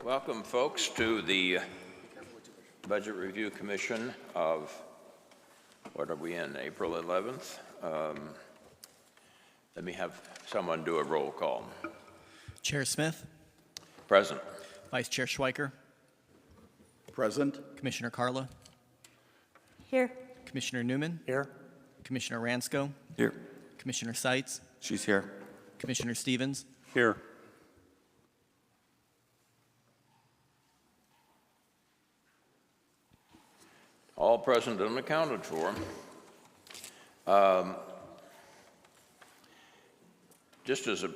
Welcome, folks, to the Budget Review Commission of, what are we in, April 11th? Let me have someone do a roll call. Chair Smith. Present. Vice Chair Schweiker. Present. Commissioner Carla. Here. Commissioner Newman. Here. Commissioner Ransko. Here. Commissioner Seitz. She's here. Commissioner Stevens. Here. All present and accounted for. Just as a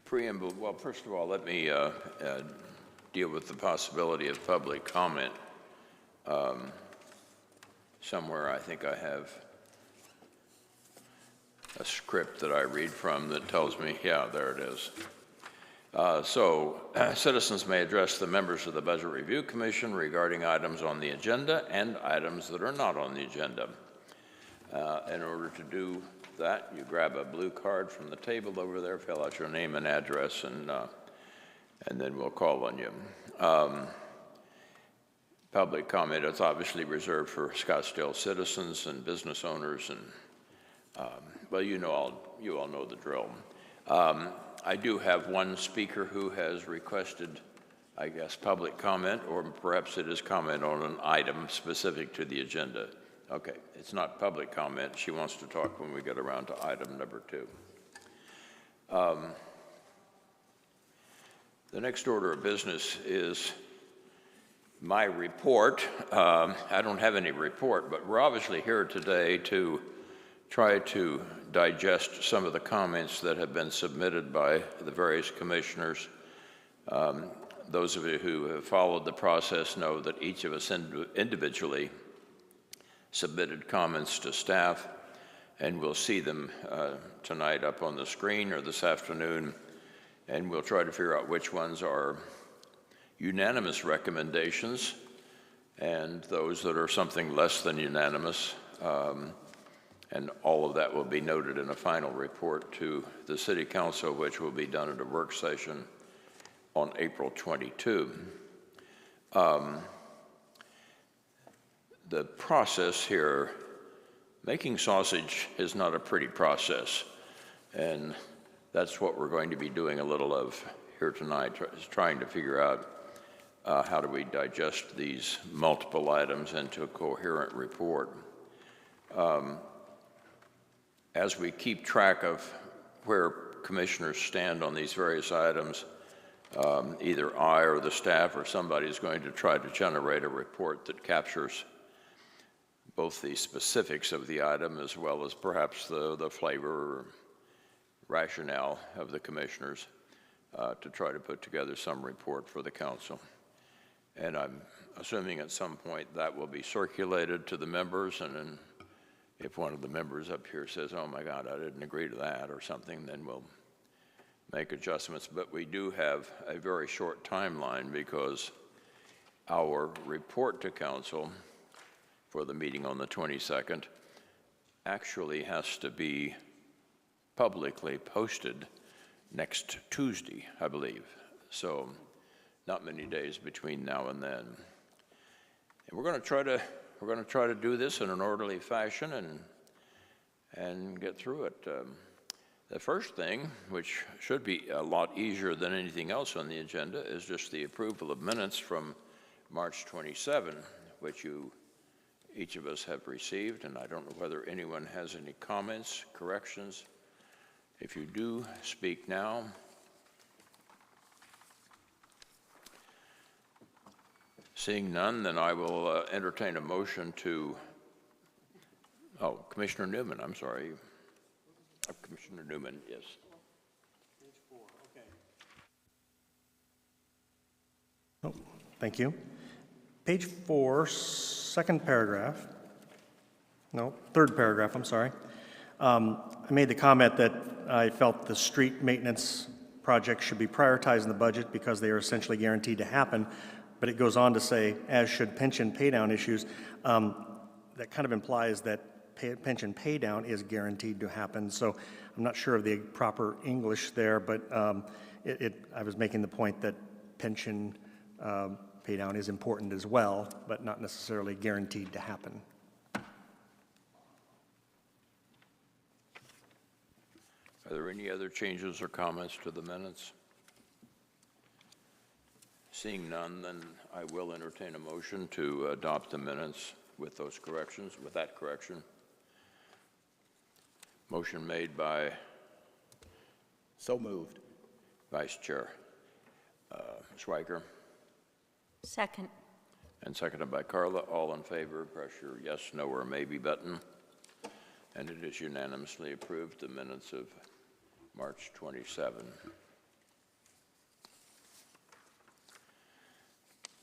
preamble, well, first of all, let me deal with the possibility of public comment. Somewhere I think I have a script that I read from that tells me, yeah, there it is. Citizens may address the members of the Budget Review Commission regarding items on the agenda and items that are not on the agenda. In order to do that, you grab a blue card from the table over there, fill out your name and address, and then we'll call on you. Public comment is obviously reserved for Scottsdale citizens and business owners, and well, you all know the drill. I do have one speaker who has requested, I guess, public comment, or perhaps it is comment on an item specific to the agenda. Okay, it's not public comment. She wants to talk when we get around to item number 2. The next order of business is my report. I don't have any report, but we're obviously here today to try to digest some of the comments that have been submitted by the various commissioners. Those of you who have followed the process know that each of us individually submitted comments to staff, and we'll see them tonight up on the screen or this afternoon, and we'll try to figure out which ones are unanimous recommendations and those that are something less than unanimous. And all of that will be noted in a final report to the City Council, which will be done at a work session on April 22. The process here, making sausage is not a pretty process, and that's what we're going to be doing a little of here tonight, is trying to figure out how do we digest these multiple items into a coherent report. As we keep track of where commissioners stand on these various items, either I or the staff or somebody is going to try to generate a report that captures both the specifics of the item as well as perhaps the flavor or rationale of the commissioners to try to put together some report for the council. And I'm assuming at some point that will be circulated to the members, and then if one of the members up here says, oh my God, I didn't agree to that or something, then we'll make adjustments. But we do have a very short timeline because our report to council for the meeting on the 22nd actually has to be publicly posted next Tuesday, I believe. So not many days between now and then. And we're going to try to do this in an orderly fashion and get through it. The first thing, which should be a lot easier than anything else on the agenda, is just the approval of minutes from March 27, which each of us have received, and I don't know whether anyone has any comments, corrections. If you do, speak now. Seeing none, then I will entertain a motion to, Commissioner Newman, I'm sorry. Commissioner Newman, yes. Page 4, okay. Oh, thank you. Page 4, second paragraph. No, third paragraph, I'm sorry. I made the comment that I felt the street maintenance projects should be prioritized in the budget because they are essentially guaranteed to happen. But it goes on to say, as should pension paydown issues. That kind of implies that pension paydown is guaranteed to happen. So I'm not sure of the proper English there, but I was making the point that pension pay down is important as well, but not necessarily guaranteed to happen. Are there any other changes or comments to the minutes? Seeing none, then I will entertain a motion to adopt the minutes with those corrections, with that correction. Motion made by So moved. Vice Chair Schweiker Second. and seconded by Carla. All in favor, press your yes, no, or maybe button. And it is unanimously approved, the minutes of March 27.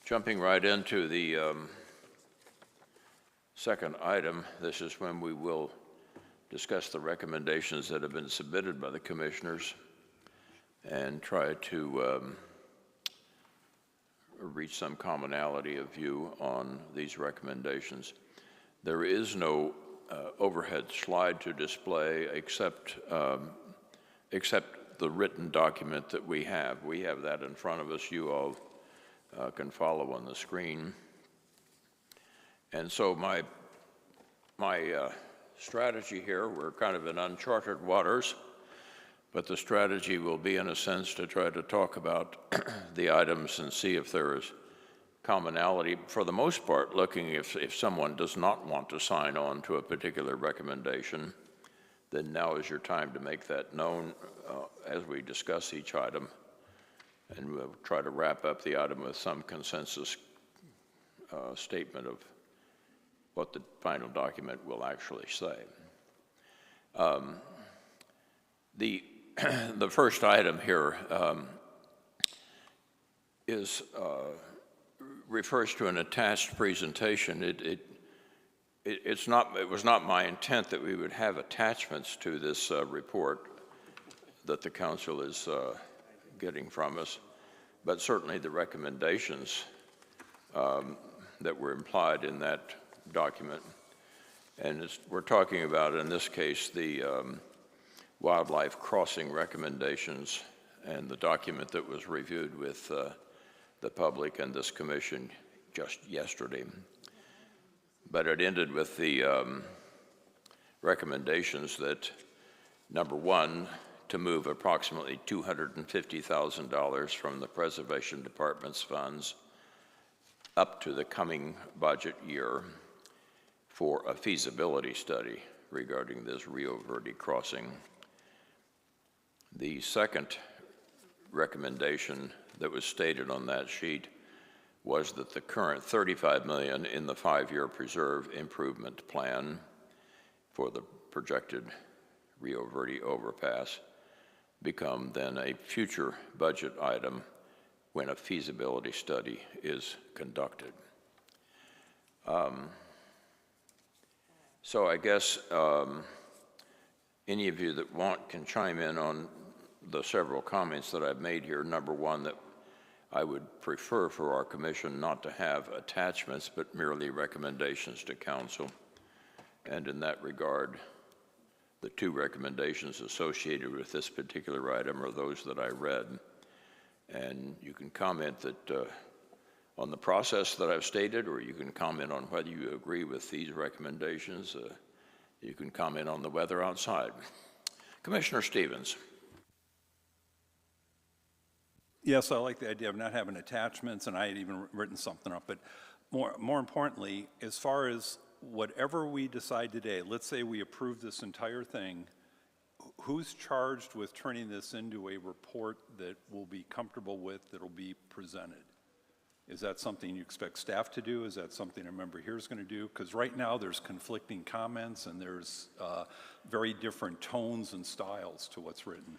Jumping right into the second item, this is when we will discuss the recommendations that have been submitted by the commissioners and try to reach some commonality of view on these recommendations. There is no overhead slide to display except the written document that we have. We have that in front of us. You all can follow on the screen. And so my strategy here, we're kind of in uncharted waters, but the strategy will be, in a sense, to try to talk about the items and see if there is commonality. For the most part, looking if someone does not want to sign on to a particular recommendation, then now is your time to make that known as we discuss each item. And we'll try to wrap up the item with some consensus statement of what the final document will actually say. The first item here refers to an attached presentation. It was not my intent that we would have attachments to this report that the council is getting from us, but certainly the recommendations that were implied in that document. And we're talking about, in this case, the wildlife crossing recommendations and the document that was reviewed with the public and this commission just yesterday. But it ended with the recommendations that, number one, to move approximately $250,000 from the Preservation Department's funds up to the coming budget year for a feasibility study regarding this Rio Verde crossing. The second recommendation that was stated on that sheet was that the current $35 million in the 5-year preserve improvement plan for the projected Rio Verde overpass become then a future budget item when a feasibility study is conducted. So I guess any of you that want can chime in on the several comments that I've made here. Number one, that I would prefer for our commission not to have attachments, but merely recommendations to council. And in that regard, the two recommendations associated with this particular item are those that I read. And you can comment that on the process that I've stated, or you can comment on whether you agree with these recommendations. You can comment on the weather outside. Commissioner Stevens. Yes, I like the idea of not having attachments, and I had even written something up. But more importantly, as far as whatever we decide today, let's say we approve this entire thing, who's charged with turning this into a report that we'll be comfortable with, that'll be presented? Is that something you expect staff to do? Is that something a member here is going to do? Because right now there's conflicting comments and there's very different tones and styles to what's written.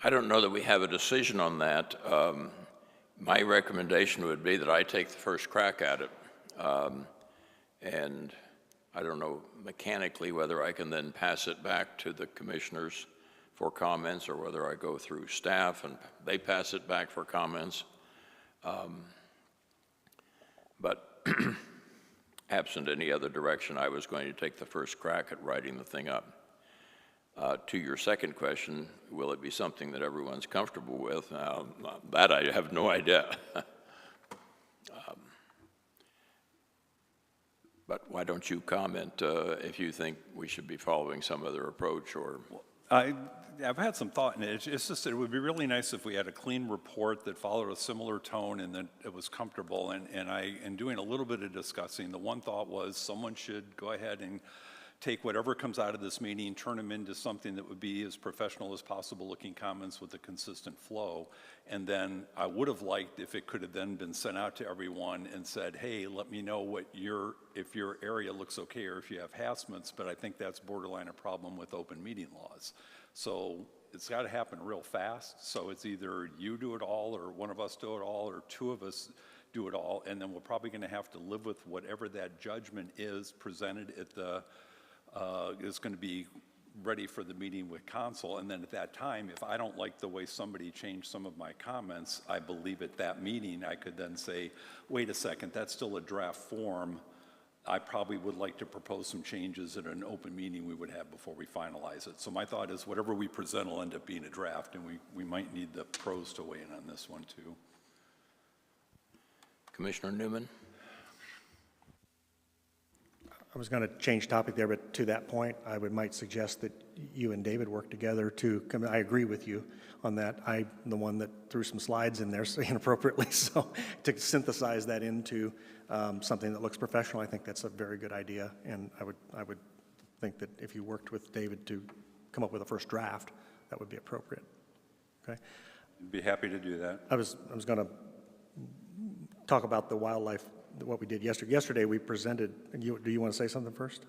I don't know that we have a decision on that. My recommendation would be that I take the first crack at it. And I don't know mechanically whether I can then pass it back to the commissioners for comments or whether I go through staff and they pass it back for comments. But absent any other direction, I was going to take the first crack at writing the thing up. To your second question, will it be something that everyone's comfortable with? That I have no idea. But why don't you comment if you think we should be following some other approach or? I've had some thought in it. It's just that it would be really nice if we had a clean report that followed a similar tone and that it was comfortable. And in doing a little bit of discussing, the one thought was someone should go ahead and take whatever comes out of this meeting, turn them into something that would be as professional as possible looking comments with a consistent flow. And then I would have liked if it could have then been sent out to everyone and said, hey, let me know if your area looks okay or if you have harassments, but I think that's borderline a problem with open meeting laws. So it's got to happen real fast. So it's either you do it all or one of us do it all or two of us do it all. And then we're probably going to have to live with whatever that judgment is presented at the is going to be ready for the meeting with council. And then at that time, if I don't like the way somebody changed some of my comments, I believe at that meeting I could then say, wait a second, that's still a draft form. I probably would like to propose some changes at an open meeting we would have before we finalize it. So my thought is whatever we present will end up being a draft, and we might need the pros to weigh in on this one too. Commissioner Newman? I was going to change topic there, but to that point, might suggest that you and David work together to come. I agree with you on that. I'm the one that threw some slides in there inappropriately, so to synthesize that into something that looks professional, I think that's a very good idea. And I would think that if you worked with David to come up with a first draft, that would be appropriate. Okay. I'd be happy to do that. I was going to talk about the wildlife. What we did yesterday. Yesterday we presented, and do you want to say something first?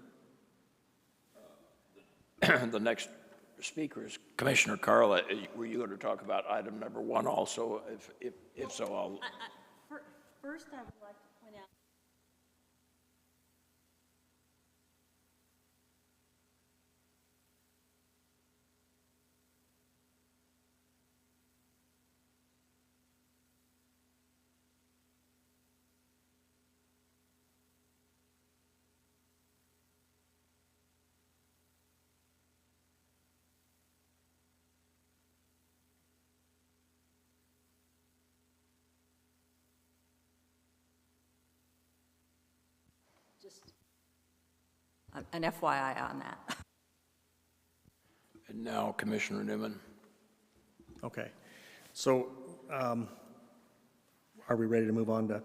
The next speaker is Commissioner Carla. Were you going to talk about item number 1 also? If so, I'll. First, I would like to point out. Just an FYI on that. And now Commissioner Newman. Okay. So are we ready to move on to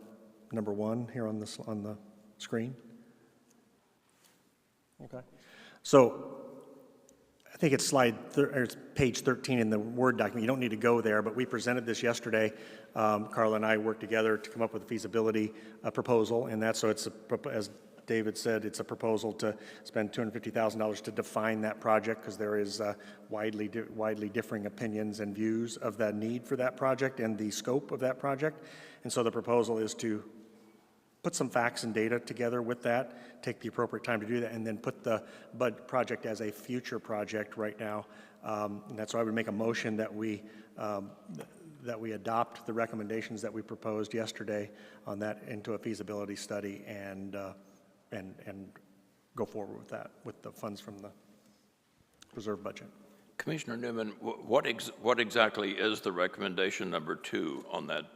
number 1 here on the screen? Okay. So I think it's it's page 13 in the Word document. You don't need to go there, but we presented this yesterday. Carla and I worked together to come up with a feasibility proposal, and that's so it's as David said, it's a proposal to spend $250,000 to define that project because there is widely differing opinions and views of the need for that project and the scope of that project. And so the proposal is to put some facts and data together with that, take the appropriate time to do that, and then put the BUD project as a future project right now. And that's why I would make a motion that we adopt the recommendations that we proposed yesterday on that into a feasibility study and go forward with that, with the funds from the reserve budget. Commissioner Newman, what exactly is the recommendation number 2 on that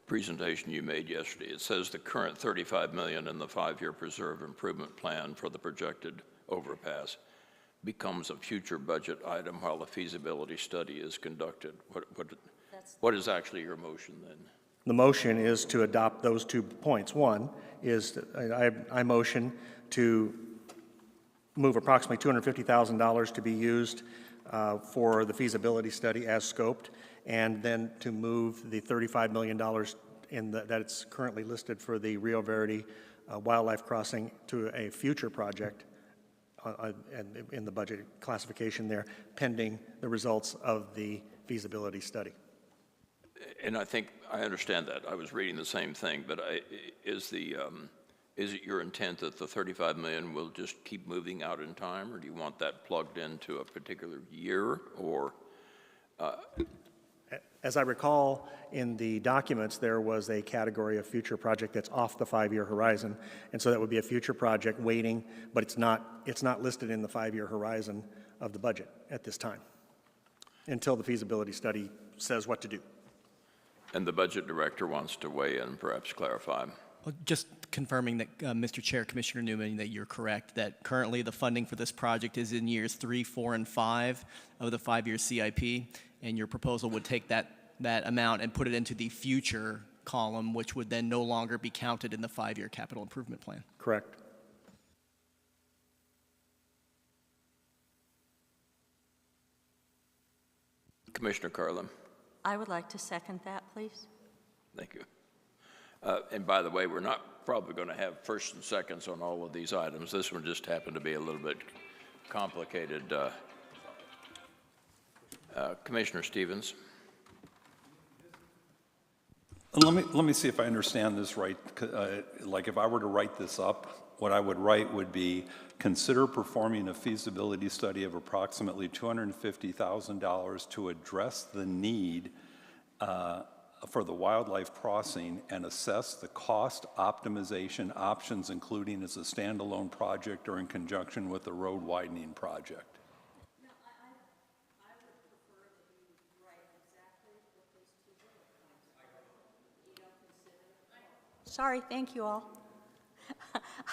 presentation you made yesterday? It says the current $35 million in the 5-year preserve improvement plan for the projected overpass becomes a future budget item while the feasibility study is conducted. What is actually your motion then? The motion is to adopt those 2 points. One is I motion to move approximately $250,000 to be used for the feasibility study as scoped, and then to move the $35 million that it's currently listed for the Rio Verde wildlife crossing to a future project and in the budget classification there, pending the results of the feasibility study. And I think I understand that. I was reading the same thing, but is it your intent that the $35 million will just keep moving out in time, or do you want that plugged into a particular year? Or As I recall, in the documents, there was a category of future project that's off the 5-year horizon, and so that would be a future project waiting, but it's not listed in the 5-year horizon of the budget at this time, until the feasibility study says what to do. And the budget director wants to weigh in, perhaps clarify. Well, just confirming that, Mr. Chair, Commissioner Newman, that you're correct, that currently the funding for this project is in years 3, 4, and 5 of the 5-year CIP, and your proposal would take that amount and put it into the future column, which would then no longer be counted in the 5-year capital improvement plan. Correct. Commissioner Carlin, I would like to second that, please. thank you. And by the way, we're not probably going to have first and seconds on all of these items. This one just happened to be a little bit complicated. Commissioner Stevens. Let me see if I understand this right. Like if I were to write this up, what I would write would be, consider performing a feasibility study of approximately $250,000 to address the need for the wildlife crossing and assess the cost optimization options, including as a standalone project or in conjunction with the road widening project. Sorry, thank you all.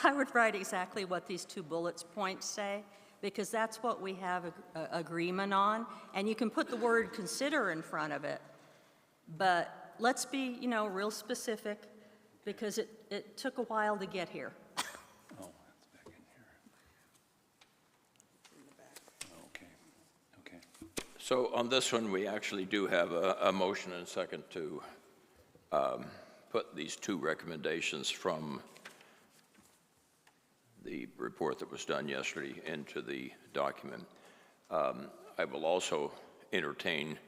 I would write exactly what these 2 bullet points say, because that's what we have agreement on, and you can put the word consider in front of it, but let's be, real specific, because it took a while to get here. Oh, that's back in here. Okay, okay. So on this one, we actually do have a motion and second to put these 2 recommendations from the report that was done yesterday into the document. I will also entertain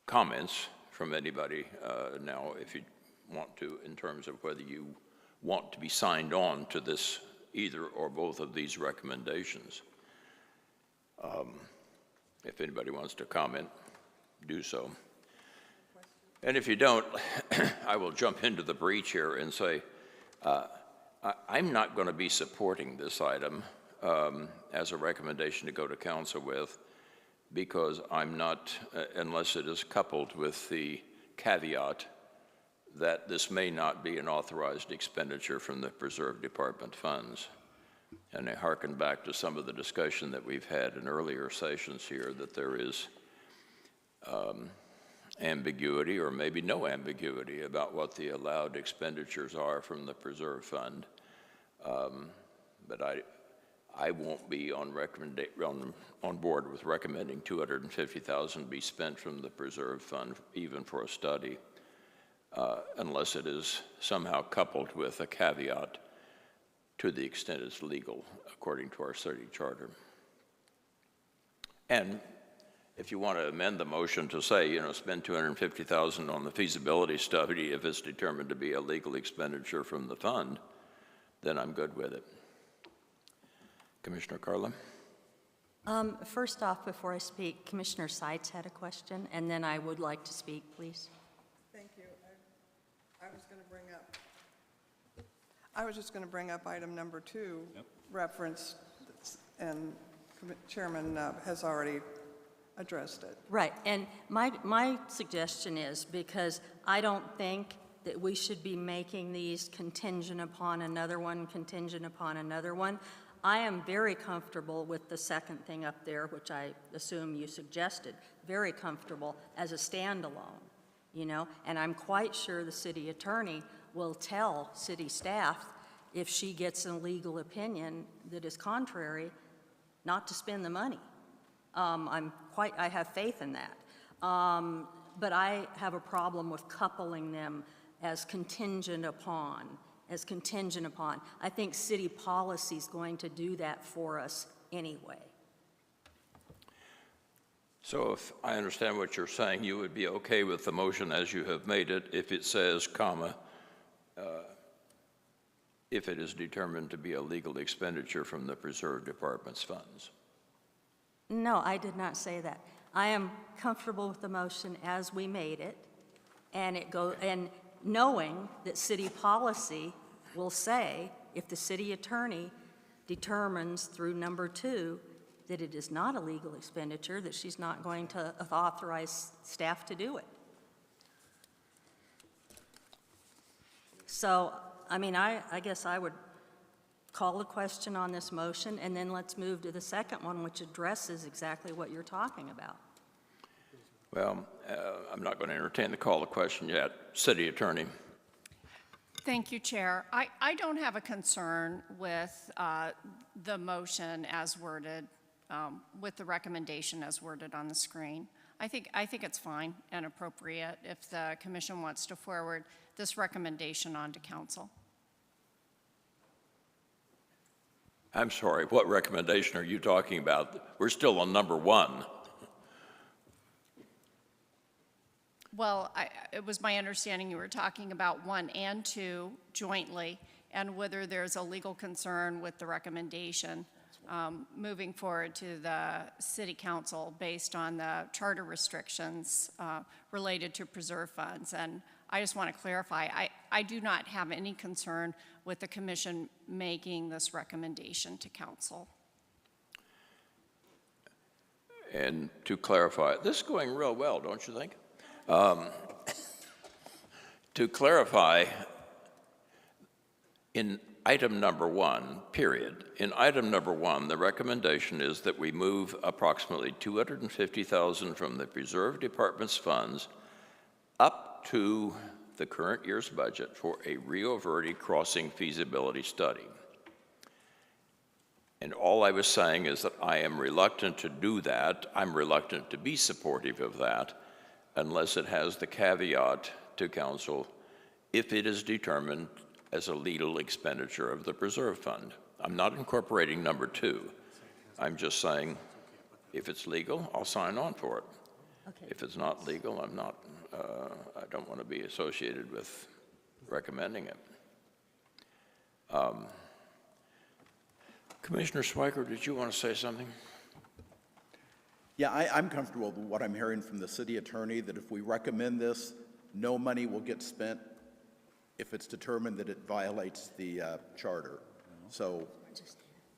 comments from anybody now, if you want to, in terms of whether you want to be signed on to this, either or both of these recommendations. If anybody wants to comment, do so. And if you don't, I will jump into the breach here and say, I'm not going to be supporting this item as a recommendation to go to council with, because I'm not, unless it is coupled with the caveat that this may not be an authorized expenditure from the Preserve Department funds. And I hearken back to some of the discussion that we've had in earlier sessions here, that there is ambiguity, or maybe no ambiguity, about what the allowed expenditures are from the Preserve Fund. But I won't be on board with recommending $250,000 be spent from the Preserve Fund, even for a study, unless it is somehow coupled with a caveat to the extent it's legal, according to our city charter. And if you want to amend the motion to say, spend $250,000 on the feasibility study if it's determined to be a legal expenditure from the fund, then I'm good with it. Commissioner Carlin? First off, before I speak, Commissioner Seitz had a question, and then I would like to speak, please. Thank you. I was just going to bring up item number 2, reference, and Chairman has already addressed it. Right, and my suggestion is, because I don't think that we should be making these contingent upon another one, contingent upon another one. I am very comfortable with the second thing up there, which I assume you suggested, very comfortable as a standalone, and I'm quite sure the city attorney will tell city staff, if she gets a legal opinion that is contrary, not to spend the money. I have faith in that. But I have a problem with coupling them as contingent upon. I think city policy is going to do that for us anyway. So if I understand what you're saying, you would be okay with the motion as you have made it if it says, comma, if it is determined to be a legal expenditure from the Preserve Department's funds? No, I did not say that. I am comfortable with the motion as we made it, and knowing that city policy will say, if the city attorney determines through number 2 that it is not a legal expenditure, that she's not going to authorize staff to do it. So, I mean, I guess I would call the question on this motion, and then let's move to the second one, which addresses exactly what you're talking about. Well, I'm not going to entertain the call to question yet. City Attorney. Thank you, Chair. I don't have a concern with the motion as worded, with the recommendation as worded on the screen. I think it's fine and appropriate if the commission wants to forward this recommendation on to council. I'm sorry, what recommendation are you talking about? We're still on number 1. Well, it was my understanding you were talking about 1 and 2 jointly, and whether there's a legal concern with the recommendation moving forward to the city council based on the charter restrictions related to preserve funds. And I just want to clarify, I do not have any concern with the commission making this recommendation to council. And to clarify, this is going real well, don't you think? To clarify, in item number 1, period, in item number 1, the recommendation is that we move approximately $250,000 from the Preserve Department's funds up to the current year's budget for a Rio Verde crossing feasibility study. And all I was saying is that I am reluctant to do that. I'm reluctant to be supportive of that unless it has the caveat to council if it is determined as a legal expenditure of the Preserve Fund. I'm not incorporating number 2. I'm just saying if it's legal, I'll sign on for it. Okay. If it's not legal, I'm not, I don't want to be associated with recommending it. Commissioner Swiker, did you want to say something? Yeah, I'm comfortable with what I'm hearing from the city attorney, that if we recommend this, no money will get spent if it's determined that it violates the charter. So,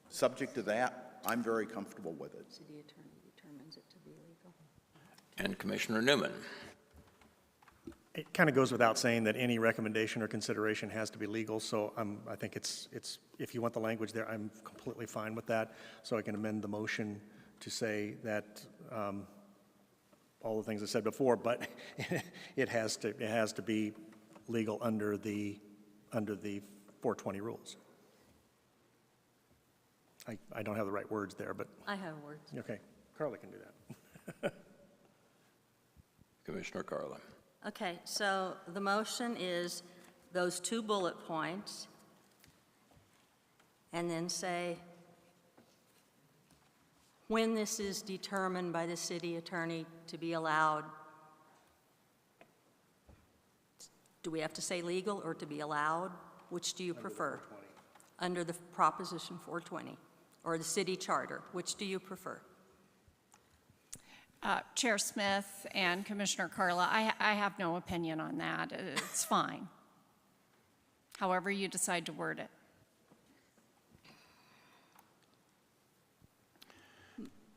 subject to that, I'm very comfortable with it. City attorney determines it to be legal. And Commissioner Newman. It kind of goes without saying that any recommendation or consideration has to be legal, so I think it's if you want the language there, I'm completely fine with that. So I can amend the motion to say that all the things I said before, but it has to be legal under the 420 rules. I don't have the right words there, but I have words. okay, Carla can do that. Commissioner Carla. Okay, so the motion is those 2 bullet points, and then say, when this is determined by the city attorney to be allowed, do we have to say legal or to be allowed? Which do you prefer? Under the Proposition 420, or the city charter, which do you prefer? Chair Smith and Commissioner Carla, I have no opinion on that. It's fine. However you decide to word it.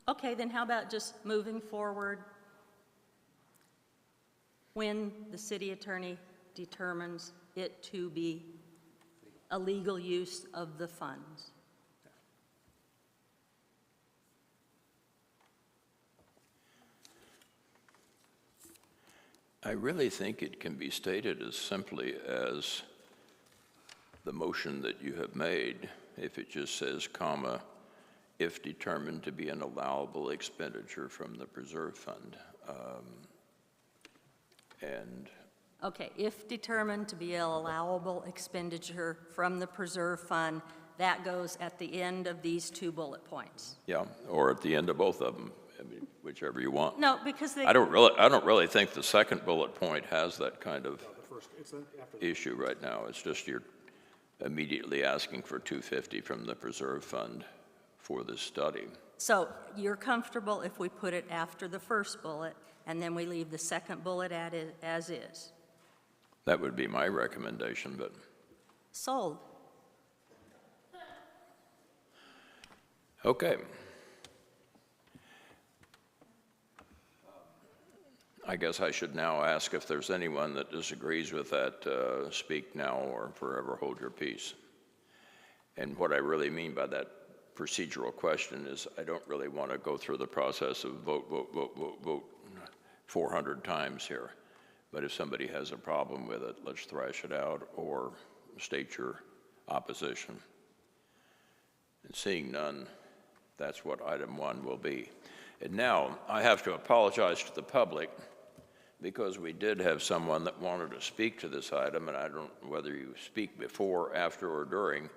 Okay, then how about just moving forward when the city attorney determines it to be a legal use of the funds? I really think it can be stated as simply as the motion that you have made, if it just says, comma, if determined to be an allowable expenditure from the Preserve Fund. Okay, if determined to be an allowable expenditure from the Preserve Fund, that goes at the end of these 2 bullet points. Yeah, or at the end of both of them, I mean, whichever you want. No, because they... I don't really think the second bullet point has that kind of issue right now. It's just you're immediately asking for $250 from the Preserve Fund for this study. So you're comfortable if we put it after the first bullet, and then we leave the second bullet at it as is? That would be my recommendation, but Sold. okay. I guess I should now ask if there's anyone that disagrees with that, speak now or forever hold your peace. And what I really mean by that procedural question is I don't really want to go through the process of vote 400 times here. But if somebody has a problem with it, let's thrash it out or state your opposition. And seeing none, that's what item 1 will be. And now I have to apologize to the public because we did have someone that wanted to speak to this item, and I don't know whether you speak before, after, or during.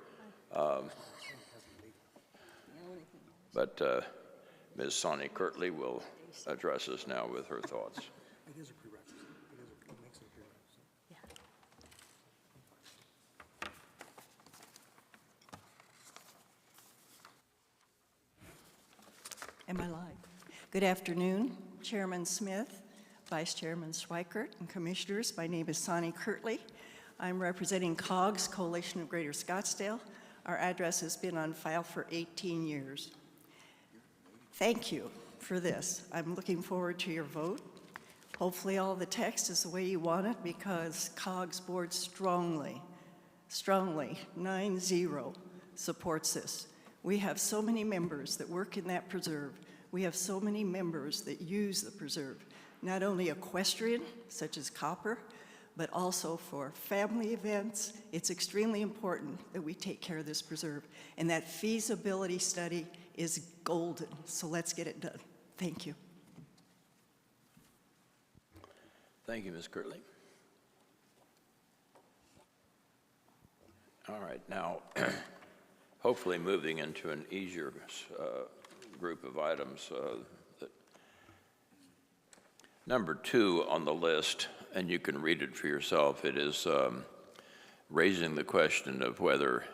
But Ms. Sonny Kirtley will address us now with her thoughts. It is a prerequisite. It makes it a prerequisite. Am I live? Good afternoon, Chairman Smith, Vice Chairman Schweikert, and Commissioners. My name is Sonny Kirtley. I'm representing COGS, Coalition of Greater Scottsdale. Our address has been on file for 18 years. Thank you for this. I'm looking forward to your vote. Hopefully all the text is the way you want it because COGS board strongly, 9-0, supports this. We have so many members that work in that preserve. We have so many members that use the preserve, not only equestrian, such as copper, but also for family events. It's extremely important that we take care of this preserve. And that feasibility study is golden, so let's get it done. Thank you. Thank you, Ms. Kirtley. All right, now, hopefully moving into an easier group of items. Number 2 on the list, and you can read it for yourself, it is raising the question of whether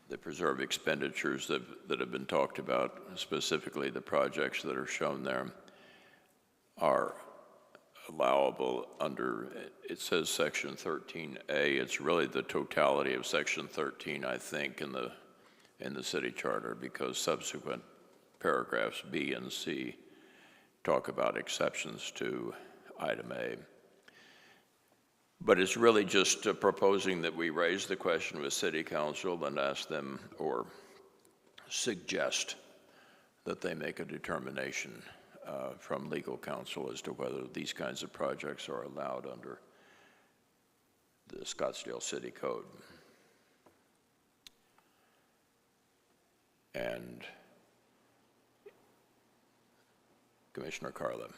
the preserve expenditures that have been talked about, specifically the projects that are shown there, are allowable under, it says section 13A. It's really the totality of section 13, I think, in the city charter, because subsequent paragraphs B and C talk about exceptions to item A. But it's really just proposing that we raise the question with City Council and ask them, or suggest that they make a determination from legal counsel as to whether these kinds of projects are allowed under the Scottsdale City Code. And Commissioner Carla.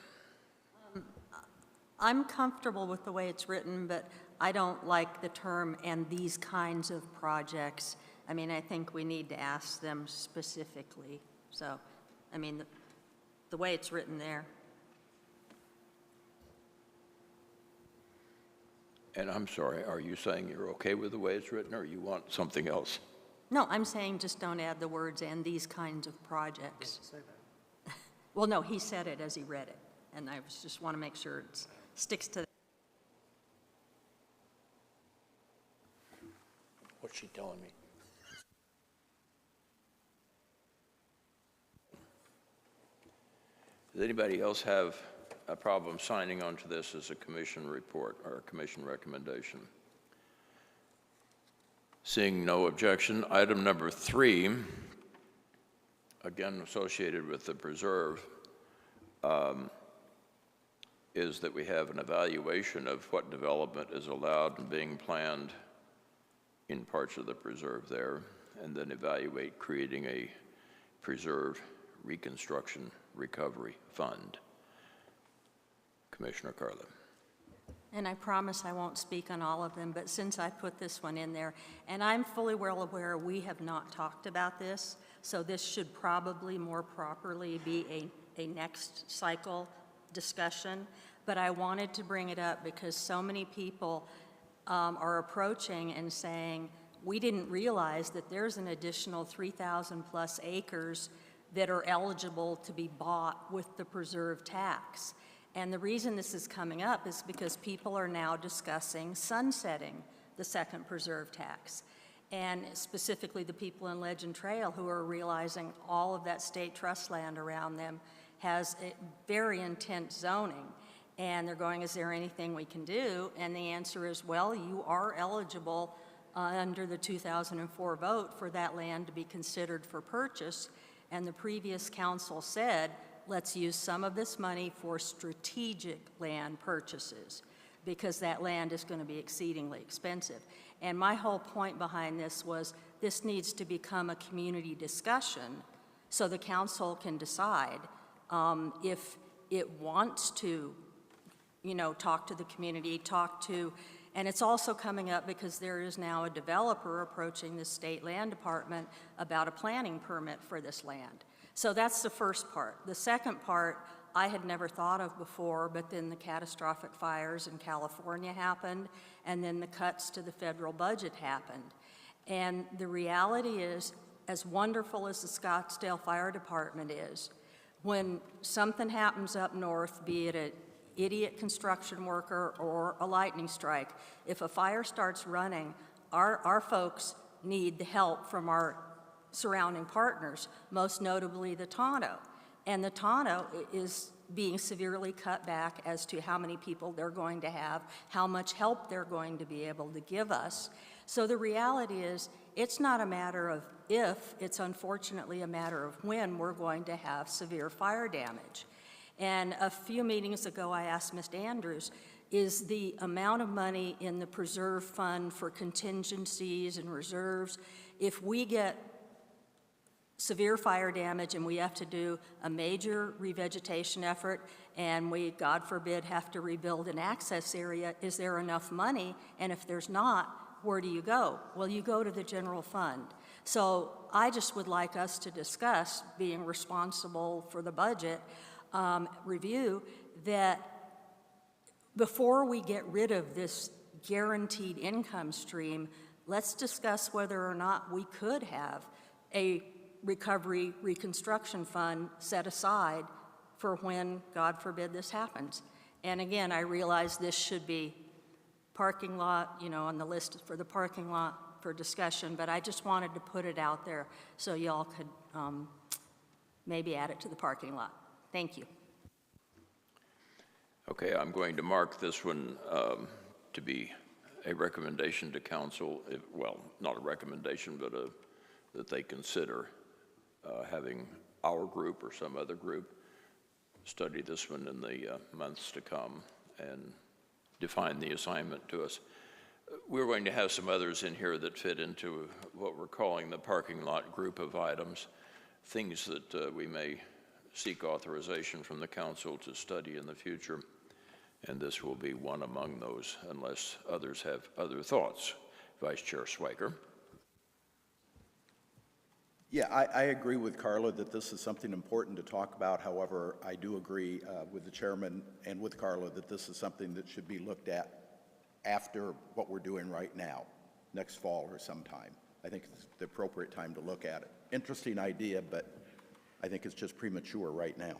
I'm comfortable with the way it's written, but I don't like the term "and these kinds of projects." I mean, I think we need to ask them specifically. So, I mean, the way it's written there. And I'm sorry, are you saying you're okay with the way it's written, or you want something else? No, I'm saying just don't add the words "and these kinds of projects." Well, no, he said it as he read it, and I just want to make sure it sticks to. What's she telling me? Does anybody else have a problem signing on to this as a commission report or a commission recommendation? Seeing no objection, item number 3, again associated with the preserve, is that we have an evaluation of what development is allowed and being planned in parts of the preserve there, and then evaluate creating a preserve reconstruction recovery fund. Commissioner Carla. And I promise I won't speak on all of them, but since I put this one in there, and I'm fully well aware we have not talked about this, so this should probably more properly be a next cycle discussion, but I wanted to bring it up because so many people are approaching and saying, we didn't realize that there's an additional 3,000 plus acres that are eligible to be bought with the preserve tax. And the reason this is coming up is because people are now discussing sunsetting the second preserve tax. And specifically the people in Legend Trail who are realizing all of that state trust land around them has a very intense zoning. And they're going, is there anything we can do? And the answer is, well, you are eligible under the 2004 vote for that land to be considered for purchase. And the previous council said, let's use some of this money for strategic land purchases, because that land is going to be exceedingly expensive. And my whole point behind this was this needs to become a community discussion so the council can decide if it wants to, talk to the community, and it's also coming up because there is now a developer approaching the state land department about a planning permit for this land. So that's the first part. The second part I had never thought of before, but then the catastrophic fires in California happened, and then the cuts to the federal budget happened. And the reality is, as wonderful as the Scottsdale Fire Department is, when something happens up north, be it an idiot construction worker or a lightning strike, if a fire starts running, our folks need the help from our surrounding partners, most notably the Tonto. And the Tonto is being severely cut back as to how many people they're going to have, how much help they're going to be able to give us. So the reality is, it's not a matter of if, it's unfortunately a matter of when we're going to have severe fire damage. And a few meetings ago, I asked Ms. Andrews, is the amount of money in the preserve fund for contingencies and reserves, if we get severe fire damage and we have to do a major revegetation effort and we, God forbid, have to rebuild an access area, is there enough money? And if there's not, where do you go? Well, you go to the general fund. So I just would like us to discuss, being responsible for the budget review, that before we get rid of this guaranteed income stream, let's discuss whether or not we could have a recovery reconstruction fund set aside for when, God forbid, this happens. And again, I realize this should be parking lot, on the list for the parking lot for discussion, but I just wanted to put it out there so y'all could maybe add it to the parking lot. Thank you. Okay, I'm going to mark this one to be a recommendation to council, well, not a recommendation, but that they consider having our group or some other group study this one in the months to come and define the assignment to us. We're going to have some others in here that fit into what we're calling the parking lot group of items, things that we may seek authorization from the council to study in the future, and this will be one among those unless others have other thoughts. Vice Chair Schweiker. Yeah, I agree with Carla that this is something important to talk about. However, I do agree with the chairman and with Carla that this is something that should be looked at after what we're doing right now, next fall or sometime. I think it's the appropriate time to look at it. Interesting idea, but I think it's just premature right now.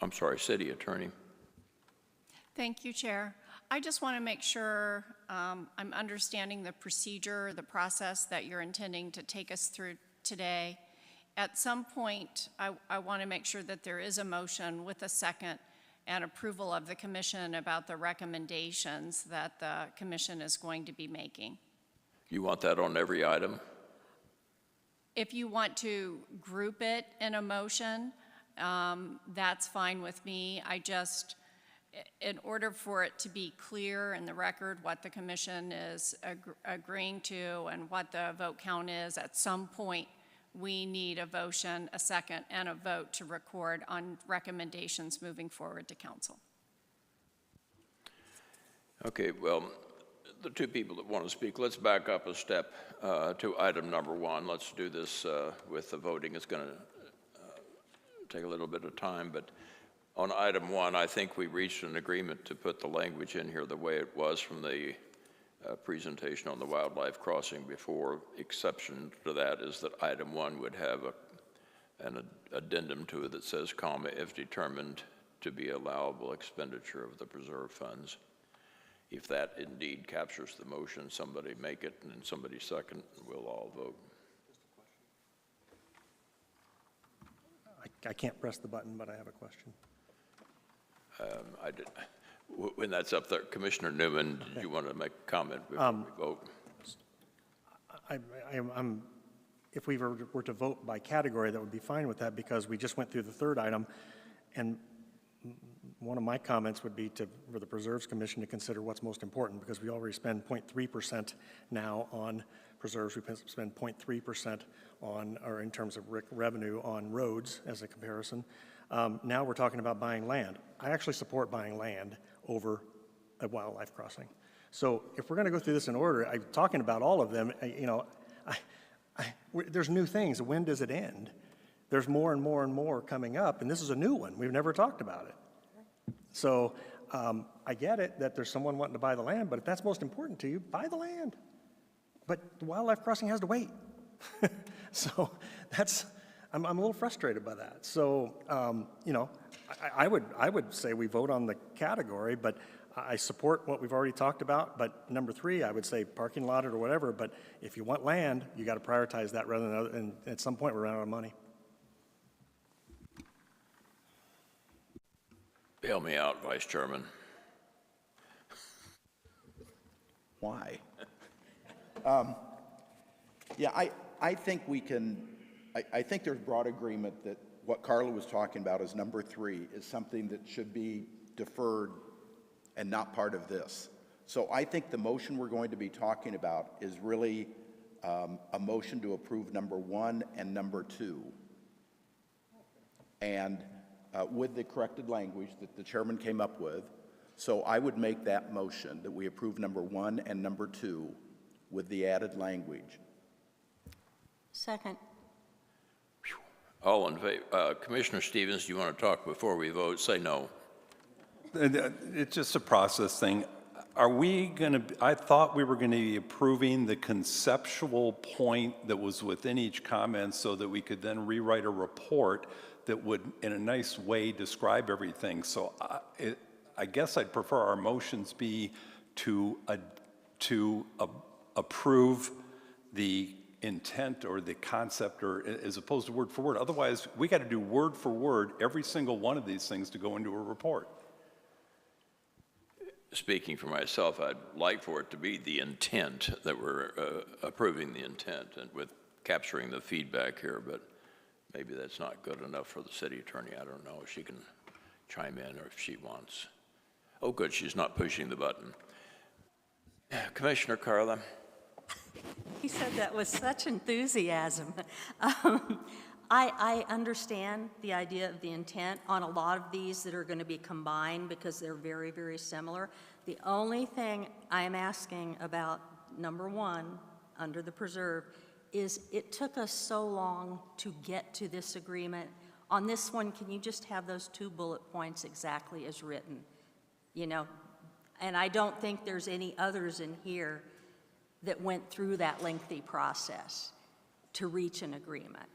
I'm sorry, City Attorney. Thank you, Chair. I just want to make sure I'm understanding the procedure, the process that you're intending to take us through today. At some point, I want to make sure that there is a motion with a second and approval of the commission about the recommendations that the commission is going to be making. You want that on every item? If you want to group it in a motion, that's fine with me. In order for it to be clear in the record what the commission is agreeing to and what the vote count is, at some point we need a motion, a second, and a vote to record on recommendations moving forward to council. Okay, well, the two people that want to speak, let's back up a step to item number one. Let's do this with the voting. It's going to take a little bit of time, but On item 1, I think we reached an agreement to put the language in here the way it was from the presentation on the wildlife crossing before. Exception to that is that item 1 would have an addendum to it that says, comma, if determined to be allowable expenditure of the preserve funds. If that indeed captures the motion, somebody make it and then somebody second, and we'll all vote. I can't press the button, but I have a question. When that's up there, Commissioner Newman, did you want to make a comment before we vote? If we were to vote by category, that would be fine with that, because we just went through the third item, and one of my comments would be for the Preserves Commission to consider what's most important, because we already spend 0.3% now on preserves. We spend 0.3% on, or in terms of revenue on roads as a comparison. Now we're talking about buying land. I actually support buying land over a wildlife crossing. So if we're going to go through this in order, I'm talking about all of them. There's new things. When does it end? There's more and more and more coming up, and this is a new one. We've never talked about it. So I get it that there's someone wanting to buy the land, but if that's most important to you, buy the land. But the wildlife crossing has to wait. So I'm a little frustrated by that. So, I would say we vote on the category, but I support what we've already talked about. But number 3, I would say parking lot or whatever. But if you want land, you got to prioritize that rather than other, and at some point we're running out of money. Bail me out, Vice Chairman. Why? Yeah, I think we can, I think there's broad agreement that what Carla was talking about as number 3 is something that should be deferred and not part of this. So I think the motion we're going to be talking about is really a motion to approve number 1 and number 2. And with the corrected language that the chairman came up with. So I would make that motion that we approve number 1 and number 2 with the added language. Second. All in favor? Commissioner Stevens, do you want to talk before we vote? Say no. It's just a process thing. Are we going to, I thought we were going to be approving the conceptual point that was within each comment so that we could then rewrite a report that would, in a nice way, describe everything. So I guess I'd prefer our motions be to approve the intent or the concept, or as opposed to word for word. Otherwise, we got to do word for word every single one of these things to go into a report. Speaking for myself, I'd like for it to be the intent that we're approving the intent and with capturing the feedback here, but maybe that's not good enough for the city attorney. I don't know if she can chime in or if she wants. Oh, good, she's not pushing the button. Commissioner Carla. He said that with such enthusiasm. I understand the idea of the intent on a lot of these that are going to be combined because they're very, very similar. The only thing I'm asking about number 1 under the preserve is it took us so long to get to this agreement. On this one, can you just have those 2 bullet points exactly as written? And I don't think there's any others in here that went through that lengthy process to reach an agreement.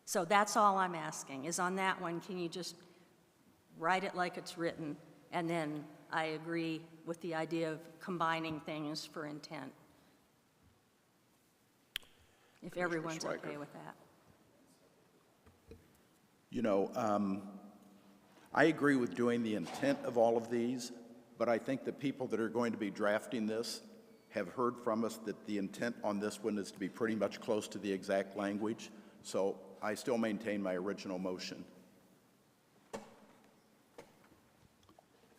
So that's all I'm asking, is on that one, can you just write it like it's written? And then I agree with the idea of combining things for intent. If everyone's okay with that. I agree with doing the intent of all of these, but I think the people that are going to be drafting this have heard from us that the intent on this one is to be pretty much close to the exact language. So I still maintain my original motion.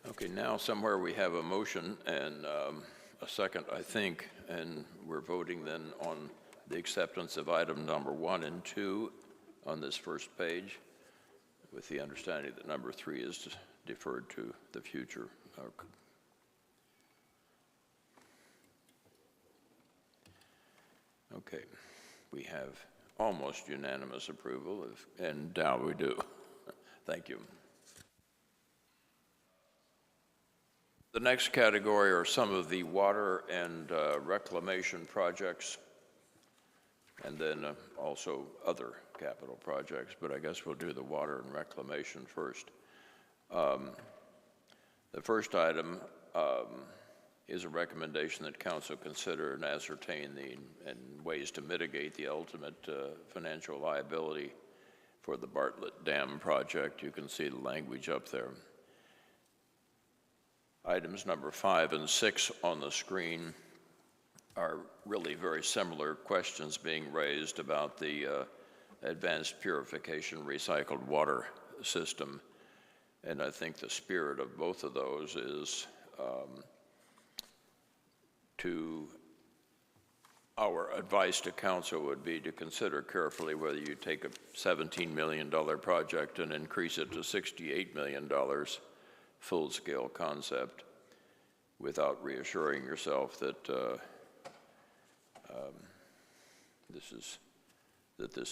Okay, now somewhere we have a motion and a second, I think, and we're voting then on the acceptance of item number 1 and 2 on this first page, with the understanding that number 3 is deferred to the future. Okay, we have almost unanimous approval, and now we do. Thank you. The next category are some of the water and reclamation projects, and then also other capital projects, but I guess we'll do the water and reclamation first. The first item is a recommendation that council consider and ascertain and ways to mitigate the ultimate financial liability for the Bartlett Dam project. You can see the language up there. Items number 5 and 6 on the screen are really very similar questions being raised about the advanced purification recycled water system. And I think the spirit of both of those is our advice to council would be to consider carefully whether you take a $17 million project and increase it to $68 million full-scale concept without reassuring yourself that this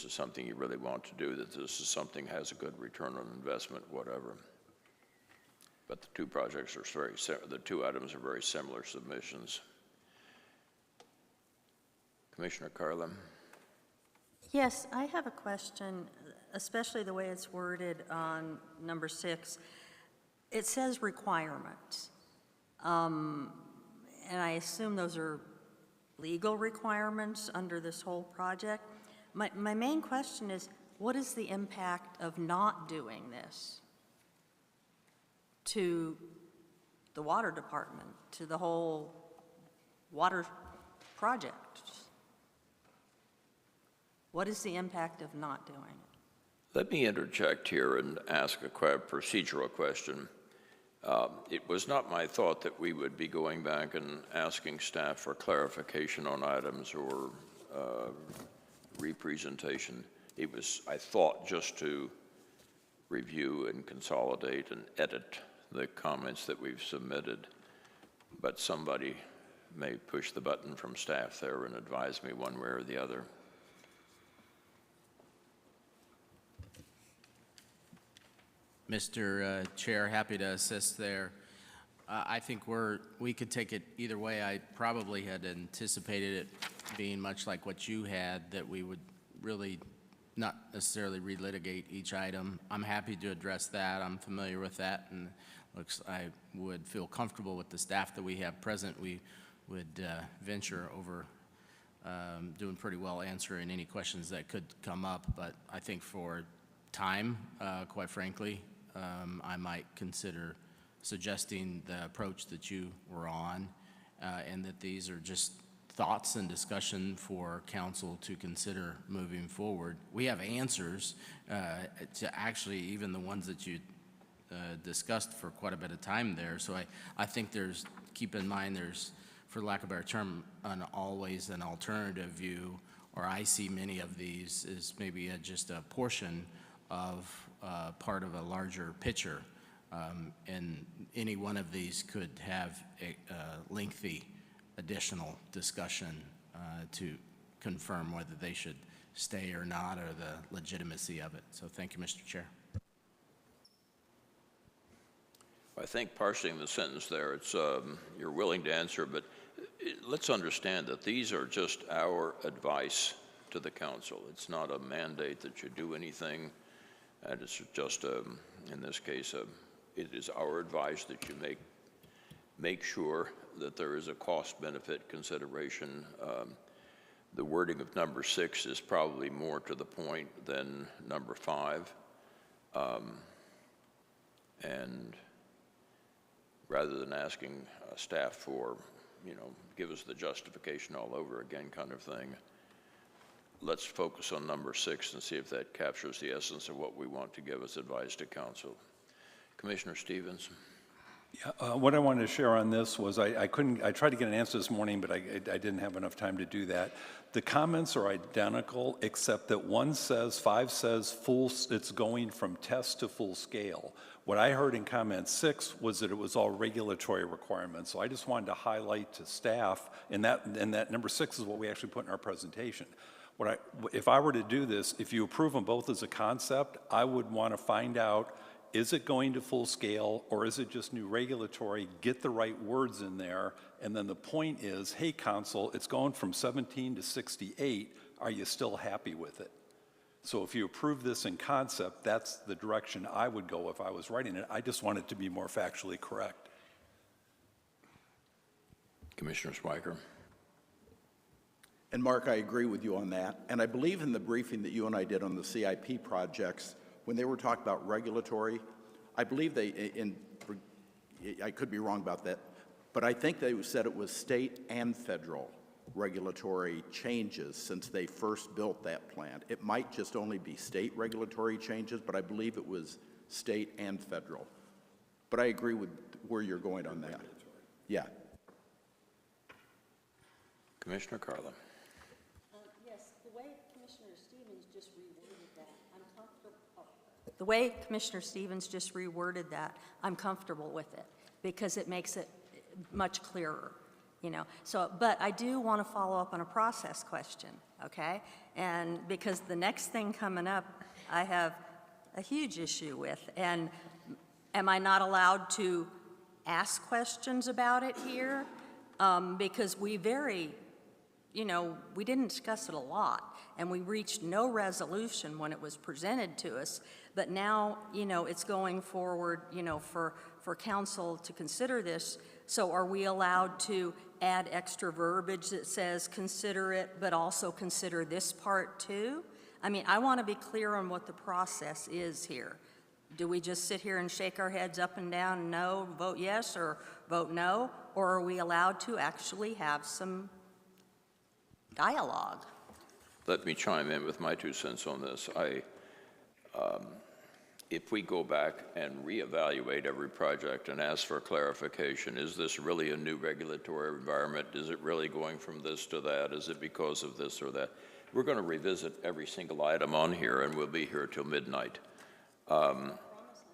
is something you really want to do, that this is something has a good return on investment, whatever. But the two projects are the two items are very similar submissions. Commissioner Carlin. Yes, I have a question, especially the way it's worded on number 6. It says requirements, and I assume those are legal requirements under this whole project. My main question is, what is the impact of not doing this to the water department, to the whole water project? What is the impact of not doing it? Let me interject here and ask a procedural question. It was not my thought that we would be going back and asking staff for clarification on items or representation. It was, I thought, just to review and consolidate and edit the comments that we've submitted. But somebody may push the button from staff there and advise me one way or the other. Mr. Chair, happy to assist there. I think we could take it either way. I probably had anticipated it being much like what you had, that we would really not necessarily relitigate each item. I'm happy to address that. I'm familiar with that, and I would feel comfortable with the staff that we have present. We would venture over doing pretty well answering any questions that could come up, but I think for time, quite frankly, I might consider suggesting the approach that you were on, and that these are just thoughts and discussion for council to consider moving forward. We have answers to actually even the ones that you discussed for quite a bit of time there. So I think keep in mind there's, for lack of a better term, always an alternative view, or I see many of these as maybe just a portion of part of a larger picture, and any one of these could have a lengthy additional discussion to confirm whether they should stay or not, or the legitimacy of it. So thank you, Mr. Chair. I think parsing the sentence there, it's you're willing to answer, but let's understand that these are just our advice to the council. It's not a mandate that you do anything, and it's just, in this case, it is our advice that you make sure that there is a cost-benefit consideration. The wording of number 6 is probably more to the point than number 5, and rather than asking staff for, give us the justification all over again kind of thing, let's focus on number 6 and see if that captures the essence of what we want to give as advice to council. Commissioner Stevens. Yeah, what I wanted to share on this was I tried to get an answer this morning, but I didn't have enough time to do that. The comments are identical, except that 5 says it's going from test to full scale. What I heard in comment 6 was that it was all regulatory requirements. So I just wanted to highlight to staff, and that number 6 is what we actually put in our presentation. If I were to do this, if you approve them both as a concept, I would want to find out is it going to full scale, or is it just new regulatory? Get the right words in there, and then the point is, hey, council, it's going from 17 to 68. Are you still happy with it? So if you approve this in concept, that's the direction I would go if I was writing it. I just want it to be more factually correct. Commissioner Swiker. And Mark, I agree with you on that. And I believe in the briefing that you and I did on the CIP projects, when they were talking about regulatory, I believe I could be wrong about that, but I think they said it was state and federal regulatory changes since they first built that plant. It might just only be state regulatory changes, but I believe it was state and federal. But I agree with where you're going on that. Yeah. Commissioner Carla. Yes, the way Commissioner Stevens just reworded that, I'm comfortable. The way Commissioner Stevens just reworded that, I'm comfortable with it because it makes it much clearer, you know. So, but I do want to follow up on a process question, okay? And because the next thing coming up, I have a huge issue with, and am I not allowed to ask questions about it here? Because we didn't discuss it a lot, and we reached no resolution when it was presented to us, but now, it's going forward, for council to consider this. So are we allowed to add extra verbiage that says consider it, but also consider this part too? I mean, I want to be clear on what the process is here. Do we just sit here and shake our heads up and down, no, vote yes, or vote no? Or are we allowed to actually have some dialogue? Let me chime in with my 2 cents on this. If we go back and reevaluate every project and ask for clarification, is this really a new regulatory environment? Is it really going from this to that? Is it because of this or that? We're going to revisit every single item on here, and we'll be here till midnight. And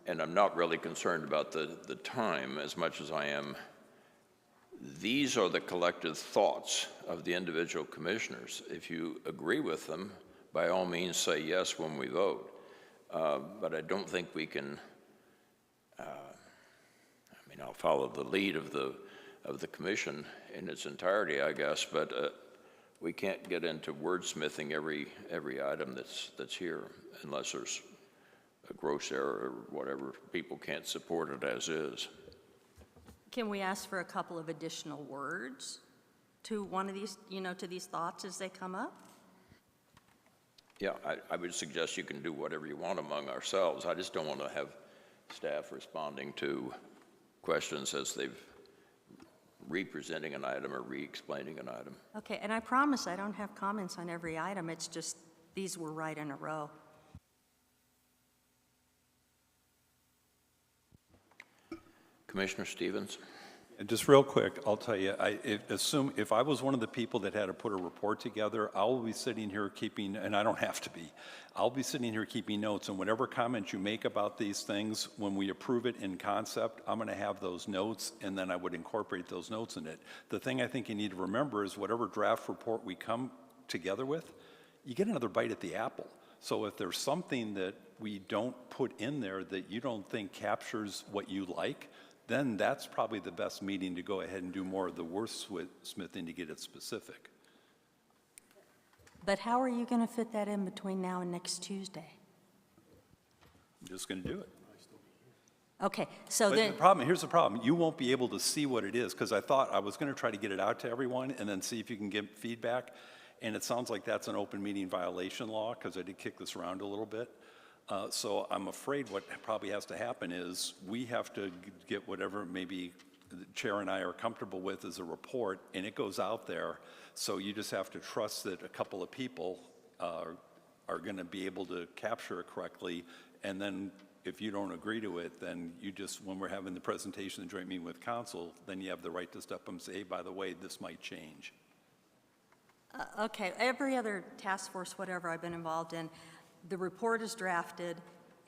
I'm not really concerned about the time as much as I am. These are the collective thoughts of the individual commissioners. If you agree with them, by all means say yes when we vote. But I don't think we can, I'll follow the lead of the commission in its entirety, I guess, but we can't get into wordsmithing every item that's here unless there's a gross error or whatever. People can't support it as is. Can we ask for a couple of additional words to one of these, to these thoughts as they come up? Yeah, I would suggest you can do whatever you want among ourselves. I just don't want to have staff responding to questions as they've representing an item or re-explaining an item. Okay, and I promise I don't have comments on every item. It's just these were right in a row. Commissioner Stevens? And just real quick, I'll tell you, assume if I was one of the people that had to put a report together, I will be sitting here keeping, and I don't have to be, I'll be sitting here keeping notes, and whatever comments you make about these things, when we approve it in concept, I'm gonna have those notes, and then I would incorporate those notes in it. The thing I think you need to remember is whatever draft report we come together with, you get another bite at the apple. So if there's something that we don't put in there that you don't think captures what you like, then that's probably the best meeting to go ahead and do more of the wordsmithing to get it specific. But how are you going to fit that in between now and next Tuesday? I'm just going to do it. Okay, so But then, here's the problem. You won't be able to see what it is, because I thought I was going to try to get it out to everyone and then see if you can get feedback. And it sounds like that's an open meeting violation law, because I did kick this around a little bit. So I'm afraid what probably has to happen is we have to get whatever maybe the chair and I are comfortable with as a report, and it goes out there. So you just have to trust that a couple of people are going to be able to capture it correctly. And then if you don't agree to it, then you just, when we're having the presentation, the joint meeting with council, then you have the right to step up and say, hey, by the way, this might change. okay, every other task force, whatever I've been involved in, the report is drafted,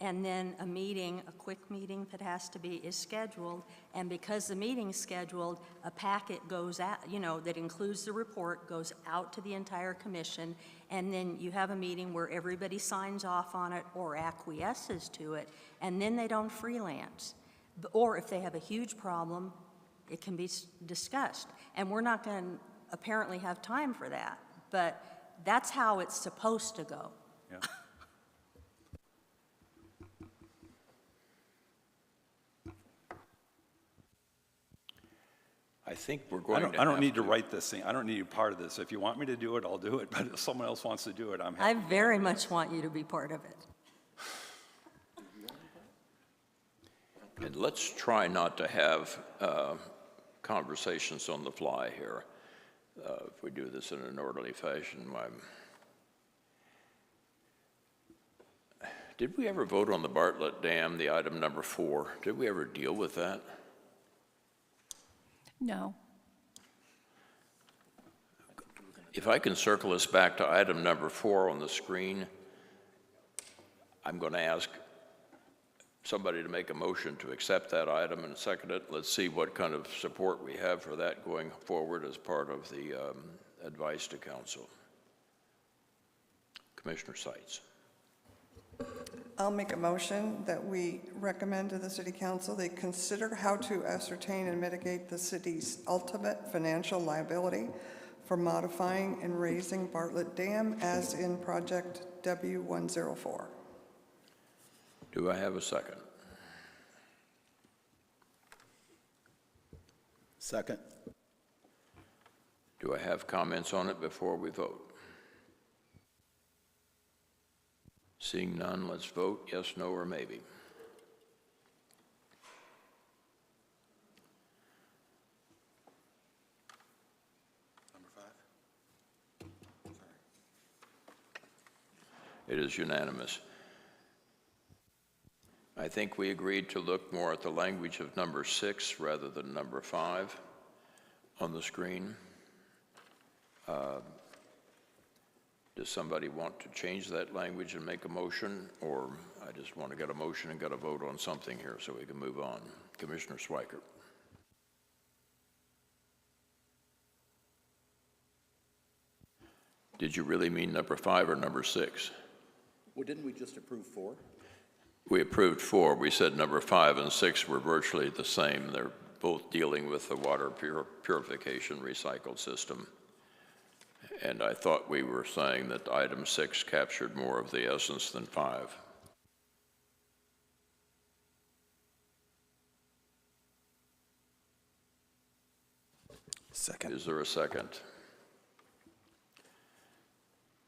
and then a meeting, a quick meeting that has to be, is scheduled, and because the meeting's scheduled, a packet goes out, you know, that includes the report, goes out to the entire commission, and then you have a meeting where everybody signs off on it or acquiesces to it, and then they don't freelance. Or if they have a huge problem, it can be discussed. And we're not going to apparently have time for that, but that's how it's supposed to go. Yeah. I think we're going to I don't have need to write this thing. I don't need to be part of this. If you want me to do it, I'll do it. But if someone else wants to do it, I'm I happy. very much want you to be part of it. And let's try not to have conversations on the fly here. If we do this in an orderly fashion. Did we ever vote on the Bartlett Dam, the item number 4? Did we ever deal with that? No. If I can circle us back to item number 4 on the screen, I'm going to ask somebody to make a motion to accept that item and second it. Let's see what kind of support we have for that going forward as part of the advice to council. Commissioner Seitz. I'll make a motion that we recommend to the city council they consider how to ascertain and mitigate the city's ultimate financial liability for modifying and raising Bartlett Dam as in project W104. Do I have a second? Second. Do I have comments on it before we vote? Seeing none, let's vote yes, no, or maybe. Number 5. It is unanimous. I think we agreed to look more at the language of number 6 rather than number 5 on the screen. Does somebody want to change that language and make a motion, or I just want to get a motion and get a vote on something here so we can move on? Commissioner Schweikert. Did you really mean number 5 or number 6? Well, didn't we just approve 4? We approved 4. We said number 5 and 6 were virtually the same. They're both dealing with the water purification recycled system. And I thought we were saying that item 6 captured more of the essence than 5. Second. Is there a second?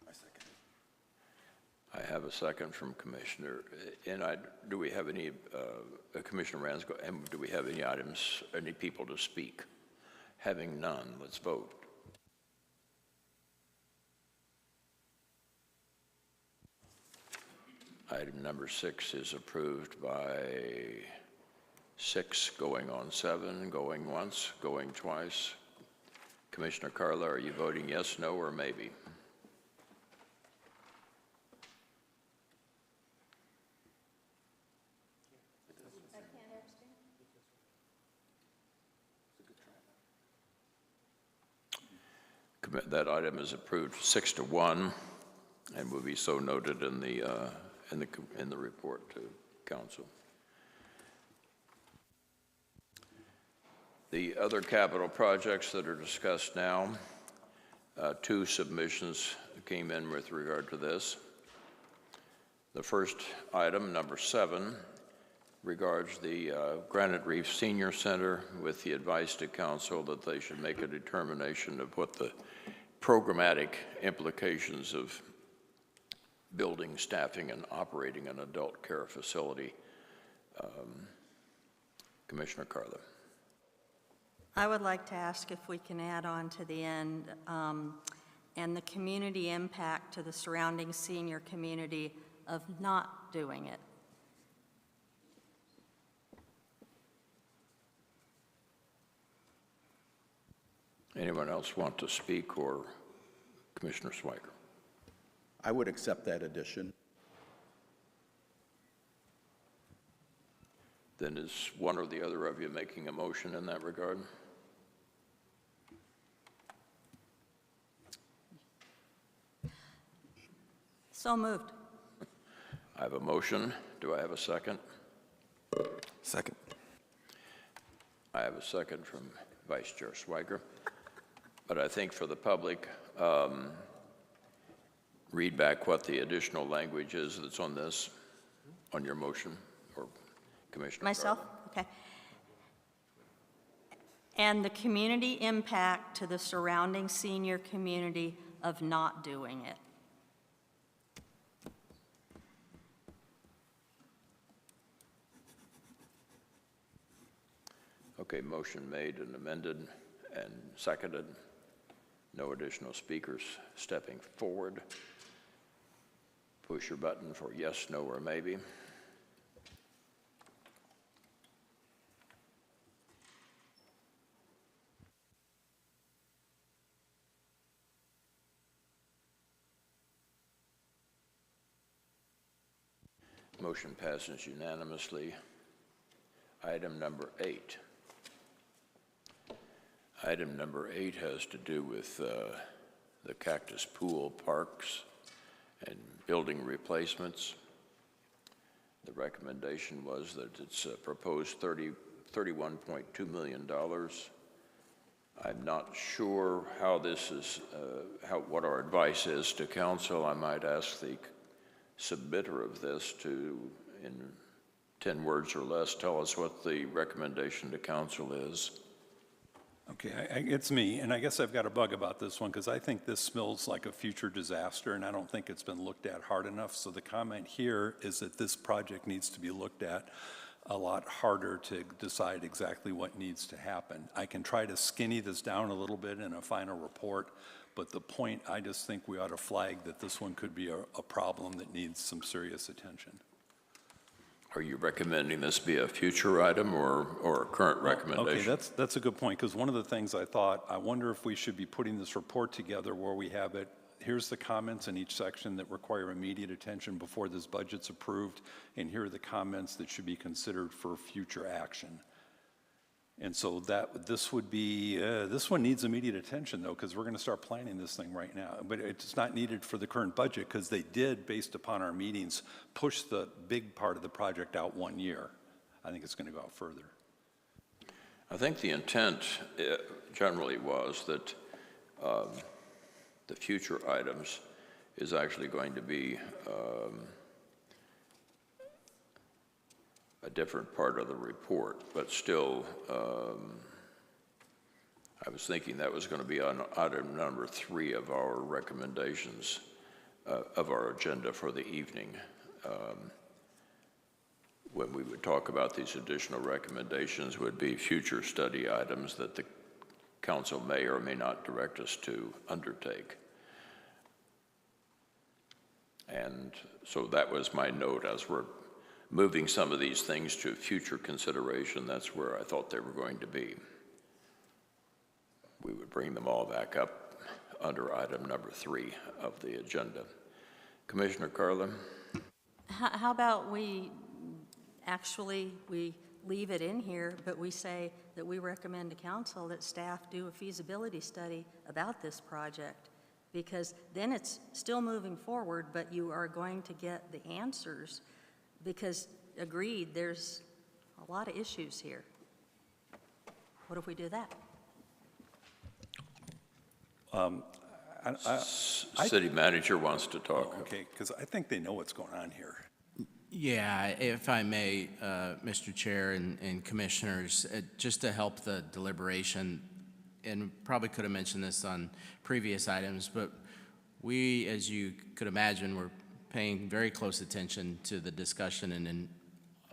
I second. I have a second from Commissioner. And do we have any, Commissioner Ransco, and do we have any items, any people to speak? Having none, let's vote. Item number 6 is approved by 6, going on 7, going once, going twice. Commissioner Carla, are you voting yes, no, or maybe? That item is approved 6-1 and will be so noted in the report to council. The other capital projects that are discussed now, 2 submissions came in with regard to this. The first item, number 7, regards the Granite Reef Senior Center with the advice to council that they should make a determination of what the programmatic implications of building, staffing, and operating an adult care facility. Commissioner Carla. I would like to ask if we can add on to the end, and the community impact to the surrounding senior community of not doing it. Anyone else want to speak, or Commissioner Schweikert? I would accept that addition. Then is one or the other of you making a motion in that regard? So moved. I have a motion. Do I have a second? Second. I have a second from Vice Chair Schweiger. But I think for the public, read back what the additional language is that's on this, on your motion, or Commissioner Myself? Garland. Okay. And the community impact to the surrounding senior community of not doing it. Okay, motion made and amended and seconded. No additional speakers stepping forward. Push your button for yes, no, or maybe. Motion passes unanimously. Item number 8. Item number 8 has to do with the Cactus Pool parks and building replacements. The recommendation was that it's proposed $31.2 million. I'm not sure how this is, what our advice is to council. I might ask the submitter of this to, in 10 words or less, tell us what the recommendation to council is. Okay, it's me, and I guess I've got a bug about this one because I think this smells like a future disaster, and I don't think it's been looked at hard enough. So the comment here is that this project needs to be looked at a lot harder to decide exactly what needs to happen. I can try to skinny this down a little bit in a final report, but the point, I just think we ought to flag that this one could be a problem that needs some serious attention. Are you recommending this be a future item or a current recommendation? Okay, that's a good point, because one of the things I thought, I wonder if we should be putting this report together where we have it, here's the comments in each section that require immediate attention before this budget's approved, and here are the comments that should be considered for future action. And so this would be, this one needs immediate attention though, because we're going to start planning this thing right now. But it's not needed for the current budget because they did, based upon our meetings, push the big part of the project out 1 year. I think it's going to go out further. I think the intent generally was that the future items is actually going to be a different part of the report, but still, I was thinking that was going to be on item number 3 of our recommendations of our agenda for the evening. When we would talk about these additional recommendations would be future study items that the council may or may not direct us to undertake. And so that was my note as we're moving some of these things to future consideration. That's where I thought they were going to be. We would bring them all back up under item number 3 of the agenda. Commissioner Carlin? How about we leave it in here, but we say that we recommend to council that staff do a feasibility study about this project, because then it's still moving forward, but you are going to get the answers, because agreed, there's a lot of issues here. What if we do that? City manager wants to talk. Okay, because I think they know what's going on here. Yeah, if I may, Mr. Chair and Commissioners, just to help the deliberation, and probably could have mentioned this on previous items, but we, as you could imagine, were paying very close attention to the discussion and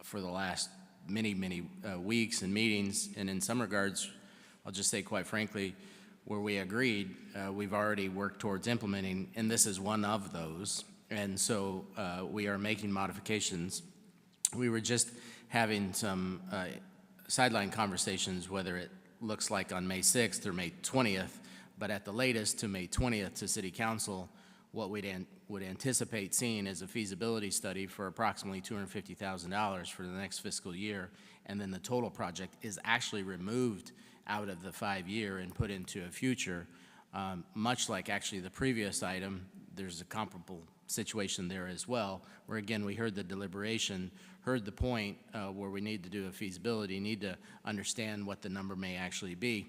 for the last many weeks and meetings, and in some regards, I'll just say quite frankly, where we agreed, we've already worked towards implementing, and this is one of those. And so we are making modifications. We were just having some sideline conversations, whether it looks like on May 6th or May 20th, but at the latest to May 20th to City Council, what would anticipate seeing as a feasibility study for approximately $250,000 for the next fiscal year, and then the total project is actually removed out of the 5-year and put into a future, much like actually the previous item, there's a comparable situation there as well, where again, we heard the deliberation, heard the point where we need to do a feasibility, need to understand what the number may actually be.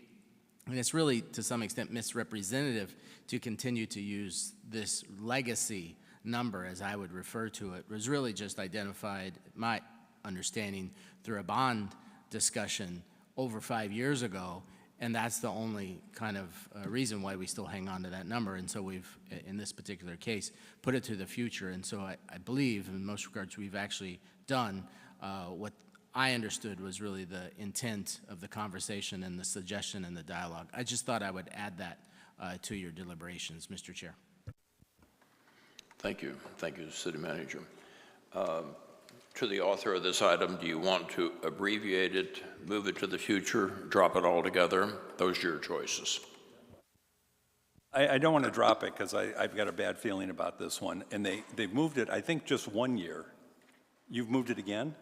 And it's really, to some extent, misrepresentative to continue to use this legacy number, as I would refer to it. It was really just identified, my understanding, through a bond discussion over 5 years ago, and that's the only kind of reason why we still hang on to that number. And so we've, in this particular case, put it to the future. And so I believe, in most regards, we've actually done what I understood was really the intent of the conversation and the suggestion and the dialogue. I just thought I would add that to your deliberations, Mr. Chair. Thank you. Thank you, City Manager. To the author of this item, do you want to abbreviate it, move it to the future, drop it all together? Those are your choices. I don't want to drop it because I've got a bad feeling about this one. And they've moved it, I think, just 1 year. You've moved it again?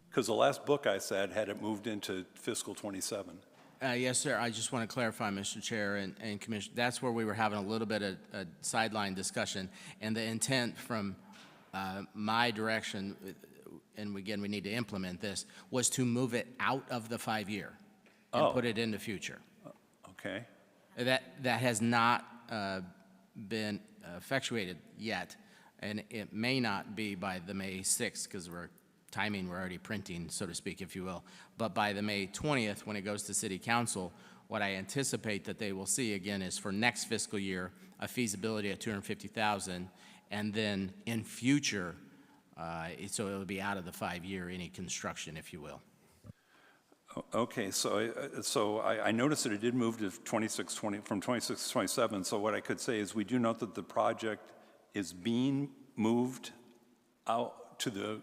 Because the last book I said had it moved into fiscal 27. Yes, sir. I just want to clarify, Mr. Chair and Commissioner, that's where we were having a little bit of a sideline discussion. And the intent from my direction, and again, we need to implement this, was to move it out of the 5-year and put it into future. Okay. That has not been effectuated yet, and it may not be by the May 6th, because we're already printing, so to speak, if you will. But by the May 20th, when it goes to City Council, what I anticipate that they will see again is for next fiscal year, a feasibility at $250,000, and then in future, so it will be out of the 5-year, any construction, if you will. Okay, so I noticed that it did move to from 26 to 27. So what I could say is we do note that the project is being moved out to the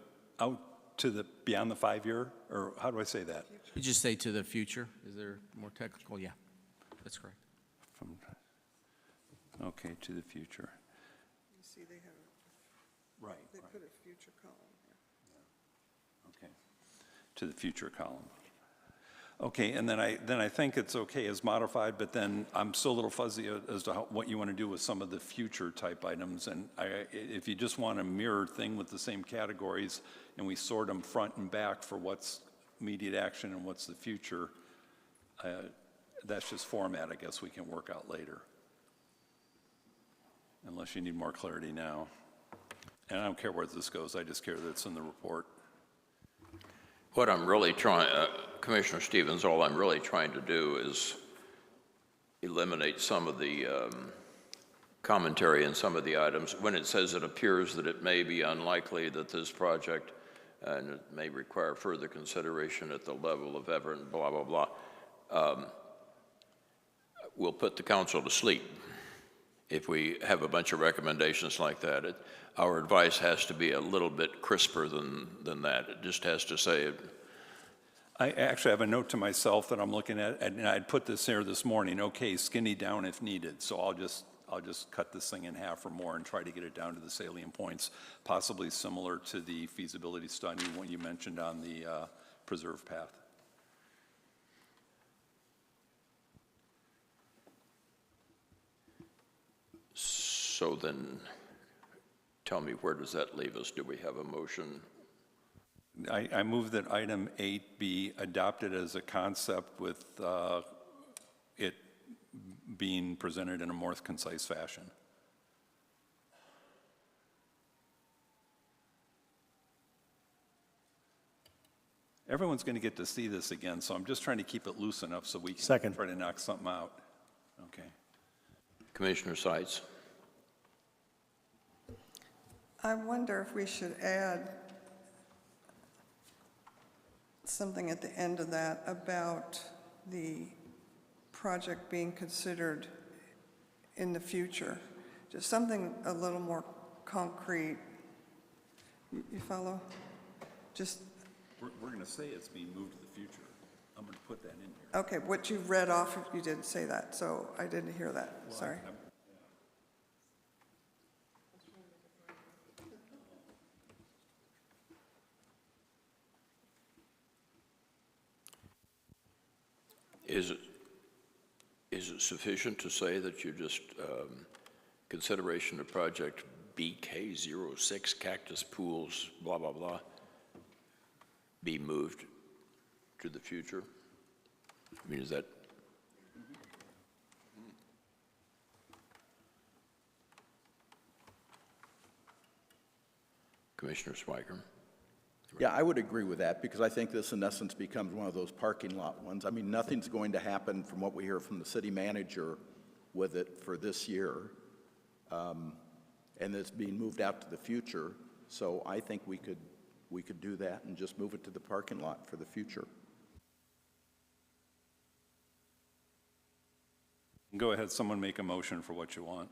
beyond the 5-year, or how do I say that? You just say to the future. Is there more technical? Yeah, that's correct. Okay, to the future. You see, they have, Right. they put a future column here. Okay, to the future column. Okay, and then I think it's okay as modified, but then I'm still a little fuzzy as to what you want to do with some of the future type items. And if you just want a mirrored thing with the same categories and we sort them front and back for what's immediate action and what's the future, that's just format I guess we can work out later. Unless you need more clarity now. And I don't care where this goes, I just care that it's in the report. What I'm really trying, Commissioner Stevens, all I'm really trying to do is eliminate some of the commentary in some of the items. When it says it appears that it may be unlikely that this project, and it may require further consideration at the level of Everett, blah, blah, blah, will put the council to sleep. If we have a bunch of recommendations like that, our advice has to be a little bit crisper than that. It just has to say it. I actually have a note to myself that I'm looking at, and I'd put this here this morning, okay, skinny down if needed. So I'll just cut this thing in half or more and try to get it down to the salient points, possibly similar to the feasibility study when you mentioned on the preserve path. So then, tell me, where does that leave us? Do we have a motion? I move that item 8 be adopted as a concept with it being presented in a more concise fashion. Everyone's going to get to see this again, so I'm just trying to keep it loose enough so we can try to knock something out. Okay. Commissioner Seitz. I wonder if we should add something at the end of that about the project being considered in the future. Just something a little more concrete. You follow? Just. We're going to say it's being moved to the future. I'm going to put that in here. Okay, what you read off, you didn't say that, so I didn't hear that. Sorry. Is it sufficient to say that you just, consideration of project BK06 Cactus Pools, blah, blah, blah, be moved to the future? I mean, is that? Commissioner Swiker? Yeah, I would agree with that, because I think this in essence becomes one of those parking lot ones. I mean, nothing's going to happen from what we hear from the city manager with it for this year. And it's being moved out to the future. So I think we could do that and just move it to the parking lot for the future. Go ahead, someone make a motion for what you want.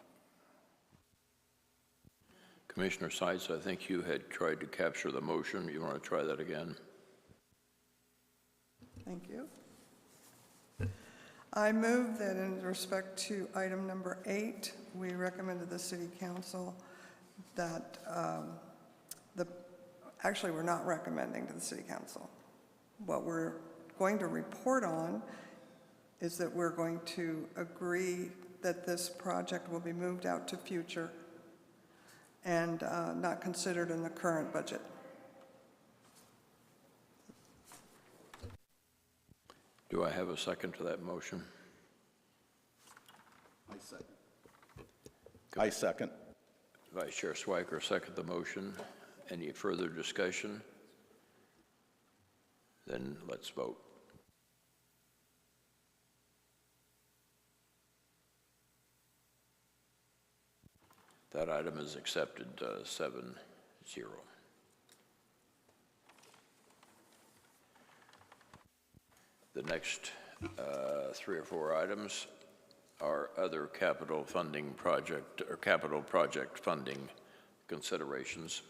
Commissioner Seitz, I think you had tried to capture the motion. You want to try that again? Thank you. I move that in respect to item number 8, we recommend to the city council that actually, we're not recommending to the city council. What we're going to report on is that we're going to agree that this project will be moved out to future and not considered in the current budget. Do I have a second to that motion? I second. Vice Chair Swiker, second the motion. Any further discussion? Then let's vote. That item is accepted 7-0. The next 3 or 4 items are other capital funding project or capital project funding considerations.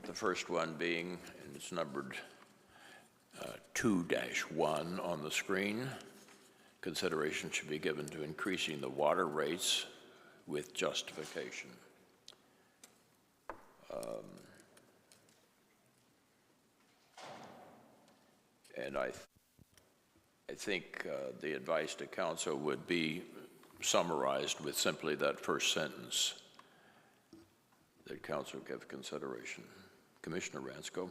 The first one being, and it's numbered 2-1 on the screen, consideration should be given to increasing the water rates with justification. And I think the advice to council would be summarized with simply that first sentence, that council give consideration. Commissioner Ransco.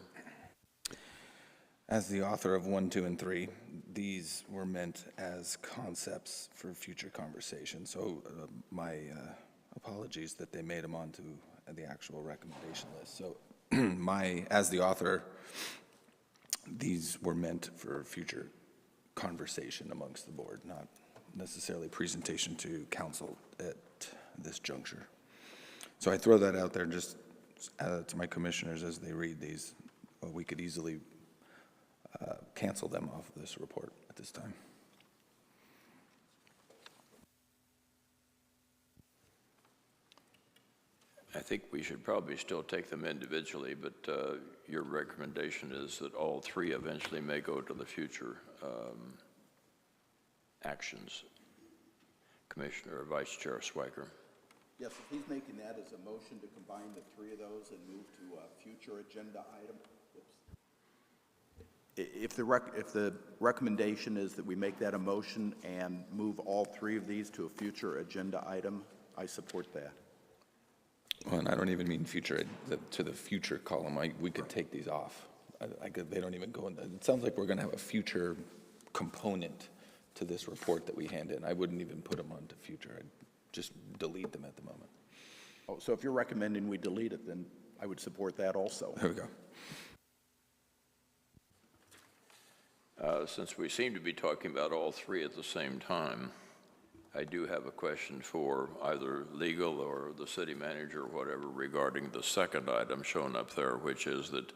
As the author of 1, 2, and 3, these were meant as concepts for future conversation. So my apologies that they made them onto the actual recommendation list. So as the author, these were meant for future conversation amongst the board, not necessarily presentation to council at this juncture. So I throw that out there just to my commissioners as they read these. We could easily cancel them off of this report at this time. I think we should probably still take them individually, but your recommendation is that all 3 eventually may go to the future actions. Commissioner or Vice Chair Swiker. Yes, if he's making that as a motion to combine the 3 of those and move to a future agenda item. If the recommendation is that we make that a motion and move all 3 of these to a future agenda item, I support that. Well, and I don't even mean future, to the future column. We could take these off. They don't even go in. It sounds like we're going to have a future component to this report that we hand in. I wouldn't even put them onto future. I'd just delete them at the moment. Oh, so if you're recommending we delete it, then I would support that also. There we go. Since we seem to be talking about all 3 at the same time, I do have a question for either legal or the city manager or whatever regarding the second item shown up there, which is that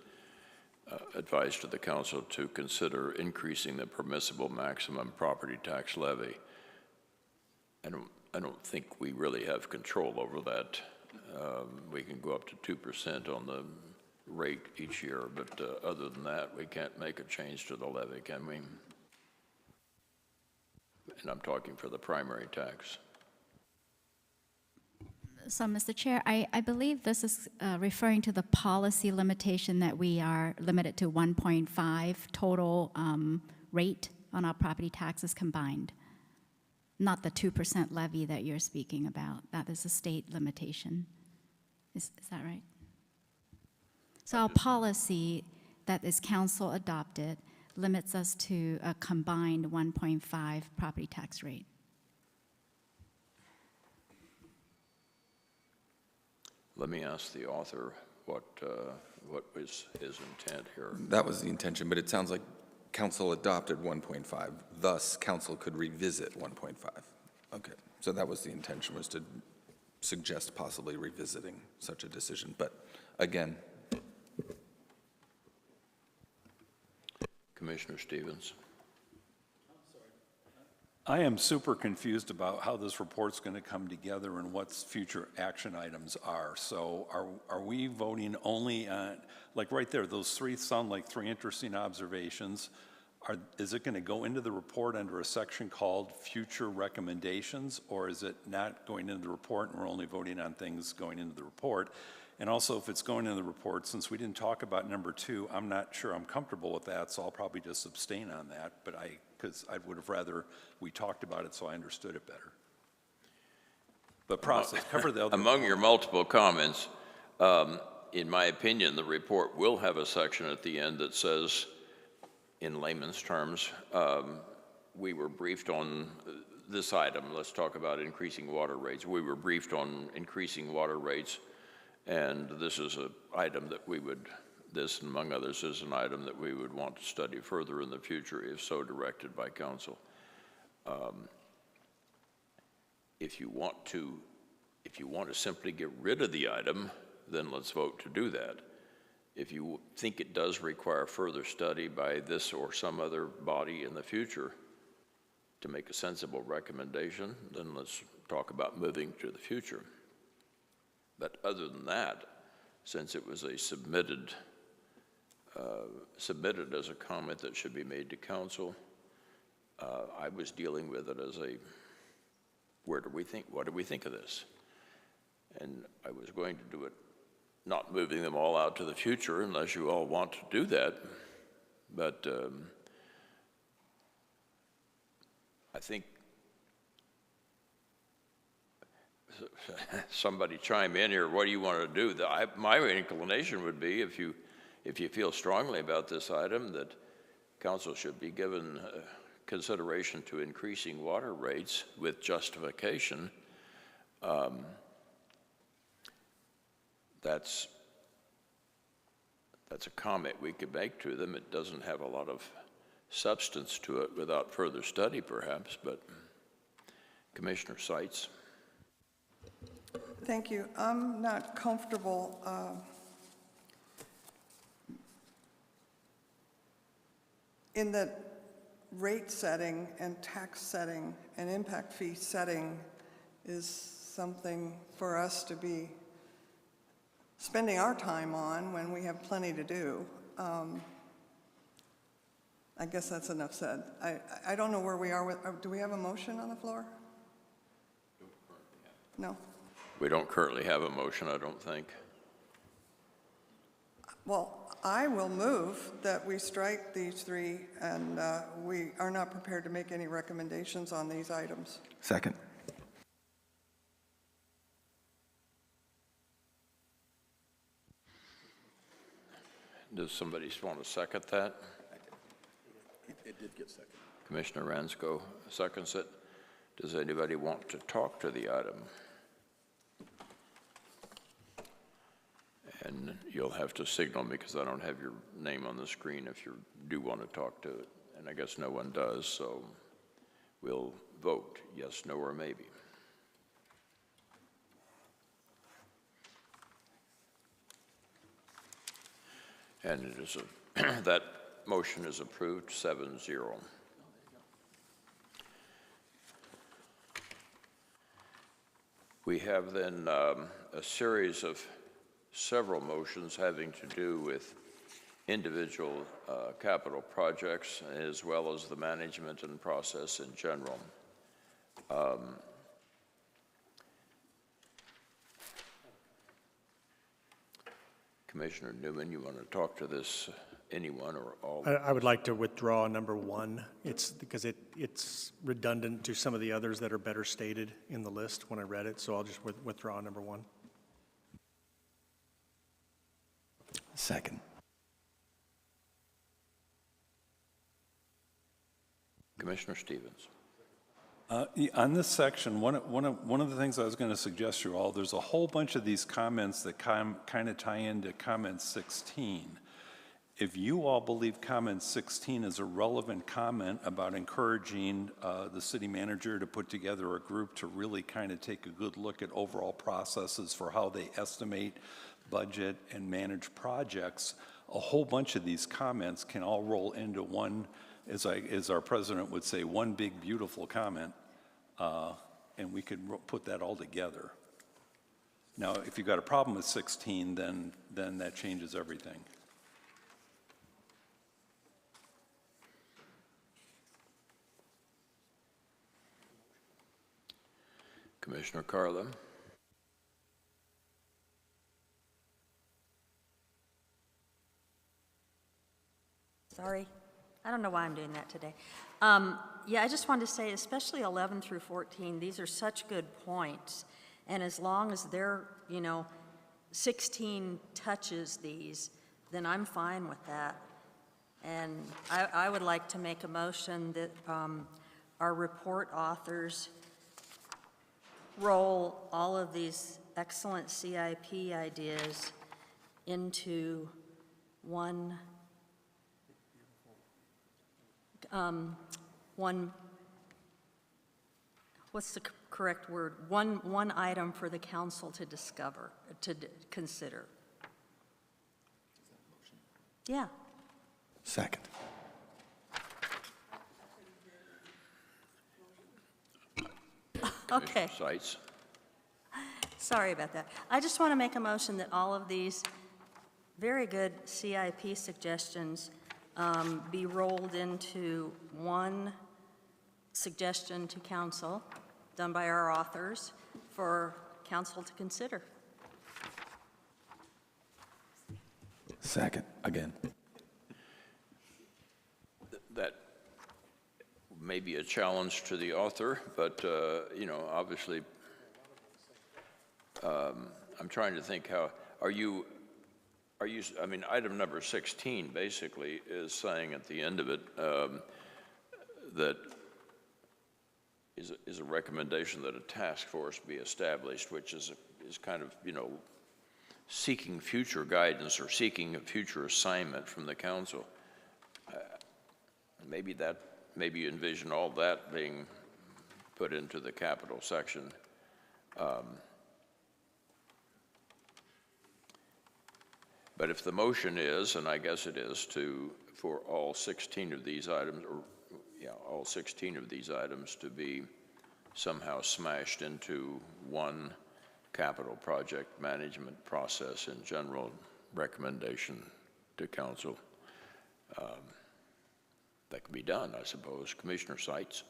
advice to the council to consider increasing the permissible maximum property tax levy. I don't think we really have control over that. We can go up to 2% on the rate each year, but other than that, we can't make a change to the levy, can we? And I'm talking for the primary tax. So, Mr. Chair, I believe this is referring to the policy limitation that we are limited to 1.5 total rate on our property taxes combined, not the 2% levy that you're speaking about. That is a state limitation. Is that right? So our policy that is council adopted limits us to a combined 1.5 property tax rate. Let me ask the author what was his intent here. That was the intention, but it sounds like council adopted 1.5, thus council could revisit 1.5. Okay, so that was the intention, was to suggest possibly revisiting such a decision. But again, Commissioner Stevens. I am super confused about how this report's going to come together and what future action items are. So are we voting only on, like right there, those three sound like three interesting observations. Is it going to go into the report under a section called future recommendations, or is it not going into the report and we're only voting on things going into the report? And also, if it's going into the report, since we didn't talk about number 2, I'm not sure I'm comfortable with that, so I'll probably just abstain on that, but because I would have rather we talked about it so I understood it better. But process, cover the other. Among your multiple comments, in my opinion, the report will have a section at the end that says, in layman's terms, we were briefed on this item. Let's talk about increasing water rates. We were briefed on increasing water rates, and this is an item that we would, this among others is an item that we would want to study further in the future if so directed by council. If you want to simply get rid of the item, then let's vote to do that. If you think it does require further study by this or some other body in the future to make a sensible recommendation, then let's talk about moving to the future. But other than that, since it was a submitted as a comment that should be made to council, I was dealing with it as a, what do we think of this? And I was going to do it, not moving them all out to the future unless you all want to do that. But I think somebody chime in here. What do you want to do? My inclination would be, if you feel strongly about this item, that council should be given consideration to increasing water rates with justification. That's a comment we could make to them. It doesn't have a lot of substance to it without further study, perhaps, but Commissioner Seitz. Thank you. I'm not comfortable in that rate setting and tax setting and impact fee setting is something for us to be spending our time on when we have plenty to do. I guess that's enough said. I don't know where we are with, do we have a motion on the floor? No? We don't currently have a motion, I don't think. Well, I will move that we strike these three, and we are not prepared to make any recommendations on these items. second. Does somebody want to second that? It did get seconded. Commissioner Ransko seconds it. Does anybody want to talk to the item? And you'll have to signal me because I don't have your name on the screen if you do want to talk to it. And I guess no one does, so we'll vote yes, no, or maybe. And it is that motion is approved 7-0. We have then a series of several motions having to do with individual capital projects as well as the management and process in general. Commissioner Newman, you want to talk to this anyone or all? I would like to withdraw number 1. It's because it's redundant to some of the others that are better stated in the list when I read it, so I'll just withdraw number 1. Second. Commissioner Stevens. On this section, one of the things I was going to suggest to you all, there's a whole bunch of these comments that kind of tie into comment 16. If you all believe comment 16 is a relevant comment about encouraging the city manager to put together a group to really kind of take a good look at overall processes for how they estimate, budget, and manage projects, a whole bunch of these comments can all roll into one, as our president would say, one big beautiful comment, and we could put that all together. Now, if you've got a problem with 16, then that changes everything. Commissioner Carla. Sorry. I don't know why I'm doing that today. Yeah, I just wanted to say, especially 11 through 14, these are such good points. And as long as they're, 16 touches these, then I'm fine with that. And I would like to make a motion that our report authors roll all of these excellent CIP ideas into one what's the correct word? One item for the council to consider. Yeah. Second. Okay. Sites. Sorry about that. I just want to make a motion that all of these very good CIP suggestions be rolled into one suggestion to council done by our authors for council to consider. Second, again. That may be a challenge to the author, but, obviously, I'm trying to think how, item number 16 basically is saying at the end of it that is a recommendation that a task force be established, which is kind of, seeking future guidance or seeking a future assignment from the council. Maybe you envision all that being put into the capital section. But if the motion is, and I guess it is, for all 16 of these items, all 16 of these items to be somehow smashed into one capital project management process and general recommendation to council, that can be done, I suppose. Commissioner Seitz.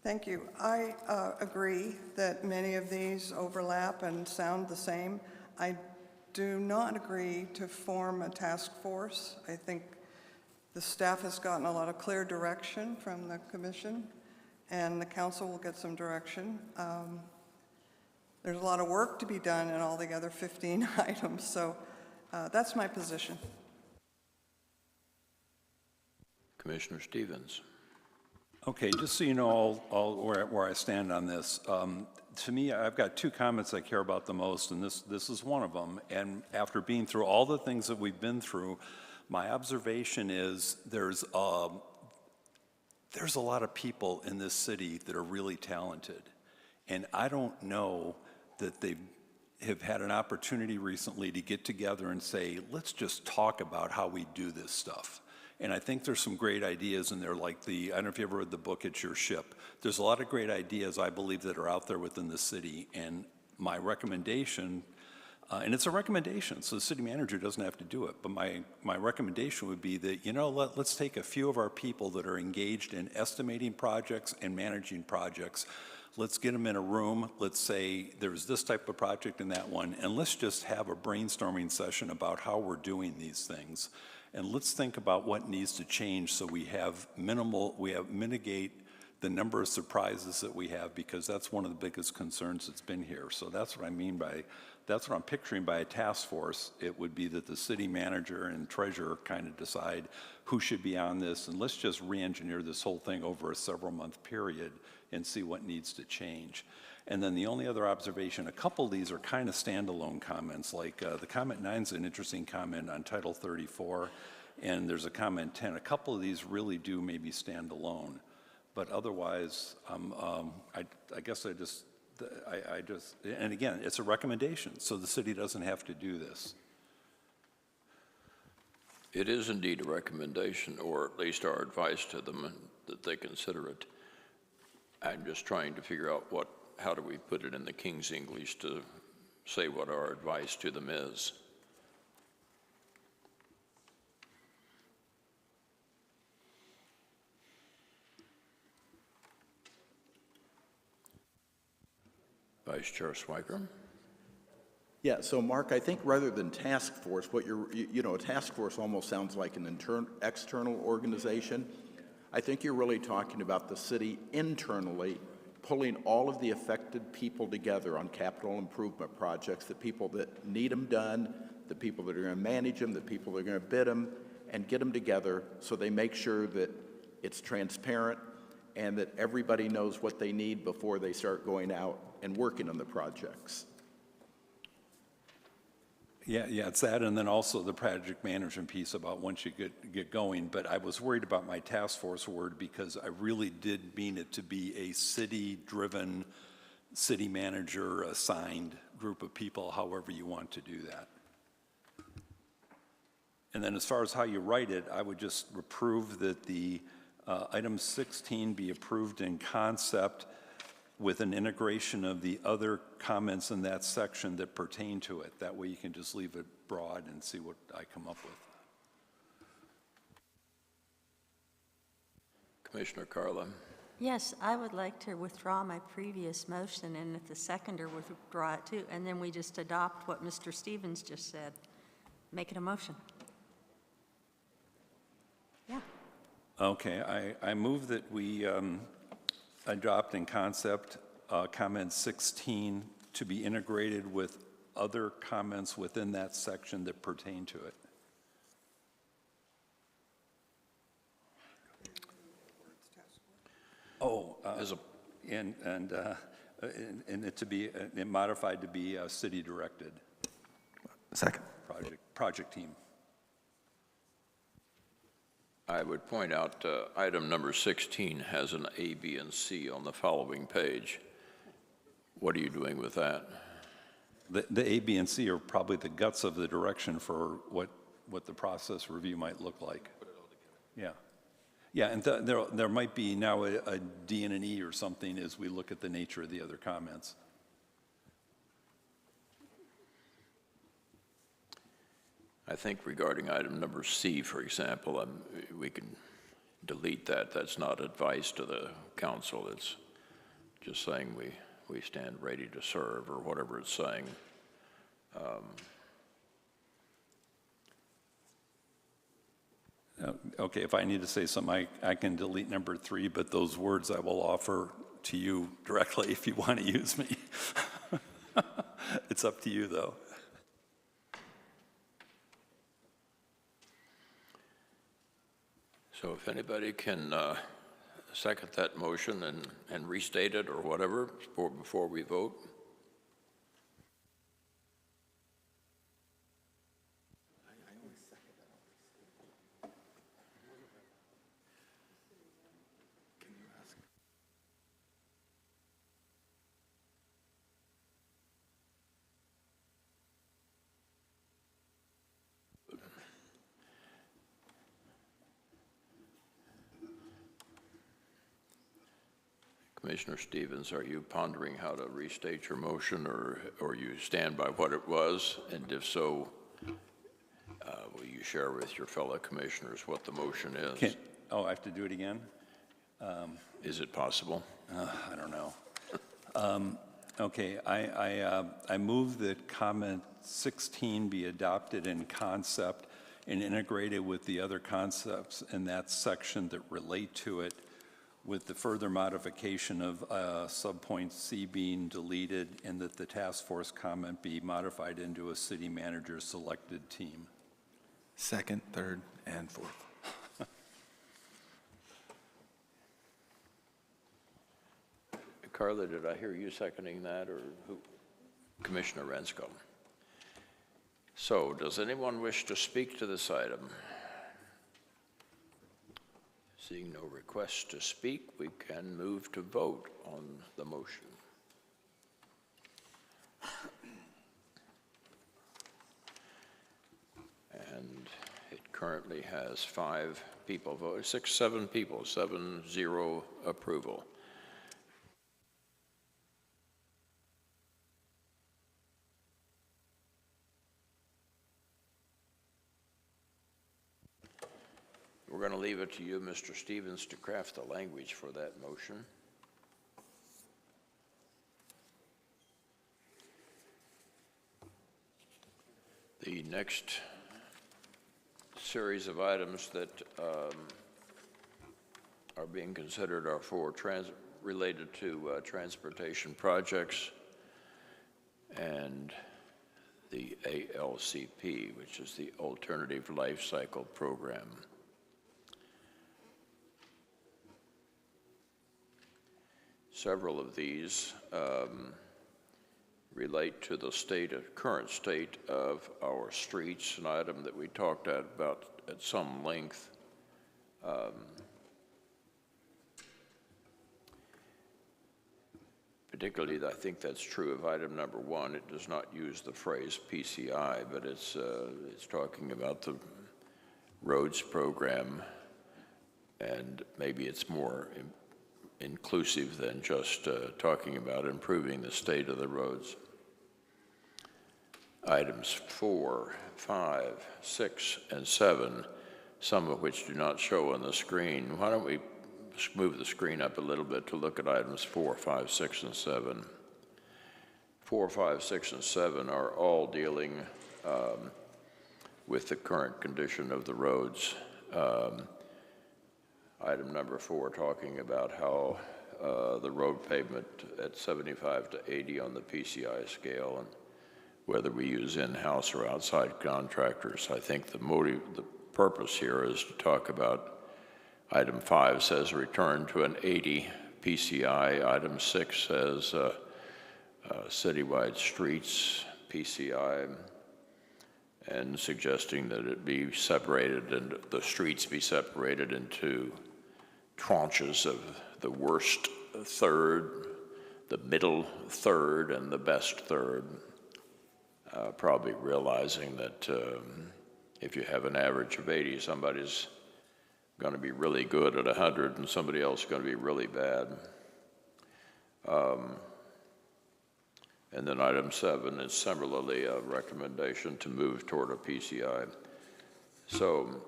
Thank you. I agree that many of these overlap and sound the same. I do not agree to form a task force. I think the staff has gotten a lot of clear direction from the commission, and the council will get some direction. There's a lot of work to be done in all the other 15 items, so that's my position. Commissioner Stevens. Okay, just so you know all where I stand on this, to me, I've got two comments I care about the most, and this is one of them. And after being through all the things that we've been through, my observation is there's a lot of people in this city that are really talented. And I don't know that they have had an opportunity recently to get together and say, let's just talk about how we do this stuff. And I think there's some great ideas in there, like I don't know if you ever read the book, It's Your Ship. There's a lot of great ideas, I believe, that are out there within the city. And my recommendation And it's a recommendation, so the city manager doesn't have to do it. But my recommendation would be that, let's take a few of our people that are engaged in estimating projects and managing projects. Let's get them in a room. Let's say there's this type of project in that one, and let's just have a brainstorming session about how we're doing these things. And let's think about what needs to change so we mitigate the number of surprises that we have, because that's one of the biggest concerns that's been here. So that's what I mean by, that's what I'm picturing by a task force. It would be that the city manager and treasurer kind of decide who should be on this, and let's just re-engineer this whole thing over a several-month period and see what needs to change. And then the only other observation, a couple of these are kind of standalone comments, like the comment 9 is an interesting comment on Title 34, and there's a comment 10. A couple of these really do maybe stand alone. But otherwise, I guess I just, and again, it's a recommendation, so the city doesn't have to do this. It is indeed a recommendation, or at least our advice to them, and that they consider it. I'm just trying to figure out how do we put it in the King's English to say what our advice to them is. Vice Chair Swiker. Yeah, so Mark, I think rather than task force, a task force almost sounds like an external organization. I think you're really talking about the city internally pulling all of the affected people together on capital improvement projects, the people that need them done, the people that are going to manage them, the people that are going to bid them, and get them together so they make sure that it's transparent and that everybody knows what they need before they start going out and working on the projects. Yeah, it's that, and then also the project management piece about once you get going. But I was worried about my task force word because I really did mean it to be a city-driven, city manager-assigned group of people, however you want to do that. And then as far as how you write it, I would just approve that the item 16 be approved in concept with an integration of the other comments in that section that pertain to it. That way you can just leave it broad and see what I come up with. Commissioner Carla. Yes, I would like to withdraw my previous motion, and if the seconder would withdraw it too, and then we just adopt what Mr. Stevens just said. Make it a motion. Yeah. Okay, I move that we adopt in concept comment 16 to be integrated with other comments within that section that pertain to it. Oh, and it to be modified to be city directed. Second. Project team. I would point out item number 16 has an A, B, and C on the following page. What are you doing with that? The A, B, and C are probably the guts of the direction for what the process review might look like. Put it all together. Yeah, and there might be now a D and an E or something as we look at the nature of the other comments. I think regarding item number C, for example, we can delete that. That's not advice to the council. It's just saying we stand ready to serve, or whatever it's saying. Okay, if I need to say something, I can delete number 3, but those words I will offer to you directly if you want to use me. It's up to you, though. So if anybody can second that motion and restate it or whatever before we vote. Commissioner Stevens, are you pondering how to restate your motion, or you stand by what it was? And if so, will you share with your fellow commissioners what the motion is? Oh, I have to do it again? Is it possible? I don't know. Okay, I move that comment 16 be adopted in concept and integrated with the other concepts in that section that relate to it, with the further modification of subpoint C being deleted, and that the task force comment be modified into a city manager selected team. Second, third, and fourth. Carla, did I hear you seconding that, or who? Commissioner Renscom. So, does anyone wish to speak to this item? Seeing no requests to speak, we can move to vote on the motion. And it currently has 5 people voting, 7 people, 7-0 approval. We're going to leave it to you, Mr. Stevens, to craft the language for that motion. The next series of items that are being considered are related to transportation projects and the ALCP, which is the Alternative Life Cycle Program. Several of these relate to the current state of our streets, an item that we talked about at some length. Particularly, I think that's true of item number 1. It does not use the phrase PCI, but it's talking about the roads program, and maybe it's more inclusive than just talking about improving the state of the roads. Items 4, 5, 6, and 7, some of which do not show on the screen. Why don't we move the screen up a little bit to look at items 4, 5, 6, and 7. 4, 5, 6, and 7 are all dealing with the current condition of the roads. Item number 4 talking about how the road pavement at 75 to 80 on the PCI scale, and whether we use in-house or outside contractors. I think the purpose here is to talk about item 5 says return to an 80 PCI. Item 6 says citywide streets PCI, and suggesting that it be separated and the streets be separated into tranches of the worst third, the middle third, and the best third. Probably realizing that if you have an average of 80, somebody's going to be really good at 100 and somebody else is going to be really bad. And then item 7 is similarly a recommendation to move toward a PCI. So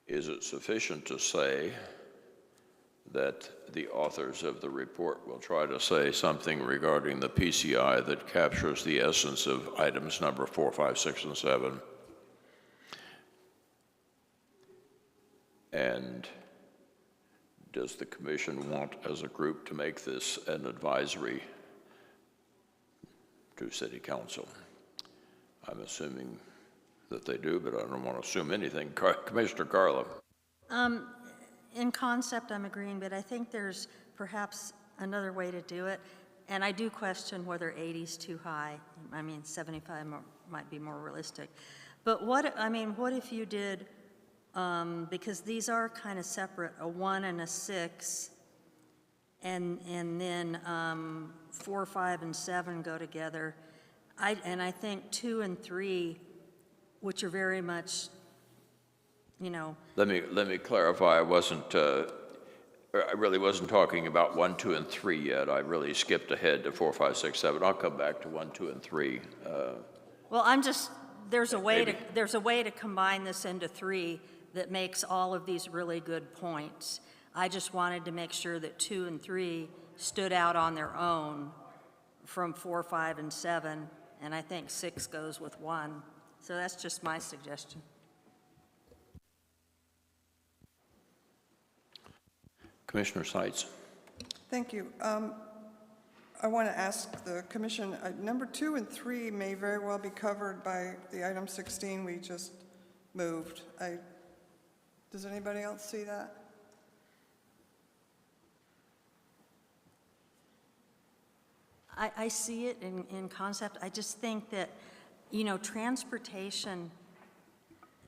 is it sufficient to say that the authors of the report will try to say something regarding the PCI that captures the essence of items number 4, 5, 6, and 7? And does the commission want, as a group, to make this an advisory to City Council? I'm assuming that they do, but I don't want to assume anything. Commissioner Carla. In concept, I'm agreeing, but I think there's perhaps another way to do it. And I do question whether 80 is too high. I mean, 75 might be more realistic. But what if you did, because these are kind of separate, a 1 and a 6, and then 4, 5, and 7 go together. And I think 2 and 3, which are very much you know, Let me clarify, I really wasn't talking about 1, 2, and 3 yet. I really skipped ahead to 4, 5, 6, 7. I'll come back to 1, 2, and 3. well, there's a way to, Maybe. there's a way to combine this into 3 that makes all of these really good points. I just wanted to make sure that 2 and 3 stood out on their own from 4, 5, and 7, and I think 6 goes with 1. So that's just my suggestion. Commissioner Seitz. Thank you. I want to ask the commission, number 2 and 3 may very well be covered by the item 16 we just moved. Does anybody else see that? I see it in concept. I just think that, transportation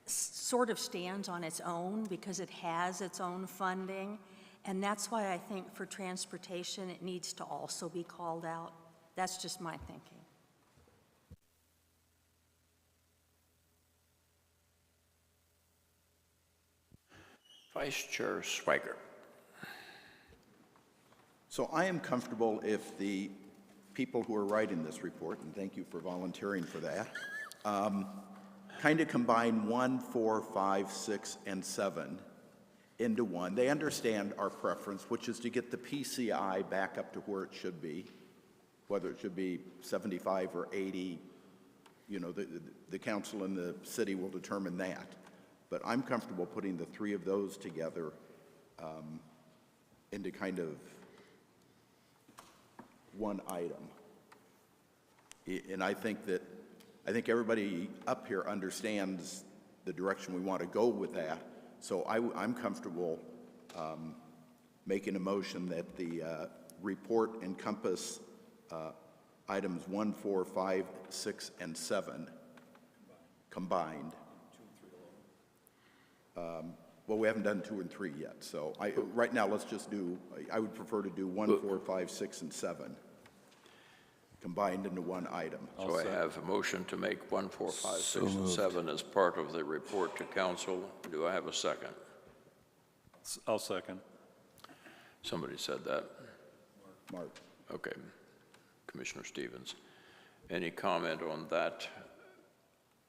sort of stands on its own because it has its own funding. And that's why I think for transportation, it needs to also be called out. That's just my thinking. Vice Chair Schweiger. So I am comfortable if the people who are writing this report, and thank you for volunteering for that, kind of combine 1, 4, 5, 6, and 7 into one. They understand our preference, which is to get the PCI back up to where it should be, whether it should be 75 or 80, the council and the city will determine that. But I'm comfortable putting the 3 of those together into kind of one item. And I think everybody up here understands the direction we want to go with that. So I'm comfortable making a motion that the report encompass items 1, 4, 5, 6, and 7 combined. Well, we haven't done 2 and 3 yet, so right now let's just I would prefer to do 1, 4, 5, 6, and 7 combined into one item. So I have a motion to make 1, 4, 5, 6, and 7 as part of the report to council. Do I have a second? I'll second. Somebody said that. Mark. Okay. Commissioner Stevens. Any comment on that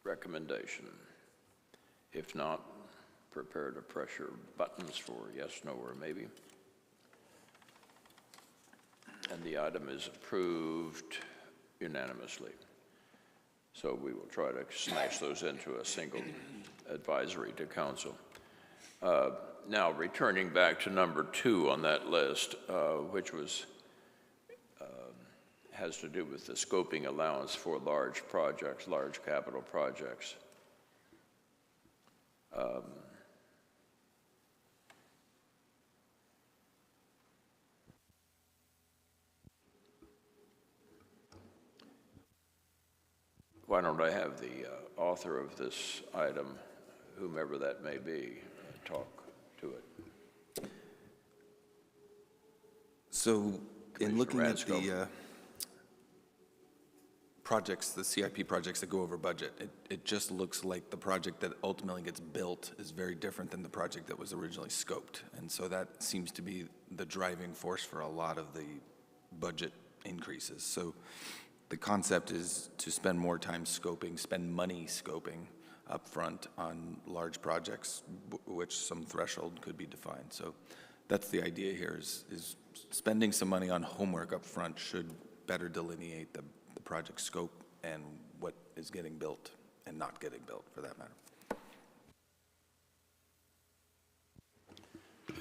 recommendation? If not, prepare to pressure buttons for yes, no, or maybe. And the item is approved unanimously. So we will try to smash those into a single advisory to council. Now, returning back to number 2 on that list, which has to do with the scoping allowance for large projects, large capital projects. Why don't I have the author of this item, whomever that may be, talk to it. So in looking at Ransco. the projects, the CIP projects that go over budget, it just looks like the project that ultimately gets built is very different than the project that was originally scoped. And so that seems to be the driving force for a lot of the budget increases. So the concept is to spend more time scoping, spend money scoping up front on large projects, which some threshold could be defined. So that's the idea here is spending some money on homework up front should better delineate the project scope and what is getting built and not getting built, for that matter.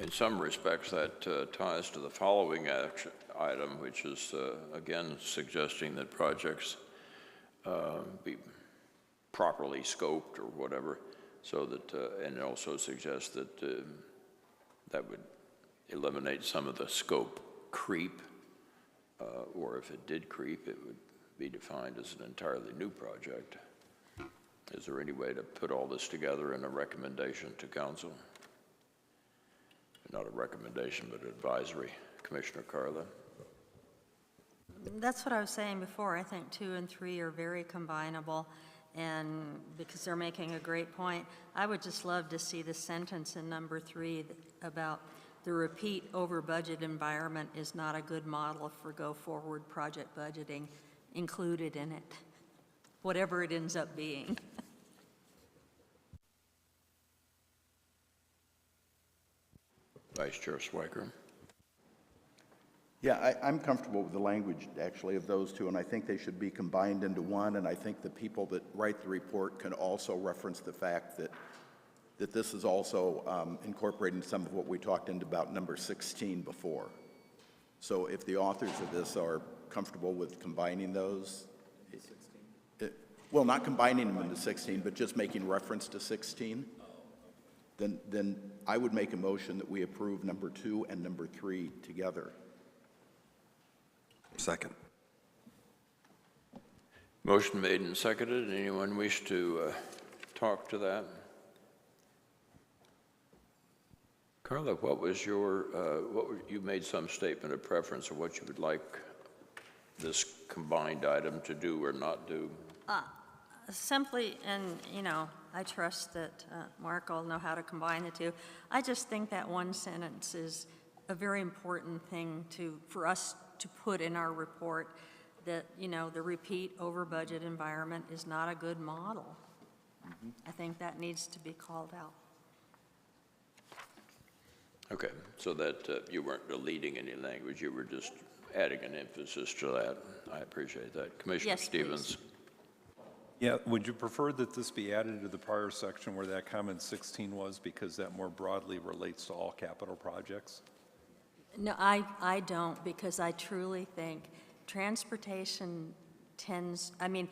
In some respects, that ties to the following action item, which is, again, suggesting that projects be properly scoped or whatever, so that, and it also suggests that that would eliminate some of the scope creep, or if it did creep, it would be defined as an entirely new project. Is there any way to put all this together in a recommendation to council? Not a recommendation, but advisory. Commissioner Carla? That's what I was saying before. I think 2 and 3 are very combinable, and because they're making a great point. I would just love to see the sentence in number 3 about the repeat over budget environment is not a good model for go-forward project budgeting included in it, whatever it ends up being. Vice Chair Swiker. Yeah, I'm comfortable with the language, actually, of those two, and I think they should be combined into one, and I think the people that write the report can also reference the fact that this is also incorporating some of what we talked about number 16 before. So if the authors of this are comfortable with combining those. 16? Well, not combining them into 16, but just making reference to 16. Then I would make a motion that we approve number 2 and number 3 together. Second. Motion made and seconded. Anyone wish to talk to that? Carla, what was your, you made some statement of preference of what you would like this combined item to do or not do? Simply, and you know, I trust that Mark will know how to combine the two. I just think that one sentence is a very important thing for us to put in our report, that, you know, the repeat over budget environment is not a good model. Mm-hmm. I think that needs to be called out. Okay, so that you weren't deleting any language, you were just adding an emphasis to that. I appreciate that. Commissioner Yes, Stevens. please. Yeah, would you prefer that this be added to the prior section where that comment 16 was, because that more broadly relates to all capital projects? No, I don't, because I truly think transportation tends, I mean,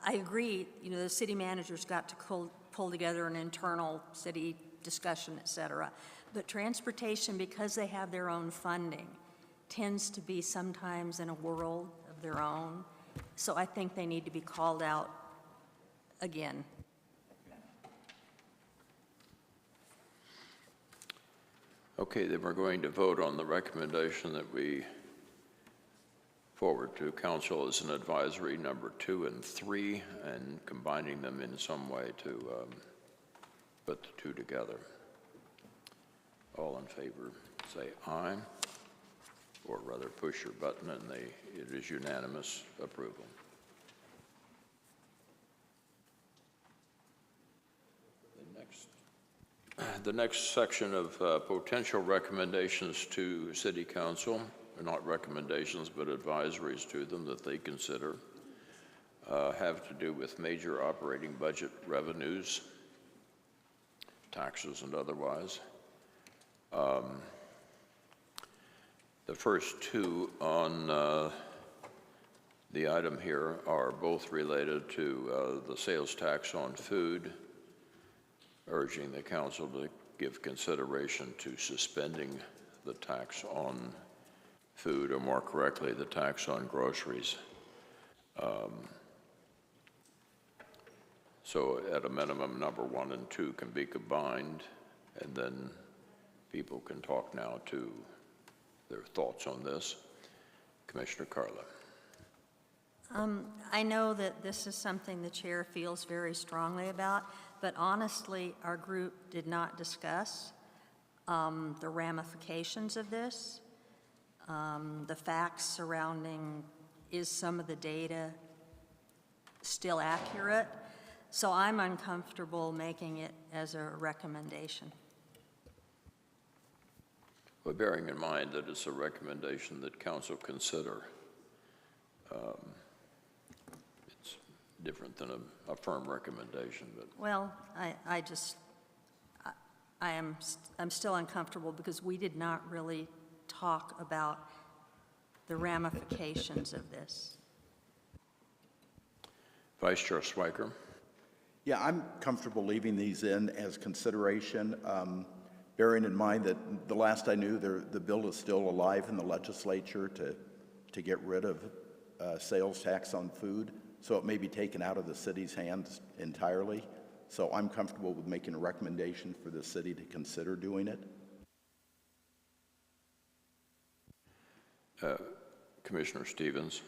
I agree, you know, the city manager's got to pull together an internal city discussion, et cetera. But transportation, because they have their own funding, tends to be sometimes in a world of their own. So I think they need to be called out again. Okay, then we're going to vote on the recommendation that we forward to council as an advisory number 2 and 3, and combining them in some way to put the two together. All in favor, say aye, or rather push your button and it is unanimous approval. The next section of potential recommendations to City Council, are not recommendations but advisories to them that they consider, have to do with major operating budget revenues, taxes and otherwise. The first two on the item here are both related to the sales tax on food, urging the council to give consideration to suspending the tax on food, or more correctly, the tax on groceries. So at a minimum, number 1 and 2 can be combined, and then people can talk now to their thoughts on this. Commissioner Carla. I know that this is something the chair feels very strongly about, but honestly, our group did not discuss the ramifications of this, the facts surrounding, is some of the data still accurate? So I'm uncomfortable making it as a recommendation. Well, bearing in mind that it's a recommendation that council consider, it's different than a firm recommendation. But Well, I'm still uncomfortable because we did not really talk about the ramifications of this. Vice Chair Swiker. Yeah, I'm comfortable leaving these in as consideration, bearing in mind that the last I knew, the bill is still alive in the legislature to get rid of sales tax on food, so it may be taken out of the city's hands entirely. So I'm comfortable with making a recommendation for the city to consider doing it. Commissioner Stevens.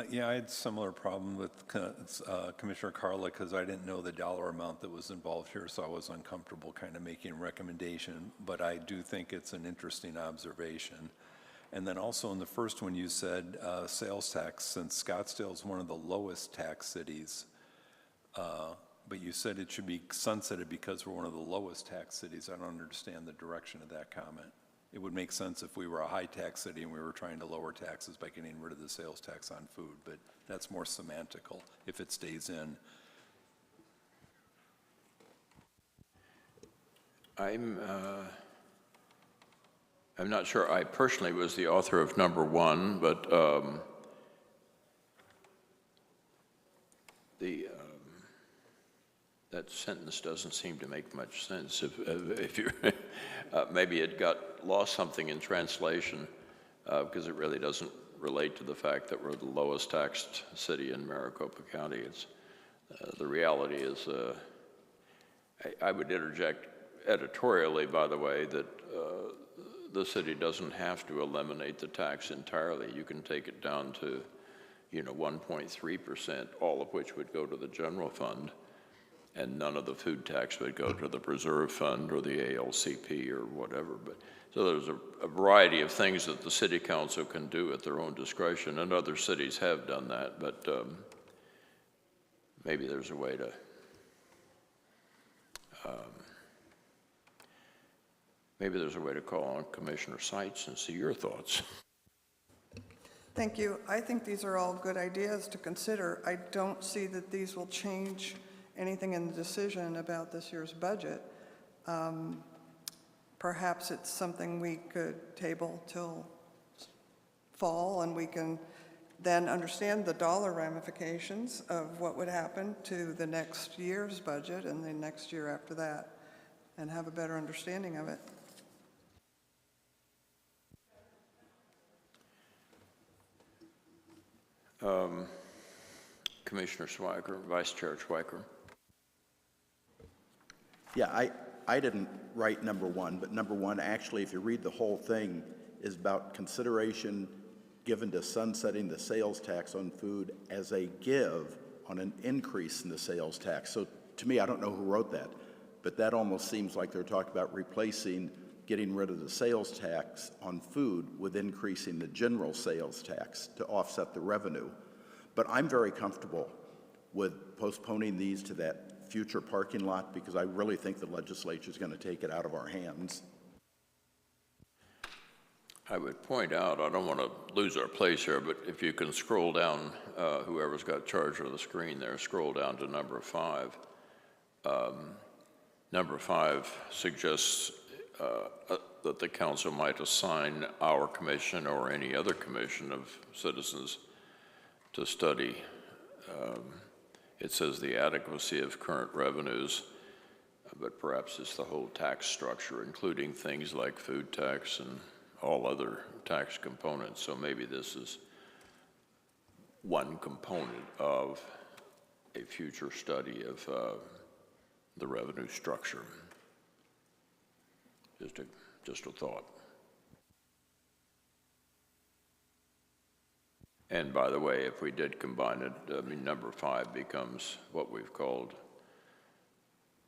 Yeah, I had a similar problem with Commissioner Carla because I didn't know the dollar amount that was involved here, so I was uncomfortable kind of making a recommendation, but I do think it's an interesting observation. And then also in the first one, you said sales tax, since Scottsdale is one of the lowest tax cities, but you said it should be sunsetted because we're one of the lowest tax cities. I don't understand the direction of that comment. It would make sense if we were a high-tax city and we were trying to lower taxes by getting rid of the sales tax on food, but that's more semantical if it stays in. I'm not sure I personally was the author of number one, but that sentence doesn't seem to make much sense. If you maybe it got lost something in translation because it really doesn't relate to the fact that we're the lowest taxed city in Maricopa County. It's the reality is I would interject editorially, by the way, that the city doesn't have to eliminate the tax entirely. You can take it down to 1.3%, all of which would go to the general fund, and none of the food tax would go to the preserve fund or the ALCP or whatever. But so there's a variety of things that the city council can do at their own discretion, and other cities have done that, but maybe there's a way to call on Commissioner Seitz and see your thoughts. Thank you. I think these are all good ideas to consider. I don't see that these will change anything in the decision about this year's budget. Perhaps it's something we could table till fall, and we can then understand the dollar ramifications of what would happen to the next year's budget and the next year after that, and have a better understanding of it. Commissioner Schweiker, Vice Chair Schweiker. Yeah, I didn't write number one, but number one, actually, if you read the whole thing, is about consideration given to sunsetting the sales tax on food as a give on an increase in the sales tax. So to me, I don't know who wrote that, but that almost seems like they're talking about replacing getting rid of the sales tax on food with increasing the general sales tax to offset the revenue. But I'm very comfortable with postponing these to that future parking lot because I really think the legislature is going to take it out of our hands. I would point out, I don't want to lose our place here, but if you can scroll down, whoever's got charge of the screen there, scroll down to number 5. Number 5 suggests that the council might assign our commission or any other commission of citizens to study. It says the adequacy of current revenues, but perhaps it's the whole tax structure, including things like food tax and all other tax components. So maybe this is one component of a future study of the revenue structure. Just a thought. And by the way, if we did combine it, I mean, number 5 becomes what we've called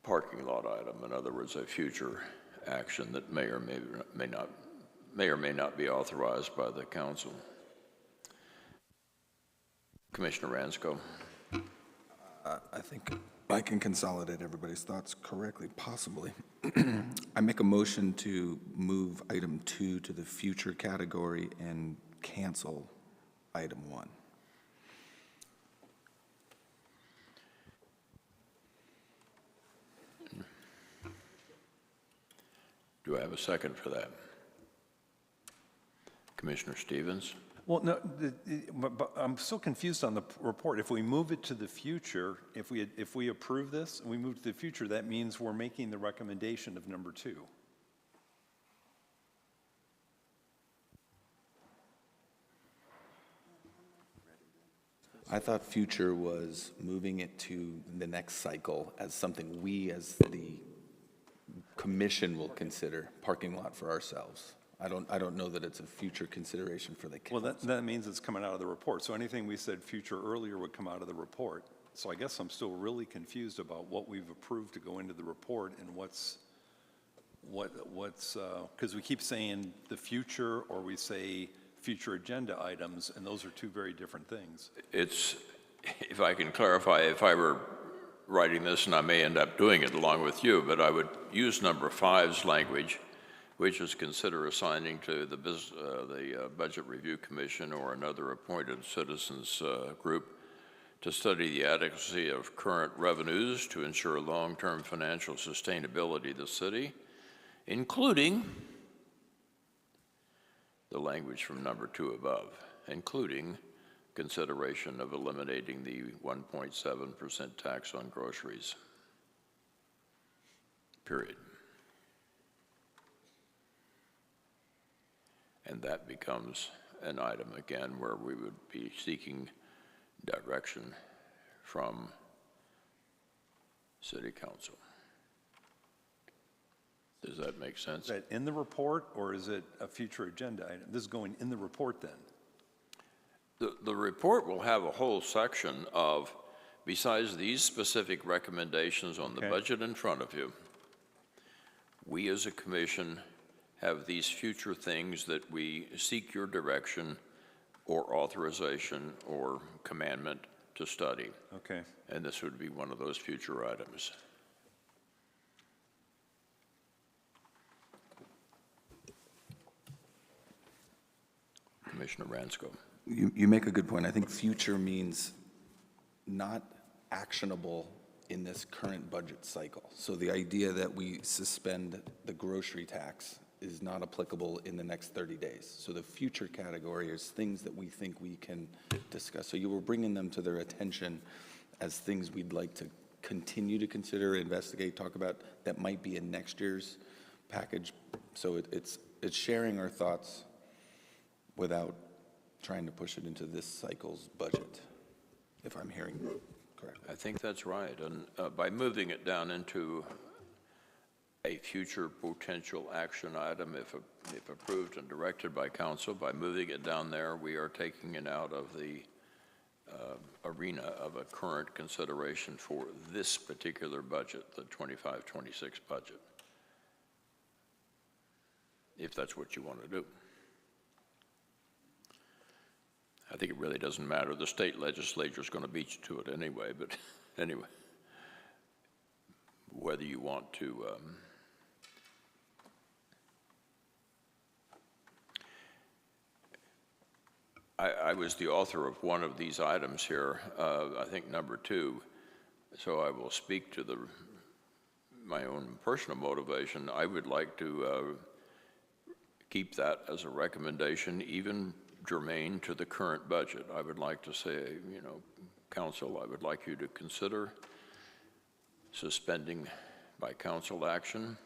parking lot item. In other words, a future action that may or may not be authorized by the council. Commissioner Ransco. I think I can consolidate everybody's thoughts correctly, possibly. I make a motion to move item 2 to the future category and cancel item 1. Do I have a second for that? Commissioner Stevens? Well, no, but I'm still confused on the report. If we move it to the future, if we approve this and we move to the future, that means we're making the recommendation of number 2. I thought future was moving it to the next cycle as something we as the commission will consider parking lot for ourselves. I don't know that it's a future consideration for the Well, council. that means it's coming out of the report. So anything we said future earlier would come out of the report. So I guess I'm still really confused about what we've approved to go into the report and what's, because we keep saying the future, or we say future agenda items, and those are two very different things. It's, if I can clarify, if I were writing this, and I may end up doing it along with you, but I would use number 5's language, which is consider assigning to the Budget Review Commission or another appointed citizens group to study the adequacy of current revenues to ensure long-term financial sustainability of the city, including the language from number 2 above, including consideration of eliminating the 1.7% tax on groceries, period. And that becomes an item again where we would be seeking direction from City Council. Does that make sense? Is that in the report, or is it a future agenda item? This is going in the report then? The report will have a whole section of, besides these specific recommendations on the budget in front of you, we as a commission have these future things that we seek your direction or authorization or commandment to study. Okay. And this would be one of those future items. Commissioner Ransco. You make a good point. I think future means not actionable in this current budget cycle. So the idea that we suspend the grocery tax is not applicable in the next 30 days. So the future category is things that we think we can discuss. So you were bringing them to their attention as things we'd like to continue to consider, investigate, talk about, that might be in next year's package. So it's sharing our thoughts without trying to push it into this cycle's budget, if I'm hearing correct. I think that's right. And by moving it down into a future potential action item, if approved and directed by council, by moving it down there, we are taking it out of the arena of a current consideration for this particular budget, the 25-26 budget, if that's what you want to do. I think it really doesn't matter. The state legislature is going to beat you to it anyway, but anyway, whether you want to I was the author of one of these items here, I think number 2, so I will speak to my own personal motivation. I would like to keep that as a recommendation, even germane to the current budget. I would like to say, you know, council, I would like you to consider suspending by council action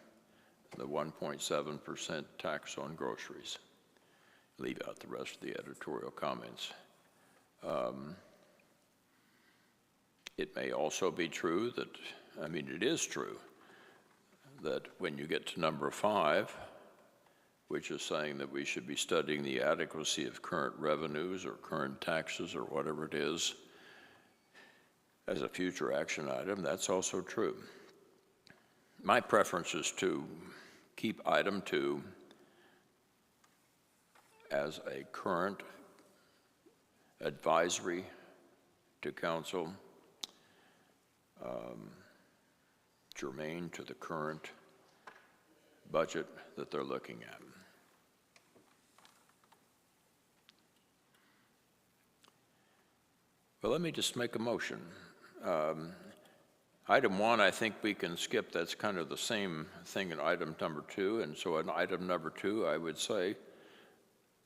the 1.7% tax on groceries. Leave out the rest of the editorial comments. It may also be true that, I mean, it is true that when you get to number 5, which is saying that we should be studying the adequacy of current revenues or current taxes or whatever it is as a future action item, that's also true. My preference is to keep item 2 as a current advisory to council, germane to the current budget that they're looking at. Well, let me just make a motion. Item 1, I think we can skip. That's kind of the same thing in item number 2. And so in item number 2, I would say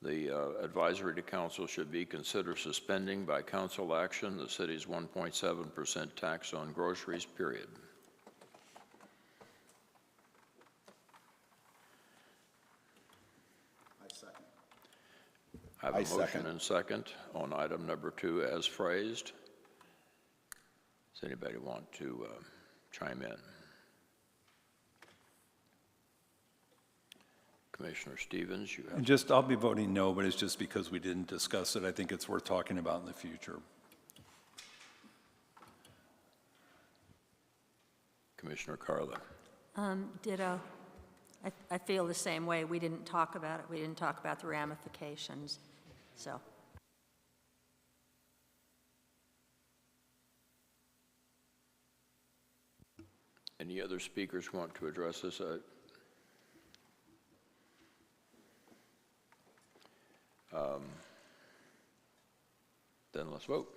the advisory to council should be consider suspending by council action the city's 1.7% tax on groceries, period. I have a motion and second on item number 2 as phrased. Does anybody want to chime in? Commissioner Stevens, you have. And just, I'll be voting no, but it's just because we didn't discuss it. I think it's worth talking about in the future. Commissioner Carla. Ditto. I feel the same way. We didn't talk about it. We didn't talk about the ramifications, so. Any other speakers want to address this? Then let's vote.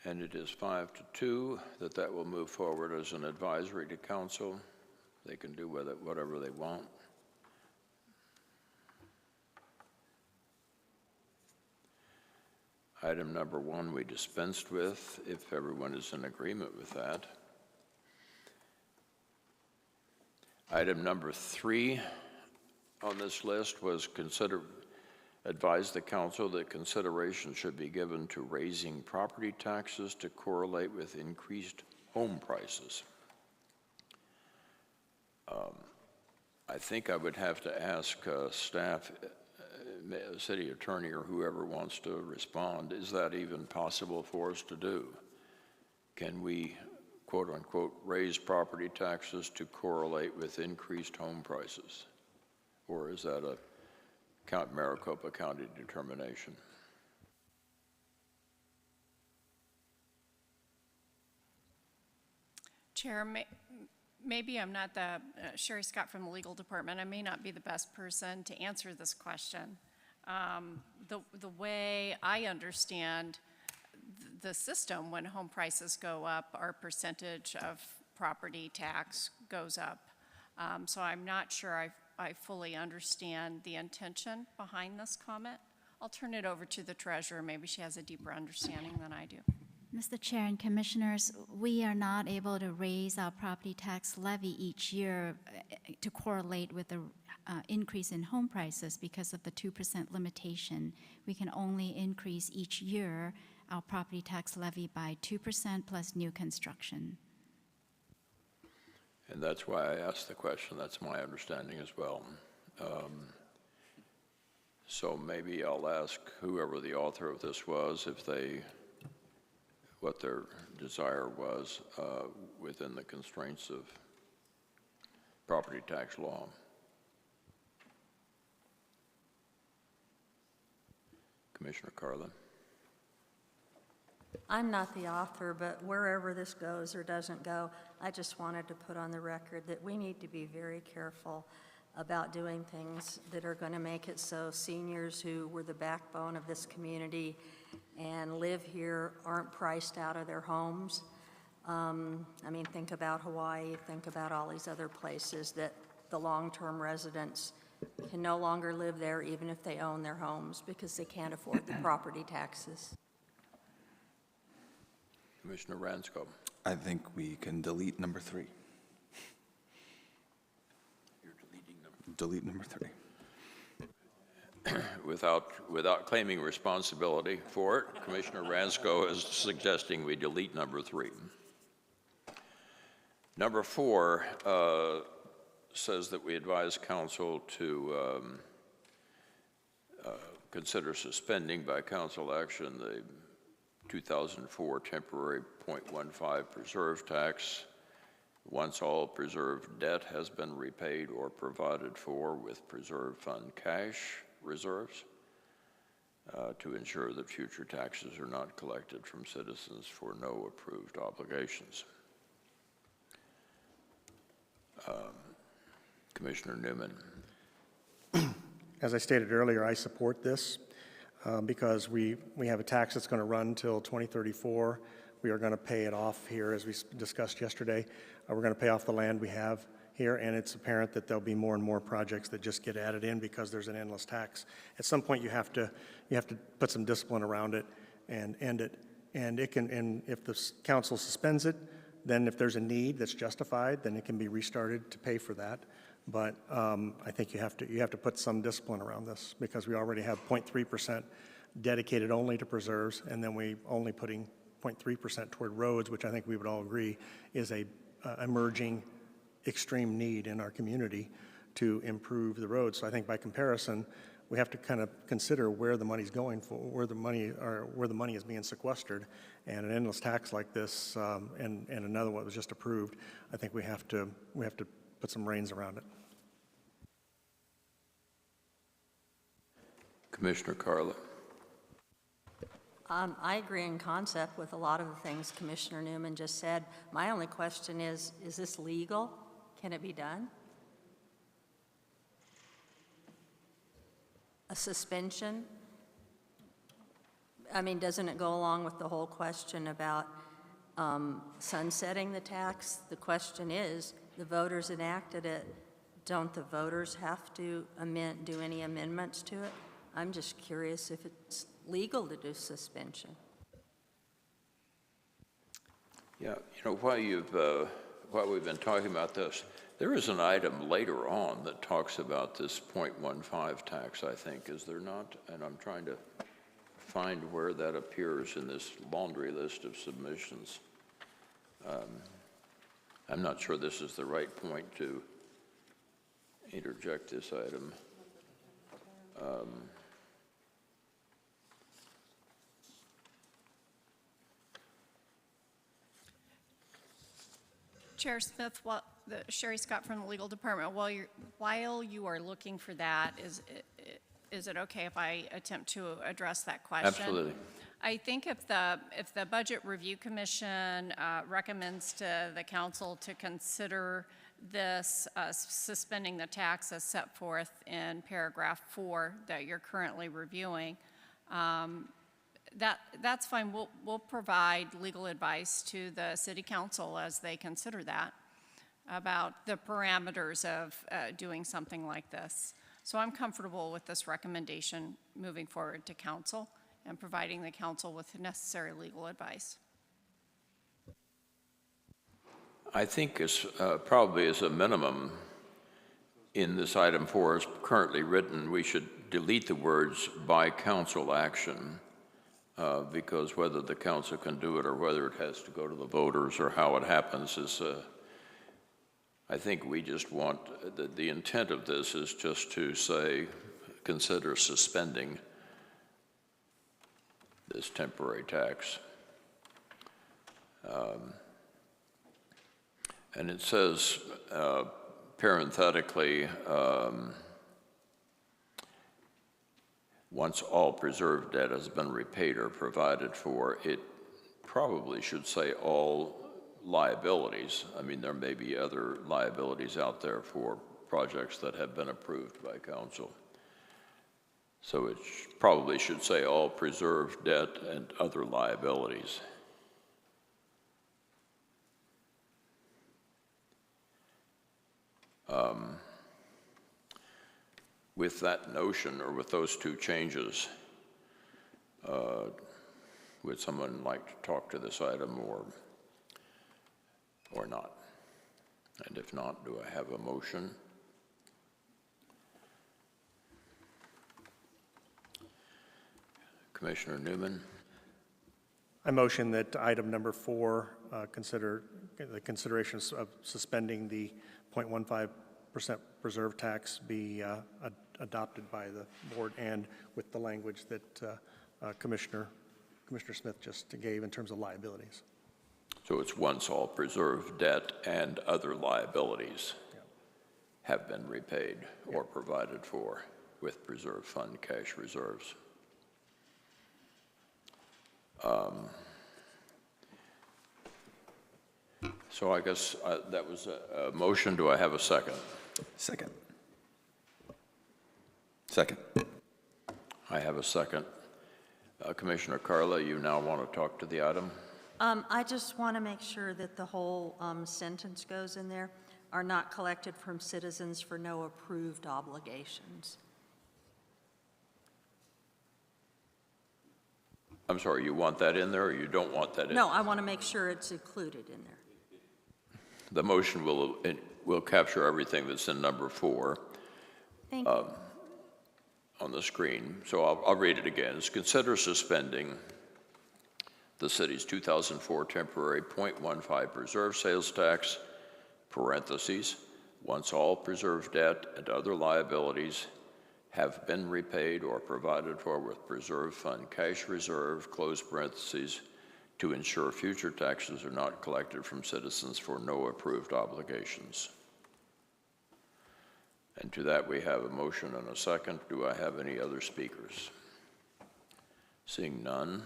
And it is 5-2 that will move forward as an advisory to council. They can do with it whatever they want. Item number 1 we dispensed with, if everyone is in agreement with that. Item number 3 on this list was advise the council that consideration should be given to raising property taxes to correlate with increased home prices. I think I would have to ask staff, city attorney, or whoever wants to respond, is that even possible for us to do? Can we, quote unquote, raise property taxes to correlate with increased home prices? Or is that a Maricopa County determination? Chair, maybe I'm not the, Sherry Scott from the legal department, I may not be the best person to answer this question. The way I understand the system, when home prices go up, our percentage of property tax goes up. So I'm not sure I fully understand the intention behind this comment. I'll turn it over to the treasurer. Maybe she has a deeper understanding than I do. Mr. Chair and Commissioners, we are not able to raise our property tax levy each year to correlate with the increase in home prices because of the 2% limitation. We can only increase each year our property tax levy by 2% plus new construction. And that's why I asked the question. That's my understanding as well. So maybe I'll ask whoever the author of this was what their desire was within the constraints of property tax law. Commissioner Carlin. I'm not the author, but wherever this goes or doesn't go, I just wanted to put on the record that we need to be very careful about doing things that are going to make it so seniors who were the backbone of this community and live here aren't priced out of their homes. I mean, think about Hawaii, think about all these other places that the long-term residents can no longer live there even if they own their homes because they can't afford the property taxes. Commissioner Ransco. I think we can delete number 3. You're deleting them. Delete number 3. Without claiming responsibility for it, Commissioner Ransco is suggesting we delete number 3. Number 4 says that we advise council to consider suspending by council action the 2004 temporary 0.15 preserve tax once all preserved debt has been repaid or provided for with preserve fund cash reserves to ensure that future taxes are not collected from citizens for no approved obligations. Commissioner Newman. As I stated earlier, I support this because we have a tax that's going to run until 2034. We are going to pay it off here, as we discussed yesterday. We're going to pay off the land we have here, and it's apparent that there'll be more and more projects that just get added in because there's an endless tax. At some point, you have to put some discipline around it and end it. And if the council suspends it, then if there's a need that's justified, then it can be restarted to pay for that. But I think you have to put some discipline around this because we already have 0.3% dedicated only to preserves, and then we only putting 0.3% toward roads, which I think we would all agree is a emerging extreme need in our community to improve the roads. So I think by comparison, we have to kind of consider where the money's going for, where the money is being sequestered. And an endless tax like this, and another one that was just approved, I think we have to put some reins around it. Commissioner Carla. I agree in concept with a lot of the things Commissioner Newman just said. My only question is this legal? Can it be done? A suspension? I mean, doesn't it go along with the whole question about sunsetting the tax? The question is, the voters enacted it. Don't the voters have to do any amendments to it? I'm just curious if it's legal to do suspension. Yeah, while we've been talking about this, there is an item later on that talks about this 0.15 tax, I think, is there not? And I'm trying to find where that appears in this laundry list of submissions. I'm not sure this is the right point to interject this item. Chair Smith, Sherry Scott from the legal department, while you are looking for that, is it okay if I attempt to address that question? Absolutely. I think if the Budget Review Commission recommends to the council to consider this suspending the tax as set forth in paragraph 4 that you're currently reviewing, that's fine. We'll provide legal advice to the City Council as they consider that about the parameters of doing something like this. So I'm comfortable with this recommendation moving forward to Council and providing the Council with necessary legal advice. I think probably as a minimum in this item 4 as currently written, we should delete the words by council action. Because whether the council can do it or whether it has to go to the voters or how it happens is, I think we just want, the intent of this is just to say, consider suspending this temporary tax. And it says, parenthetically, once all preserved debt has been repaid or provided for, it probably should say all liabilities. I mean, there may be other liabilities out there for projects that have been approved by council. So it probably should say all preserved debt and other liabilities. With that notion, or with those two changes, would someone like to talk to this item or not? And if not, do I have a motion? Commissioner Newman? I motion that item number 4, consider the considerations of suspending the 0.15% preserve tax be adopted by the board, and with the language that Commissioner Smith just gave in terms of liabilities. So it's once all preserved debt and other liabilities have been repaid or provided for with preserved fund cash reserves. So I guess that was a motion. Do I have a second? Second. Second. I have a second. Commissioner Carla, you now want to talk to the item? I just want to make sure that the whole sentence goes in there, are not collected from citizens for no approved obligations. I'm sorry, you want that in there or you don't want that in? No, I want to make sure it's included in there. The motion will capture everything that's in number 4. Thank you. On the screen. So I'll read it again. It's consider suspending the city's 2004 temporary .15 preserve sales tax, parentheses, once all preserved debt and other liabilities have been repaid or provided for with preserve fund cash reserve, close parentheses, to ensure future taxes are not collected from citizens for no approved obligations. And to that we have a motion and a second. Do I have any other speakers? Seeing none.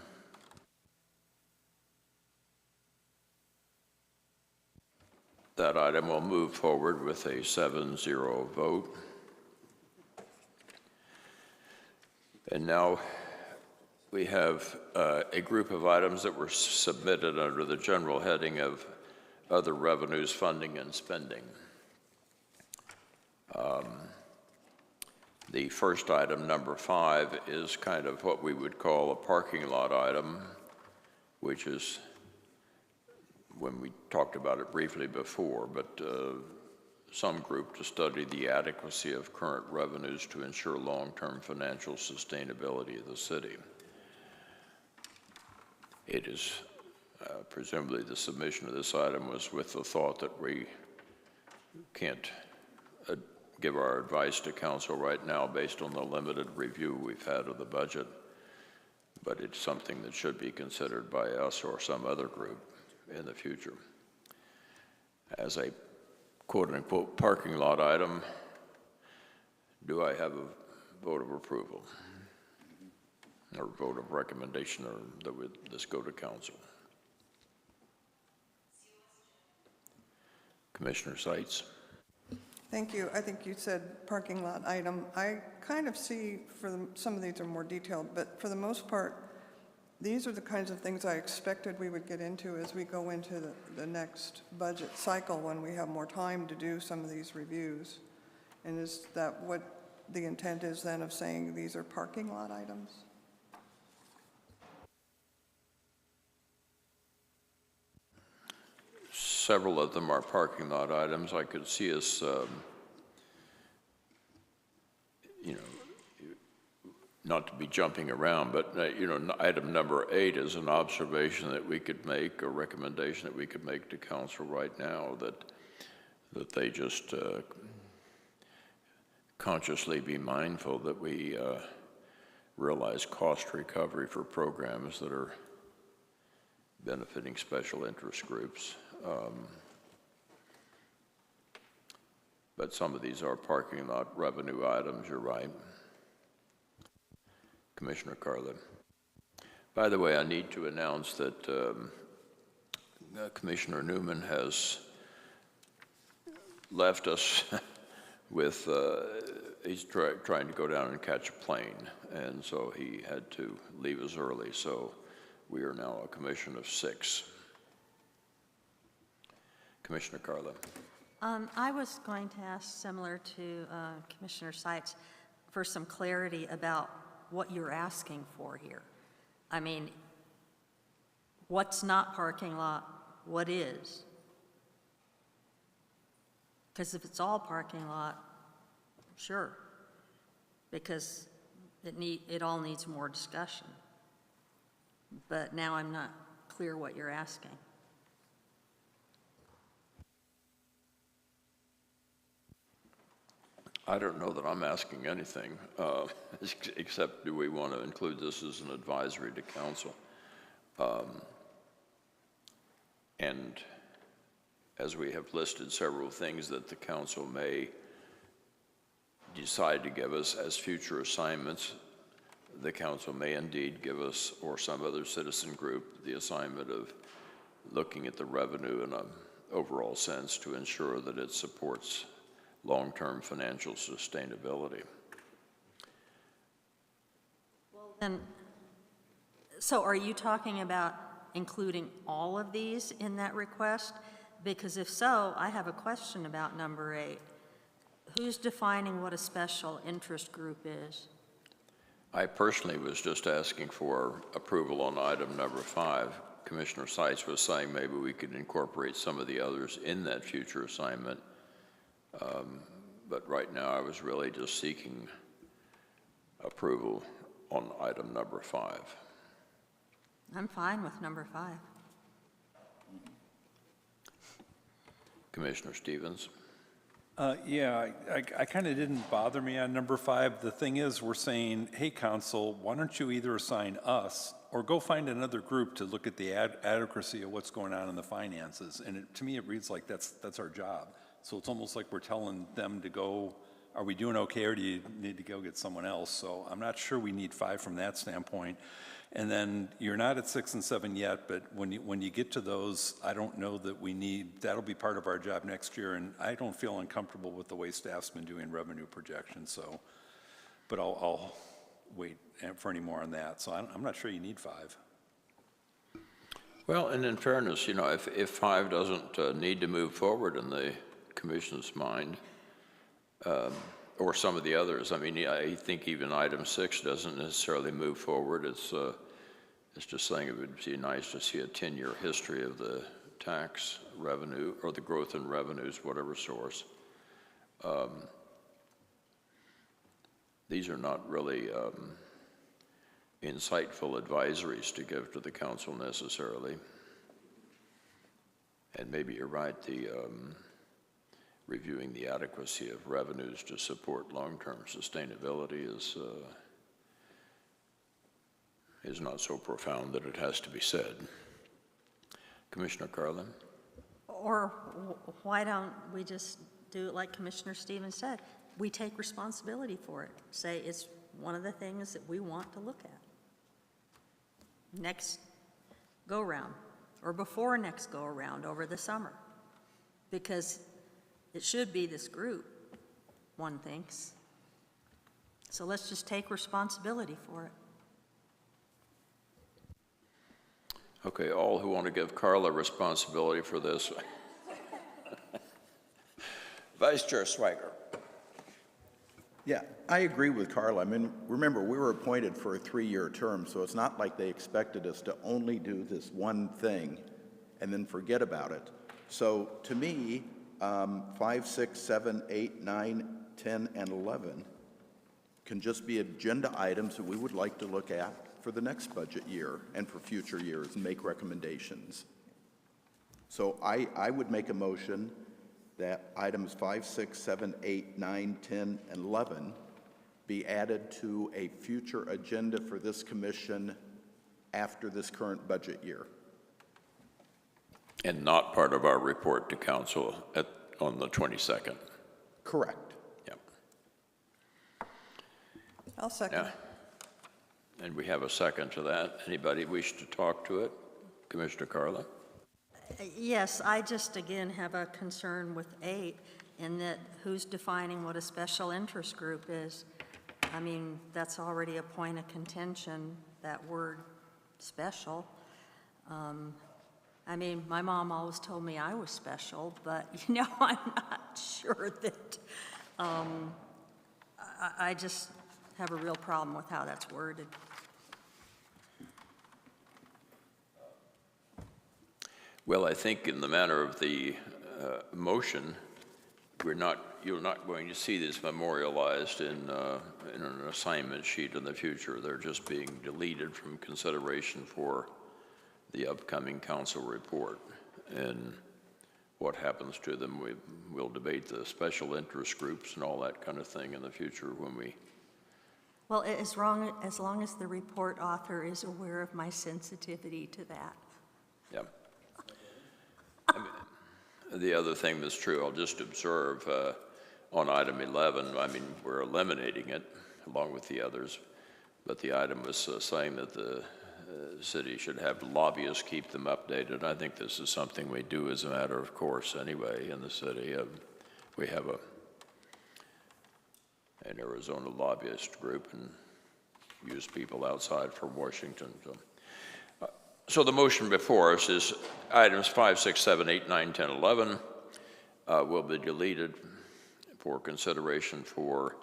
That item will move forward with a 7-0 vote. And now we have a group of items that were submitted under the general heading of other revenues, funding, and spending. The first item, number 5, is kind of what we would call a parking lot item, which is when we talked about it briefly before, but some group to study the adequacy of current revenues to ensure long-term financial sustainability of the city. It is presumably the submission of this item was with the thought that we can't give our advice to council right now based on the limited review we've had of the budget, but it's something that should be considered by us or some other group in the future. As a quote-unquote parking lot item, do I have a vote of approval or vote of recommendation, or that would this go to council? Commissioner Seitz. Thank you. I think you said parking lot item. I kind of see some of these are more detailed, but for the most part, these are the kinds of things I expected we would get into as we go into the next budget cycle when we have more time to do some of these reviews. And is that what the intent is then of saying these are parking lot items? Several of them are parking lot items. I could see us, not to be jumping around, but item number 8 is an observation that we could make, a recommendation that we could make to council right now, that they just consciously be mindful that we realize cost recovery for programs that are benefiting special interest groups. But some of these are parking lot revenue items, you're right. Commissioner Carlin. By the way, I need to announce that Commissioner Newman has left us with, he's trying to go down and catch a plane, and so he had to leave us early, so we are now a commission of 6. Commissioner Carlin. I was going to ask, similar to Commissioner Seitz, for some clarity about what you're asking for here. I mean, what's not parking lot? What is? Because if it's all parking lot, sure, because it all needs more discussion. But now I'm not clear what you're asking. I don't know that I'm asking anything, except do we want to include this as an advisory to council? And as we have listed several things that the council may decide to give us as future assignments, the council may indeed give us, or some other citizen group, the assignment of looking at the revenue in an overall sense to ensure that it supports long-term financial sustainability. Well, then, so are you talking about including all of these in that request? Because if so, I have a question about number 8. Who's defining what a special interest group is? I personally was just asking for approval on item number 5. Commissioner Seitz was saying maybe we could incorporate some of the others in that future assignment. But right now I was really just seeking approval on item number 5. I'm fine with number 5. Commissioner Stevens? Yeah, I kind of didn't bother me on number 5. The thing is, we're saying, hey, council, why don't you either assign us or go find another group to look at the adequacy of what's going on in the finances? And to me, it reads like that's our job. So it's almost like we're telling them to go, are we doing okay, or do you need to go get someone else? So I'm not sure we need 5 from that standpoint. And then you're not at 6 and 7 yet, but when you get to those, I don't know that we need, that'll be part of our job next year, and I don't feel uncomfortable with the way staff's been doing revenue projections, so, but I'll wait for any more on that. So I'm not sure you need 5. Well, and in fairness, you know, if 5 doesn't need to move forward in the commission's mind, or some of the others. I mean, I think even item 6 doesn't necessarily move forward. It's just saying it would be nice to see a 10-year history of the tax revenue or the growth in revenues, whatever source. These are not really insightful advisories to give to the council necessarily. And maybe you're right, the reviewing the adequacy of revenues to support long-term sustainability is not so profound that it has to be said. Commissioner Carlin? Or why don't we just do it like Commissioner Stevens said? We take responsibility for it. Say it's one of the things that we want to look at. Next go-round, or before next go-around over the summer. Because it should be this group, one thinks. So let's just take responsibility for it. Okay, all who want to give Carla responsibility for this. Vice Chair Swiker. Yeah, I agree with Carla. I mean, remember, we were appointed for a 3-year term, so it's not like they expected us to only do this one thing and then forget about it. So to me, 5, 6, 7, 8, 9, 10, and 11 can just be agenda items that we would like to look at for the next budget year and for future years and make recommendations. So I would make a motion that items 5, 6, 7, 8, 9, 10, and 11 be added to a future agenda for this commission after this current budget year. And not part of our report to council on the 22nd. Correct. Yep. I'll second. Yeah. And we have a second to that. Anybody wish to talk to it? Commissioner Carla? Yes, I just again have a concern with 8 in that who's defining what a special interest group is. I mean, that's already a point of contention, that word special. I mean, my mom always told me I was special, but, you know, I'm not sure that, I just have a real problem with how that's worded. Well, I think in the manner of the motion, you're not going to see this memorialized in an assignment sheet in the future. They're just being deleted from consideration for the upcoming council report. And what happens to them, we'll debate the special interest groups and all that kind of thing in the future when we... Well, as long as the report author is aware of my sensitivity to that. Yeah. The other thing that's true, I'll just observe on item 11, I mean, we're eliminating it along with the others, but the item was saying that the city should have lobbyists keep them updated. I think this is something we do as a matter of course anyway in the city. We have an Arizona lobbyist group and use people outside from Washington. So the motion before us is items 5, 6, 7, 8, 9, 10, 11 will be deleted for consideration for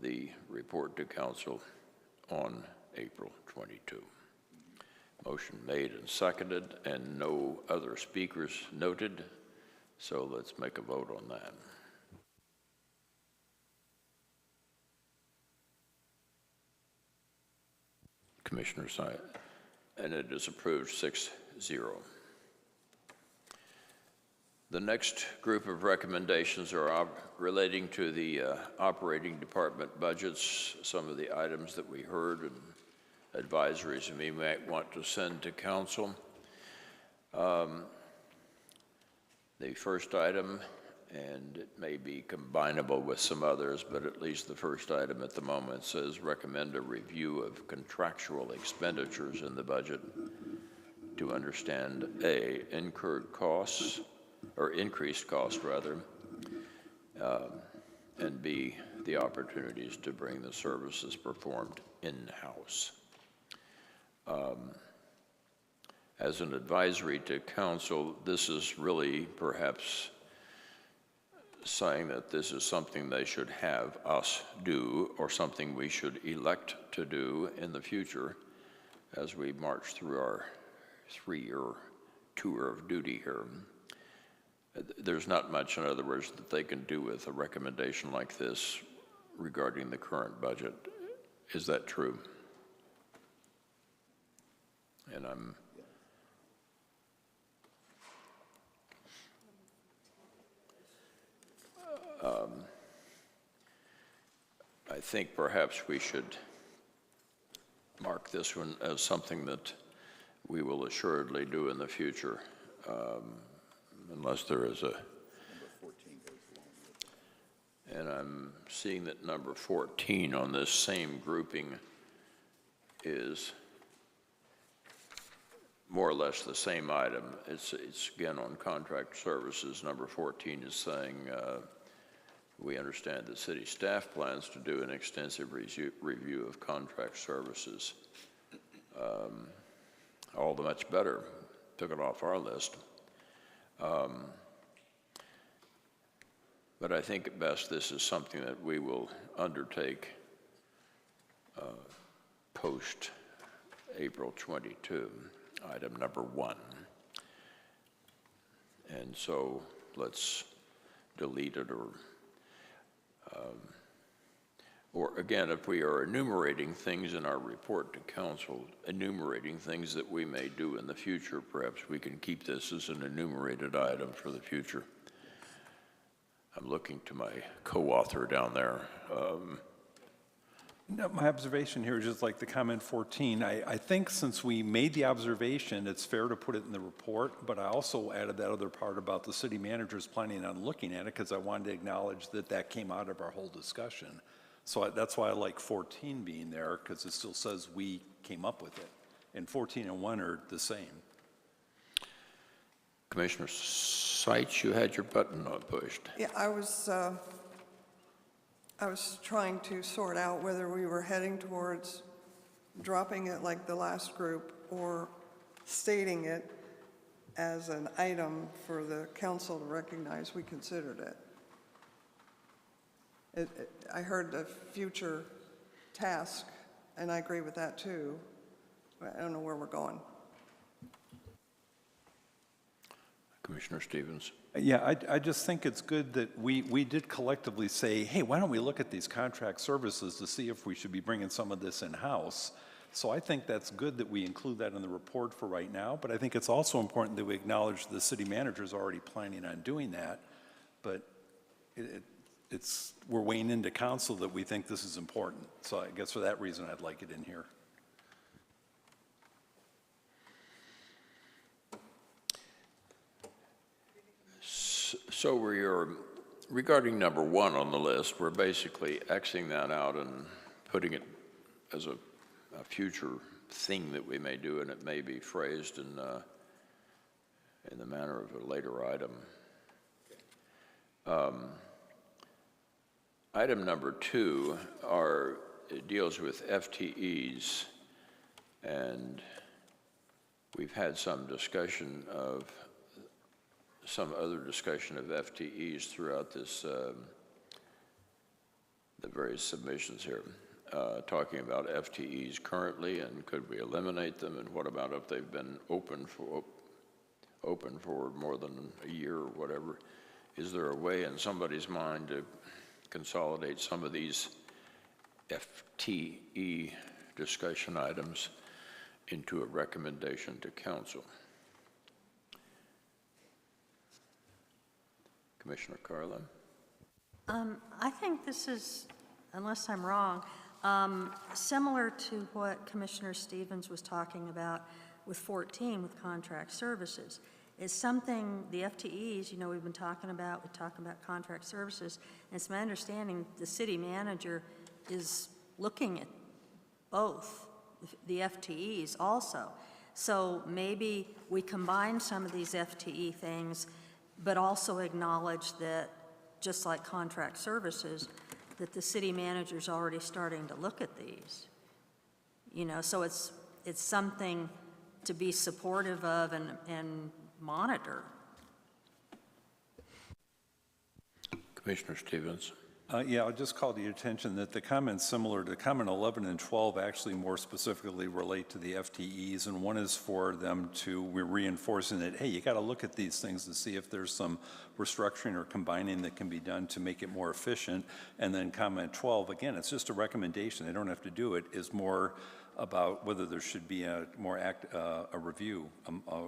the report to council on April 22. Motion made and seconded, and no other speakers noted. So let's make a vote on that. Commissioner And it is approved 6-0. The next group of recommendations are relating to the operating department budgets, some of the items that we heard and advisories we might want to send to council. The first item, and it may be combinable with some others, but at least the first item at the moment says recommend a review of contractual expenditures in the budget to understand A, incurred costs, or increased costs rather, and B, the opportunities to bring the services performed in-house. As an advisory to council, this is really perhaps saying that this is something they should have us do or something we should elect to do in the future as we march through our 3-year tour of duty here. There's not much, in other words, that they can do with a recommendation like this regarding the current budget. Is that true? And I think perhaps we should mark this one as something that we will assuredly do in the future, unless there is a... And I'm seeing that number 14 on this same grouping is more or less the same item. It's again on contract services. Number 14 is saying, we understand that city staff plans to do an extensive review of contract services. All the much better. Took it off our list. But I think at best this is something that we will undertake post April 22, item number 1. And so let's delete it or again, if we are enumerating things in our report to council, enumerating things that we may do in the future, perhaps we can keep this as an enumerated item for the future. I'm looking to my co-author down there. No, my observation here is just like the comment 14. I think since we made the observation, it's fair to put it in the report, but I also added that other part about the city managers planning on looking at it because I wanted to acknowledge that that came out of our whole discussion. So that's why I like 14 being there, because it still says we came up with it. And 14 and 1 are the same. Commissioner Seitz, you had your button not pushed. Yeah, I was trying to sort out whether we were heading towards dropping it like the last group or stating it as an item for the council to recognize we considered it. I heard the future task, and I agree with that too. But I don't know where we're going. Commissioner Stevens. Yeah, I just think it's good that we did collectively say, hey, why don't we look at these contract services to see if we should be bringing some of this in-house. So I think that's good that we include that in the report for right now, but I think it's also important that we acknowledge the city manager is already planning on doing that, but we're weighing into council that we think this is important. So I guess for that reason, I'd like it in here. So regarding number 1 on the list, we're basically Xing that out and putting it as a future thing that we may do, and it may be phrased in the manner of a later item. Item number 2 deals with FTEs, and we've had some other discussion of FTEs throughout this, the various submissions here, talking about FTEs currently and could we eliminate them, and what about if they've been open for more than a year or whatever? Is there a way in somebody's mind to consolidate some of these FTE discussion items into a recommendation to council. Commissioner Carlin? I think this is, unless I'm wrong, similar to what Commissioner Stevens was talking about with 14 with contract services. It's something, the FTEs, you know, we've been talking about, we're talking about contract services, and it's my understanding the city manager is looking at both, the FTEs also. So maybe we combine some of these FTE things, but also acknowledge that, just like contract services, that the city manager's already starting to look at these. You know, so it's something to be supportive of and monitor. Commissioner Stevens? Yeah, I'll just call to your attention that the comments similar to comment 11 and 12 actually more specifically relate to the FTEs, and one is for them to, we're reinforcing that, hey, you got to look at these things to see if there's some restructuring or combining that can be done to make it more efficient. And then comment 12, again, it's just a recommendation, they don't have to do it, is more about whether there should be a more a review,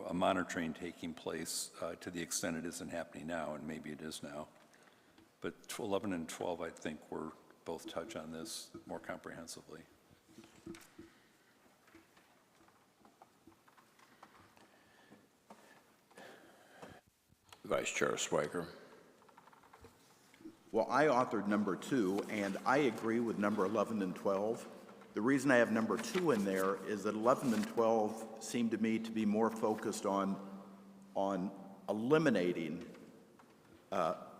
a monitoring taking place to the extent it isn't happening now, and maybe it is now. But 11 and 12, I think, were both touch on this more comprehensively. Vice Chair Swiker? Well, I authored number 2, and I agree with number 11 and 12. The reason I have number 2 in there is that 11 and 12 seem to me to be more focused on eliminating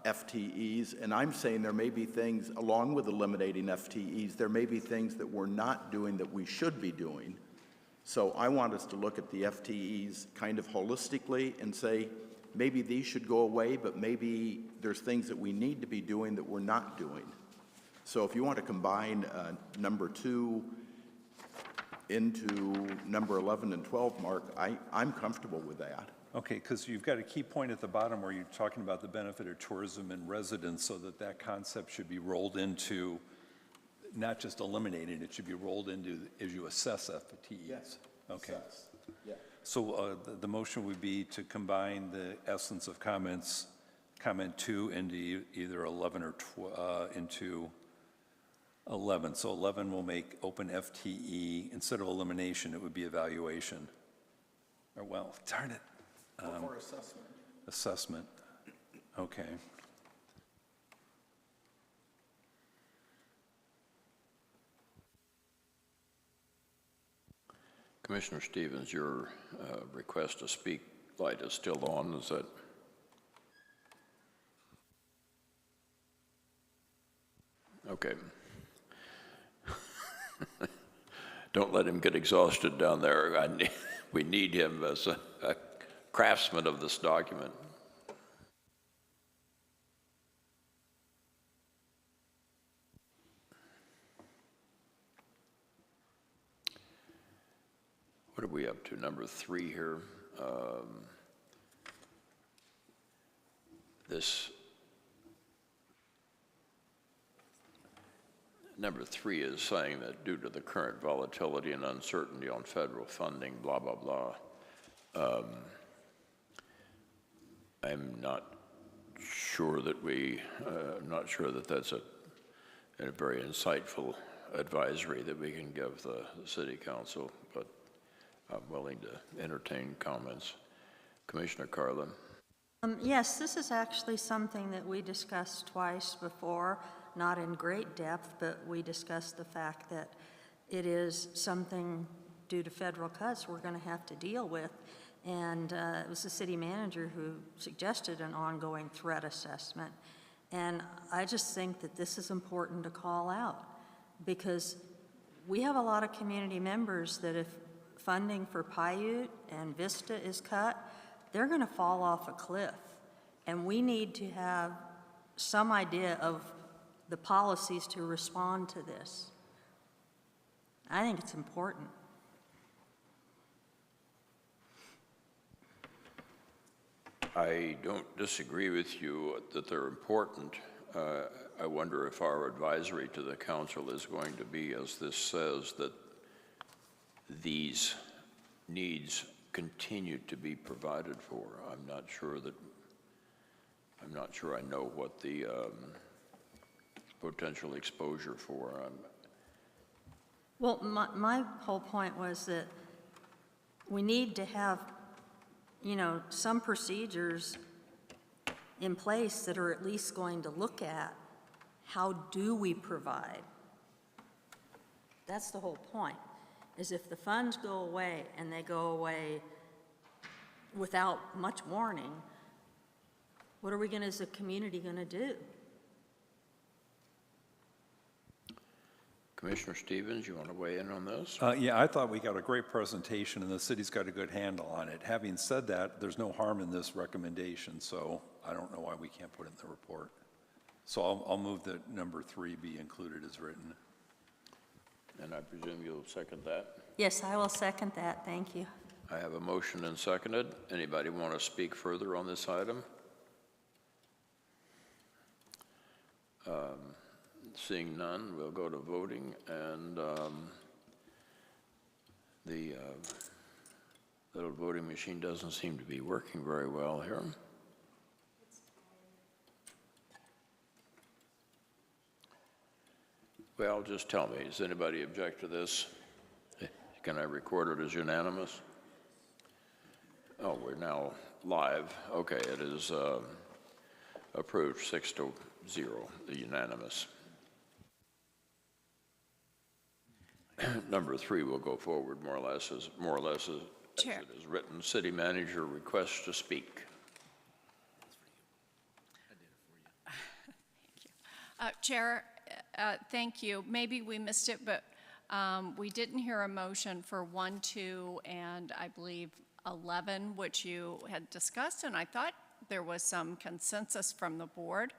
FTEs, and I'm saying there may be things, along with eliminating FTEs, there may be things that we're not doing that we should be doing. So I want us to look at the FTEs kind of holistically and say, maybe these should go away, but maybe there's things that we need to be doing that we're not doing. So if you want to combine number 2 into number 11 and 12, Mark, I'm comfortable with that. Okay, because you've got a key point at the bottom where you're talking about the benefit of tourism and residents, so that concept should be rolled into, not just eliminated, it should be rolled into as you assess FTEs. Yes. Okay. Assess. Yeah. So the motion would be to combine the essence of comments, comment 2 into either 11 or into 11. So 11 will make open FTE, instead of elimination, it would be evaluation. Or, well, darn it. Or assessment. Assessment, okay. Commissioner Stevens, your request to speak light is still on, is that? Okay. Don't let him get exhausted down there. We need him as a craftsman of this document. What are we up to? Number 3 here. This number 3 is saying that due to the current volatility and uncertainty on federal funding, blah, blah, blah. I'm not sure that that's a very insightful advisory that we can give the City Council, but I'm willing to entertain comments. Commissioner Carlin? Yes, this is actually something that we discussed twice before, not in great depth, but we discussed the fact that it is something due to federal cuts we're going to have to deal with. And it was the city manager who suggested an ongoing threat assessment. And I just think that this is important to call out, because we have a lot of community members that if funding for Paiute and Vista is cut, they're going to fall off a cliff. And we need to have some idea of the policies to respond to this. I think it's important. I don't disagree with you that they're important. I wonder if our advisory to the council is going to be, as this says, that these needs continue to be provided for. I'm not sure I know what the potential exposure for. Well, my whole point was that we need to have, some procedures in place that are at least going to look at how do we provide. That's the whole point, is if the funds go away and they go away without much warning, what are we going, as a community, going to do? Commissioner Stevens, you want to weigh in on this? Yeah, I thought we got a great presentation, and the city's got a good handle on it. Having said that, there's no harm in this recommendation, so I don't know why we can't put it in the report. So I'll move that number 3 be included as written. And I presume you'll second that? Yes, I will second that. Thank you. I have a motion and seconded. Anybody want to speak further on this item? Seeing none, we'll go to voting, and the little voting machine doesn't seem to be working very well here. Well, just tell me, does anybody object to this? Can I record it as unanimous? Oh, we're now live. Okay, it is approved 6-0, the unanimous. Number 3 will go forward more or less as Chair. it is written. City manager requests to speak. Chair, thank you. Maybe we missed it, but we didn't hear a motion for 1, 2, and I believe 11, which you had discussed, and I thought there was some consensus from the board.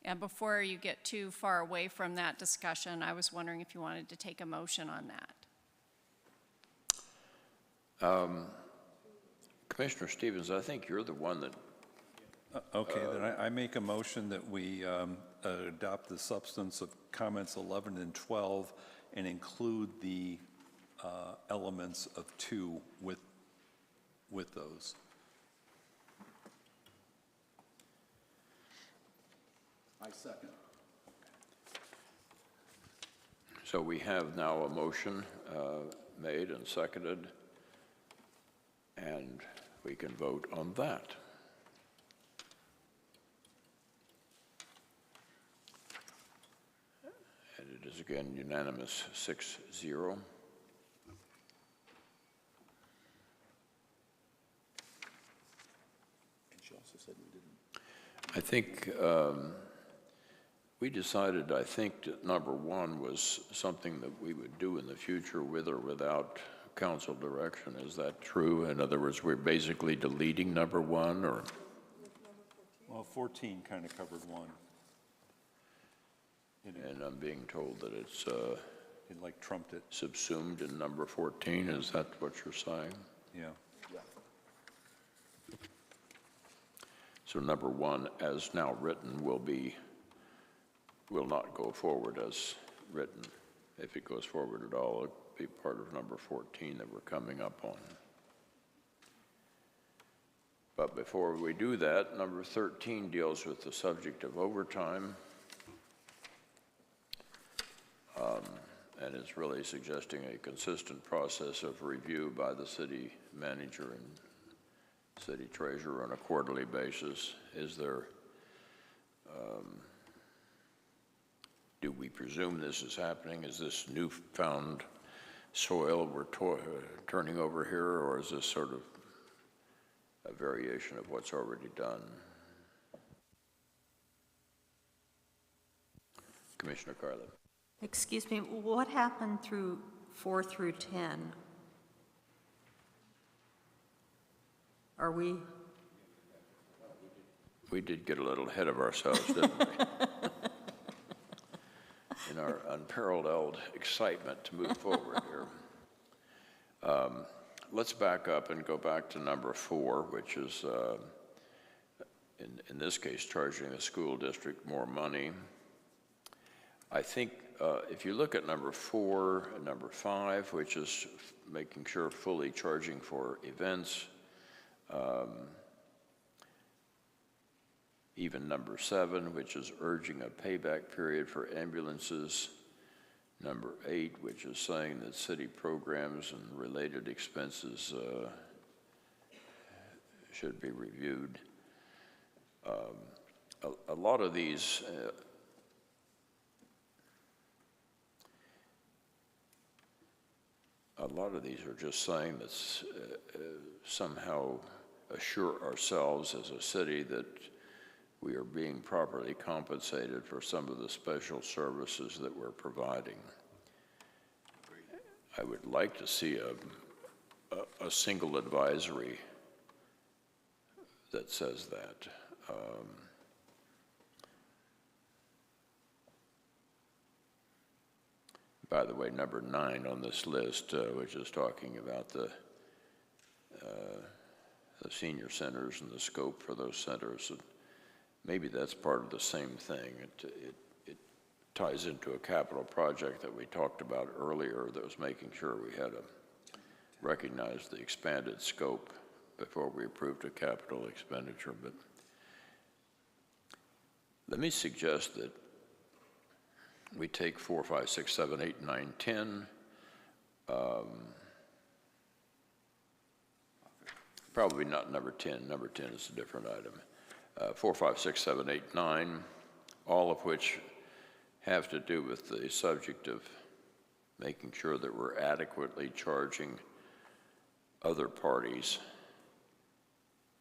And before you get too far away from that discussion, I was wondering if you wanted to take a motion on that. Commissioner Stevens, I think you're the one that Okay, then I make a motion that we adopt the substance of comments 11 and 12 and include the elements of 2 with those. I second. So we have now a motion made and seconded, and we can vote on that. And it is again unanimous 6-0. And she also said we didn't. I think we decided, that number 1 was something that we would do in the future with or without council direction. Is that true? In other words, we're basically deleting number 1, or? Well, 14 kind of covered 1. And I'm being told that it's It like trumped it. subsumed in number 14. Is that what you're saying? Yeah. So number 1, as now written, will not go forward as written. If it goes forward at all, it'll be part of number 14 that we're coming up on. But before we do that, number 13 deals with the subject of overtime. And is really suggesting a consistent process of review by the city manager and city treasurer on a quarterly basis. Is there, do we presume this is happening? Is this newfound soil we're turning over here, or is this sort of a variation of what's already done? Commissioner Carlin. Excuse me, what happened through 4 through 10? Are we? We did get a little ahead of ourselves, didn't we? In our unparalleled excitement to move forward here. Let's back up and go back to number 4, which is, in this case, charging the school district more money. I think if you look at number 4 and number 5, which is making sure fully charging for events, even number 7, which is urging a payback period for ambulances, number 8, which is saying that city programs and related expenses should be reviewed. A lot of these are just saying that somehow assure ourselves as a city that we are being properly compensated for some of the special services that we're providing. I would like to see a single advisory that says that. By the way, number 9 on this list, which is talking about the senior centers and the scope for those centers, maybe that's part of the same thing. It ties into a capital project that we talked about earlier that was making sure we had to recognize the expanded scope before we approved a capital expenditure. But let me suggest that we take 4, 5, 6, 7, 8, 9, 10. Probably not number 10. Number 10 is a different item. 4, 5, 6, 7, 8, 9, all of which have to do with the subject of making sure that we're adequately charging other parties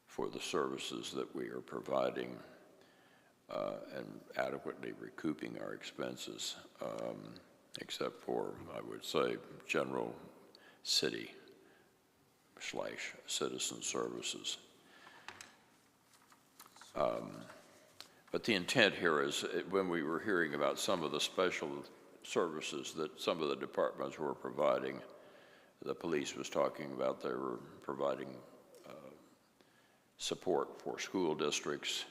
for the services that we are providing and adequately recouping our expenses, except for, I would say, general city/citizen services. But the intent here is, when we were hearing about some of the special services that some of the departments were providing, the police was talking about they were providing support for school districts,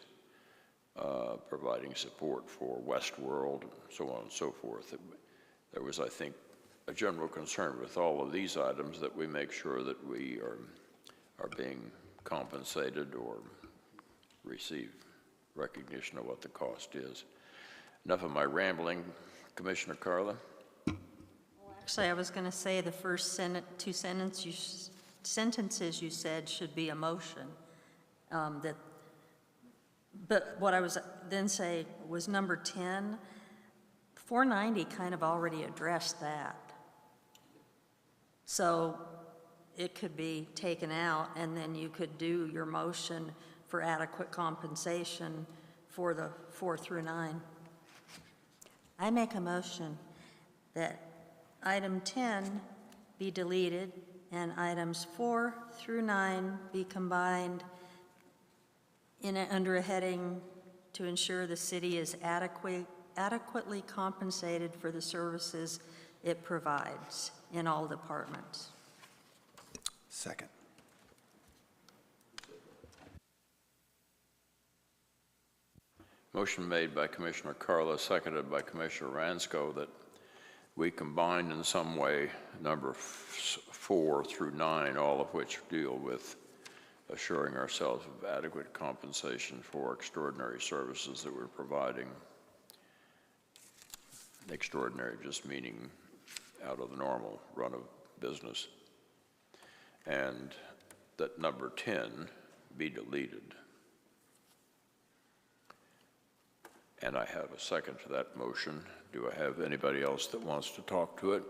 providing support for Westworld, and so on and so forth. There was, I think, a general concern with all of these items that we make sure that we are being compensated or receive recognition of what the cost is. Enough of my rambling. Commissioner Carla? Actually, I was going to say the first two sentences you said should be a motion. But what I was then say was number 10, 490 kind of already addressed that. So it could be taken out, and then you could do your motion for adequate compensation for the 4 through 9. I make a motion that item 10 be deleted and items 4 through 9 be combined under a heading to ensure the city is adequately compensated for the services it provides in all departments. Second. Motion made by Commissioner Carla, seconded by Commissioner Ransko, that we combine in some way number 4 through 9, all of which deal with assuring ourselves of adequate compensation for extraordinary services that we're providing. Extraordinary just meaning out of the normal run of business. And that number 10 be deleted. And I have a second to that motion. Do I have anybody else that wants to talk to it?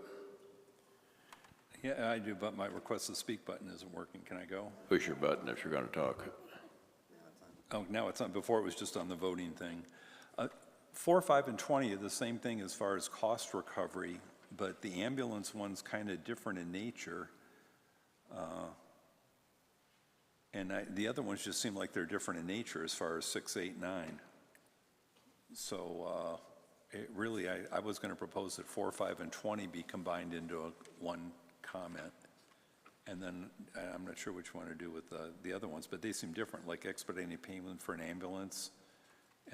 Yeah, I do, but my request to speak button isn't working. Can I go? Push your button if you're going to talk. Oh, now it's on. Before it was just on the voting thing. 4, 5, and 20 are the same thing as far as cost recovery, but the ambulance one's kind of different in nature. And the other ones just seem like they're different in nature as far as 6, 8, 9. So really, I was going to propose that 4, 5, and 20 be combined into one comment. And then I'm not sure which one to do with the other ones, but they seem different, like expediting payment for an ambulance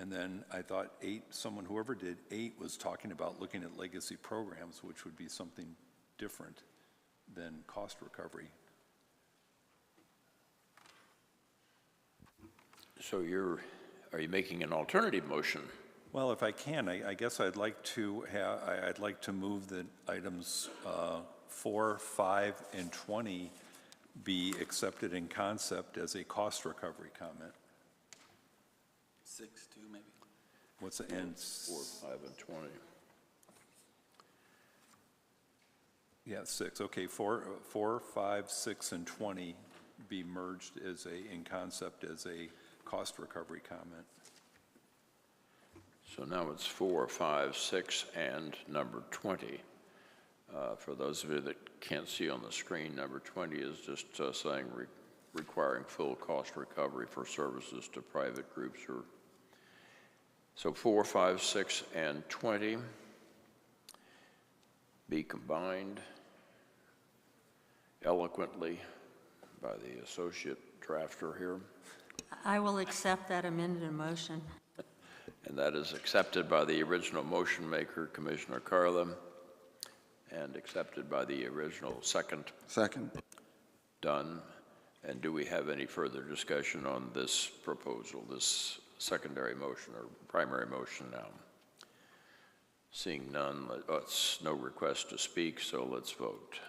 And then I thought 8, whoever did 8 was talking about looking at legacy programs, which would be something different than cost recovery. So are you making an alternative motion? Well, if I can, I guess I'd like to move that items 4, 5, and 20 be accepted in concept as a cost recovery comment. 6, too, maybe? What's the end? 4, 5, and 20. Yeah, 6, okay, 4, 5, 6, and 20 be merged in concept as a cost recovery comment. So now it's 4, 5, 6, and number 20. For those of you that can't see on the screen, number 20 is just saying requiring full cost recovery for services to private groups. So 4, 5, 6, and 20 be combined eloquently by the associate drafter here. I will accept that amended motion. And that is accepted by the original motion maker, Commissioner Carla, and accepted by the original second. Second. Done. And do we have any further discussion on this proposal, this secondary motion or primary motion now? Seeing none, it's no request to speak, so let's vote.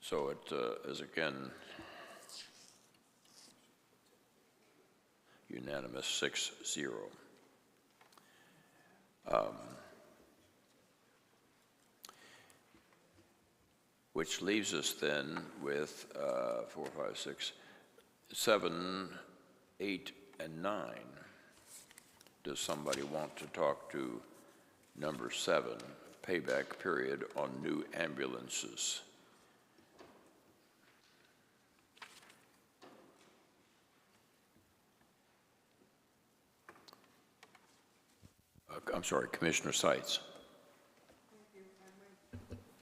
So it is again unanimous 6-0. Which leaves us then with 4, 5, 6, 7, 8, and 9. Does somebody want to talk to number 7, payback period on new ambulances? I'm sorry, Commissioner Seitz.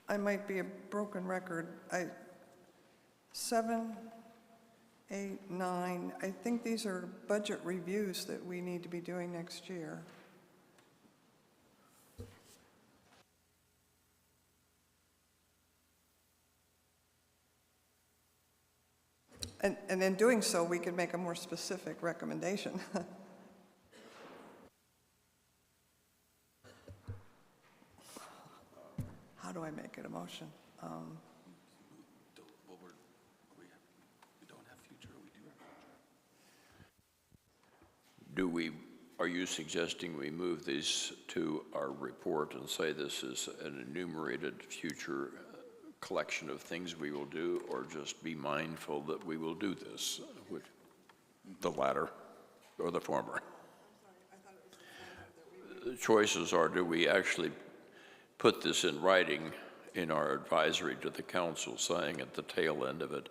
I might be a broken record. 7, 8, 9, I think these are budget reviews that we need to be doing next year. And in doing so, we could make a more specific recommendation. How do I make it a motion? Are you suggesting we move these to our report and say this is an enumerated future collection of things we will do, or just be mindful that we will do this? The latter or the former? The choices are, do we actually put this in writing in our advisory to the council, saying at the tail end of it,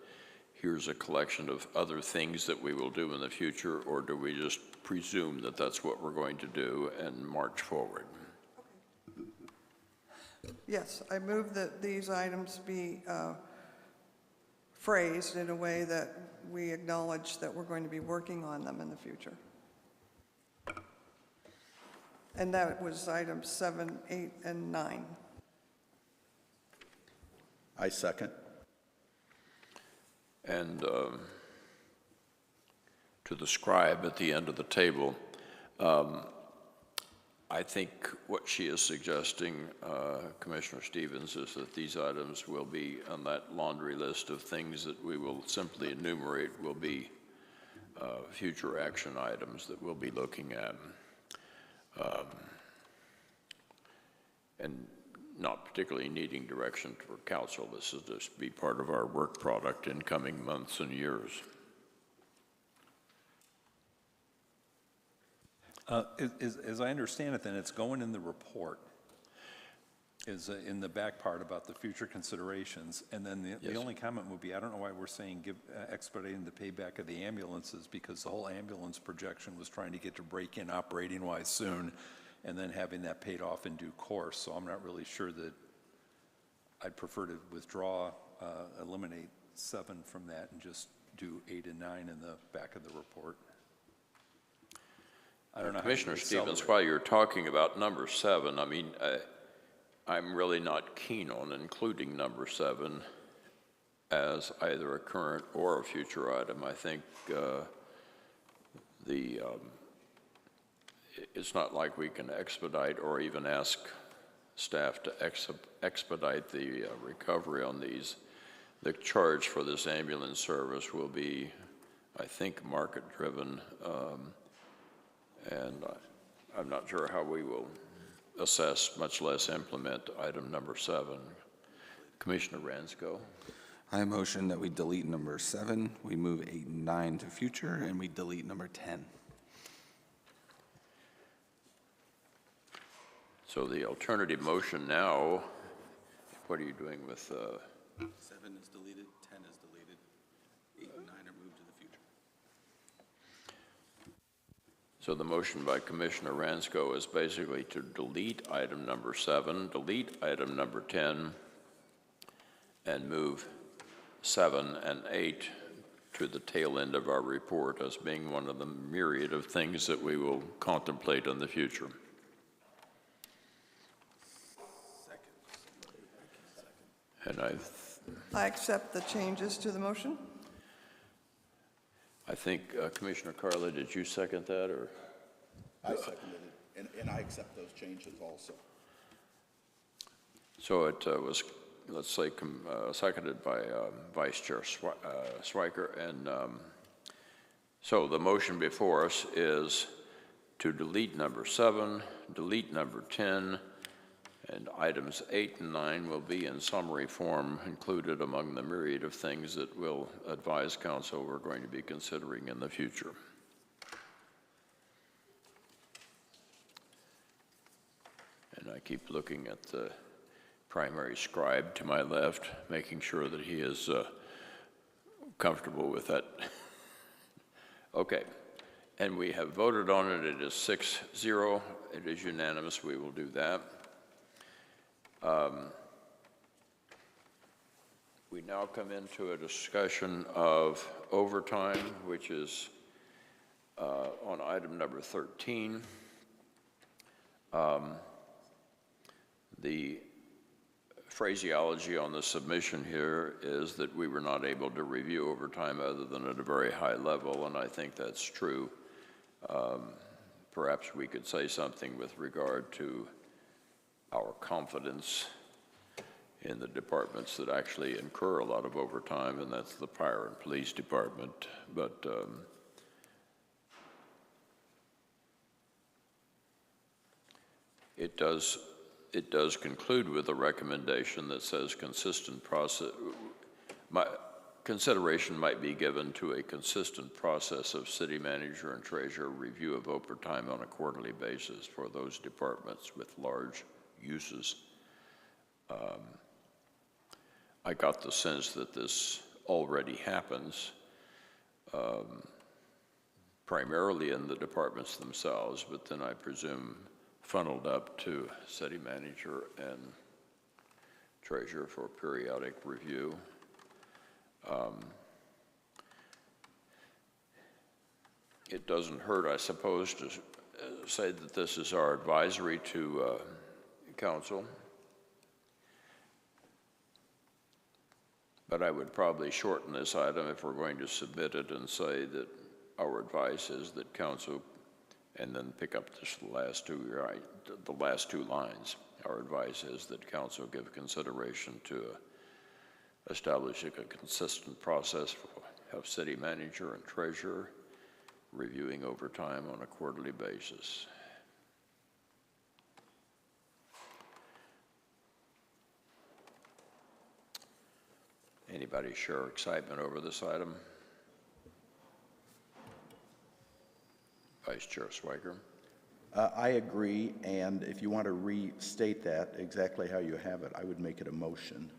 here's a collection of other things that we will do in the future, or do we just presume that that's what we're going to do and march forward? Yes, I move that these items be phrased in a way that we acknowledge that we're going to be working on them in the future. And that was items 7, 8, and 9. I second. And to the scribe at the end of the table, I think what she is suggesting, Commissioner Stevens, is that these items will be on that laundry list of things that we will simply enumerate, will be future action items that we'll be looking at. And not particularly needing direction for council. This is just be part of our work product in coming months and years. As I understand it, then, it's going in the report, is in the back part about the future considerations. And then the only comment would be, I don't know why we're saying expediting the payback of the ambulances, because the whole ambulance projection was trying to get to break in operating-wise soon, and then having that paid off in due course. So I'm not really sure that I'd prefer to withdraw, eliminate 7 from that and just do 8 and 9 in the back of the report. I don't know how you Commissioner Stevens, accelerate. while you're talking about number 7, I mean, I'm really not keen on including number 7 as either a current or a future item. I think it's not like we can expedite or even ask staff to expedite the recovery on these. The charge for this ambulance service will be, I think, market-driven, and I'm not sure how we will assess, much less implement, item number 7. Commissioner Ransco. I motion that we delete number 7, we move 8 and 9 to future, and we delete number 10. So the alternative motion now, what are you doing with, 7 is deleted, 10 is deleted, 8 and 9 are moved to the future. so the motion by Commissioner Ransco is basically to delete item number 7, delete item number 10, and move 7 and 8 to the tail end of our report as being one of the myriad of things that we will contemplate in the future. And I accept the changes to the motion. I think, Commissioner Carla, did you second that, or? I seconded it, and I accept those changes also. So it was, let's say, seconded by Vice Chair Swiker, and so the motion before us is to delete number 7, delete number 10, and items 8 and 9 will be in summary form included among the myriad of things that we'll advise council we're going to be considering in the future. And I keep looking at the primary scribe to my left, making sure that he is comfortable with that. Okay, and we have voted on it. It is 6-0. It is unanimous. We will do that. We now come into a discussion of overtime, which is on item number 13. The phraseology on the submission here is that we were not able to review overtime other than at a very high level, and I think that's true. Perhaps we could say something with regard to our confidence in the departments that actually incur a lot of overtime, and that's the fire and police department. But it does conclude with a recommendation that says consistent process. Consideration might be given to a consistent process of city manager and treasurer review of overtime on a quarterly basis for those departments with large uses. I got the sense that this already happens, primarily in the departments themselves, but then I presume funneled up to city manager and treasurer for periodic review. It doesn't hurt, I suppose, to say that this is our advisory to council. But I would probably shorten this item if we're going to submit it and say that our advice is that council, and then pick up just the last two lines. Our advice is that council give consideration to establishing a consistent process of city manager and treasurer reviewing overtime on a quarterly basis. Anybody share excitement over this item? Vice Chair Swiker. I agree, and if you want to restate that exactly how you have it, I would make it a motion.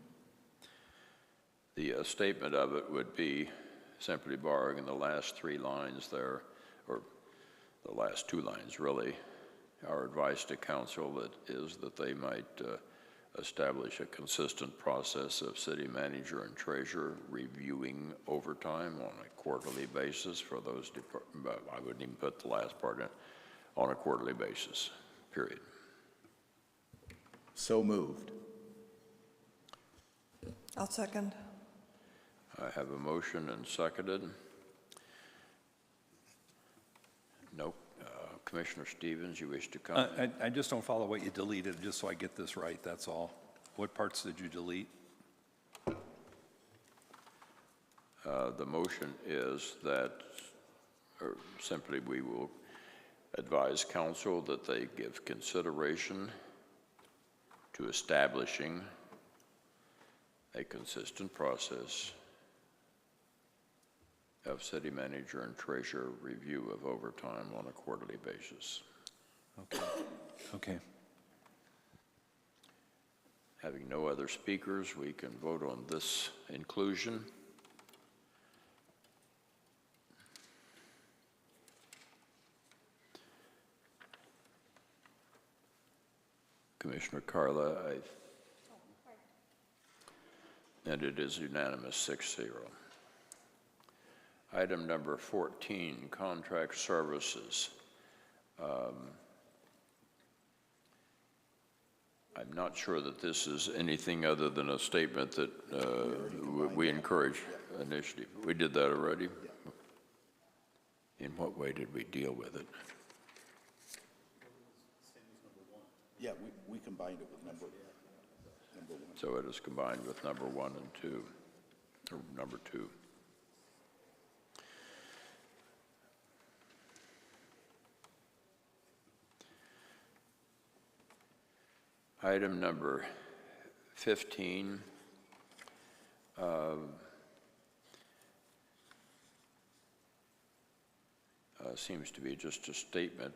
The statement of it would be simply borrowing in the last 3 lines there, or the last 2 lines really. Our advice to council is that they might establish a consistent process of city manager and treasurer reviewing overtime on a quarterly basis for those departments. I wouldn't even put the last part in, on a quarterly basis, period. So moved. I'll second. I have a motion and seconded. No. Commissioner Stevens, you wish to comment? I just don't follow what you deleted, just so I get this right, that's all. What parts did you delete? The motion is that, or simply we will advise council that they give consideration to establishing a consistent process of city manager and treasurer review of overtime on a quarterly basis. Okay. Having no other speakers, we can vote on this inclusion. Commissioner Carla, and it is unanimous, 6-0. Item number 14, contract services. I'm not sure that this is anything other than a statement that we encourage initiative. We did that already? In what way did we deal with it? Yeah, we combined it with number one. So it is combined with number 1 and 2, or number 2. Item number 15, seems to be just a statement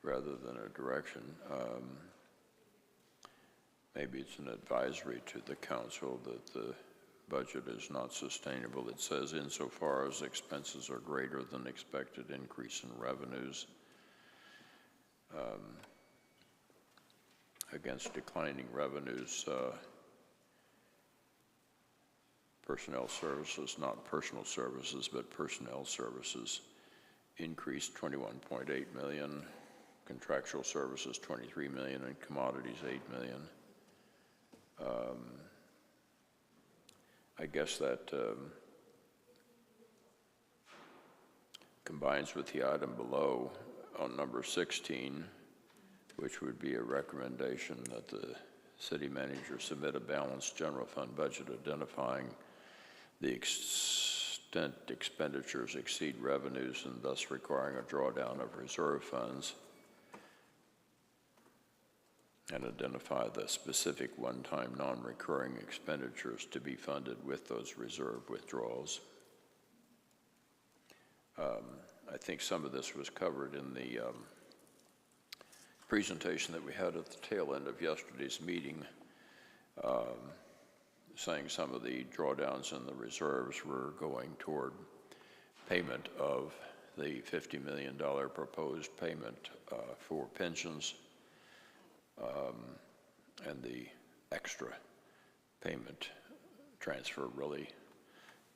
rather than a direction. Maybe it's an advisory to the council that the budget is not sustainable. It says, insofar as expenses are greater than expected increase in revenues against declining revenues, personnel services, not personal services, but personnel services, increased 21.8 million, contractual services 23 million, and commodities 8 million. I guess that combines with the item below on number 16, which would be a recommendation that the city manager submit a balanced general fund budget identifying the extent expenditures exceed revenues and thus requiring a drawdown of reserve funds, and identify the specific one-time non-recurring expenditures to be funded with those reserve withdrawals. I think some of this was covered in the presentation that we had at the tail end of yesterday's meeting, saying some of the drawdowns in the reserves were going toward payment of the $50 million proposed payment for pensions, and the extra payment transfer really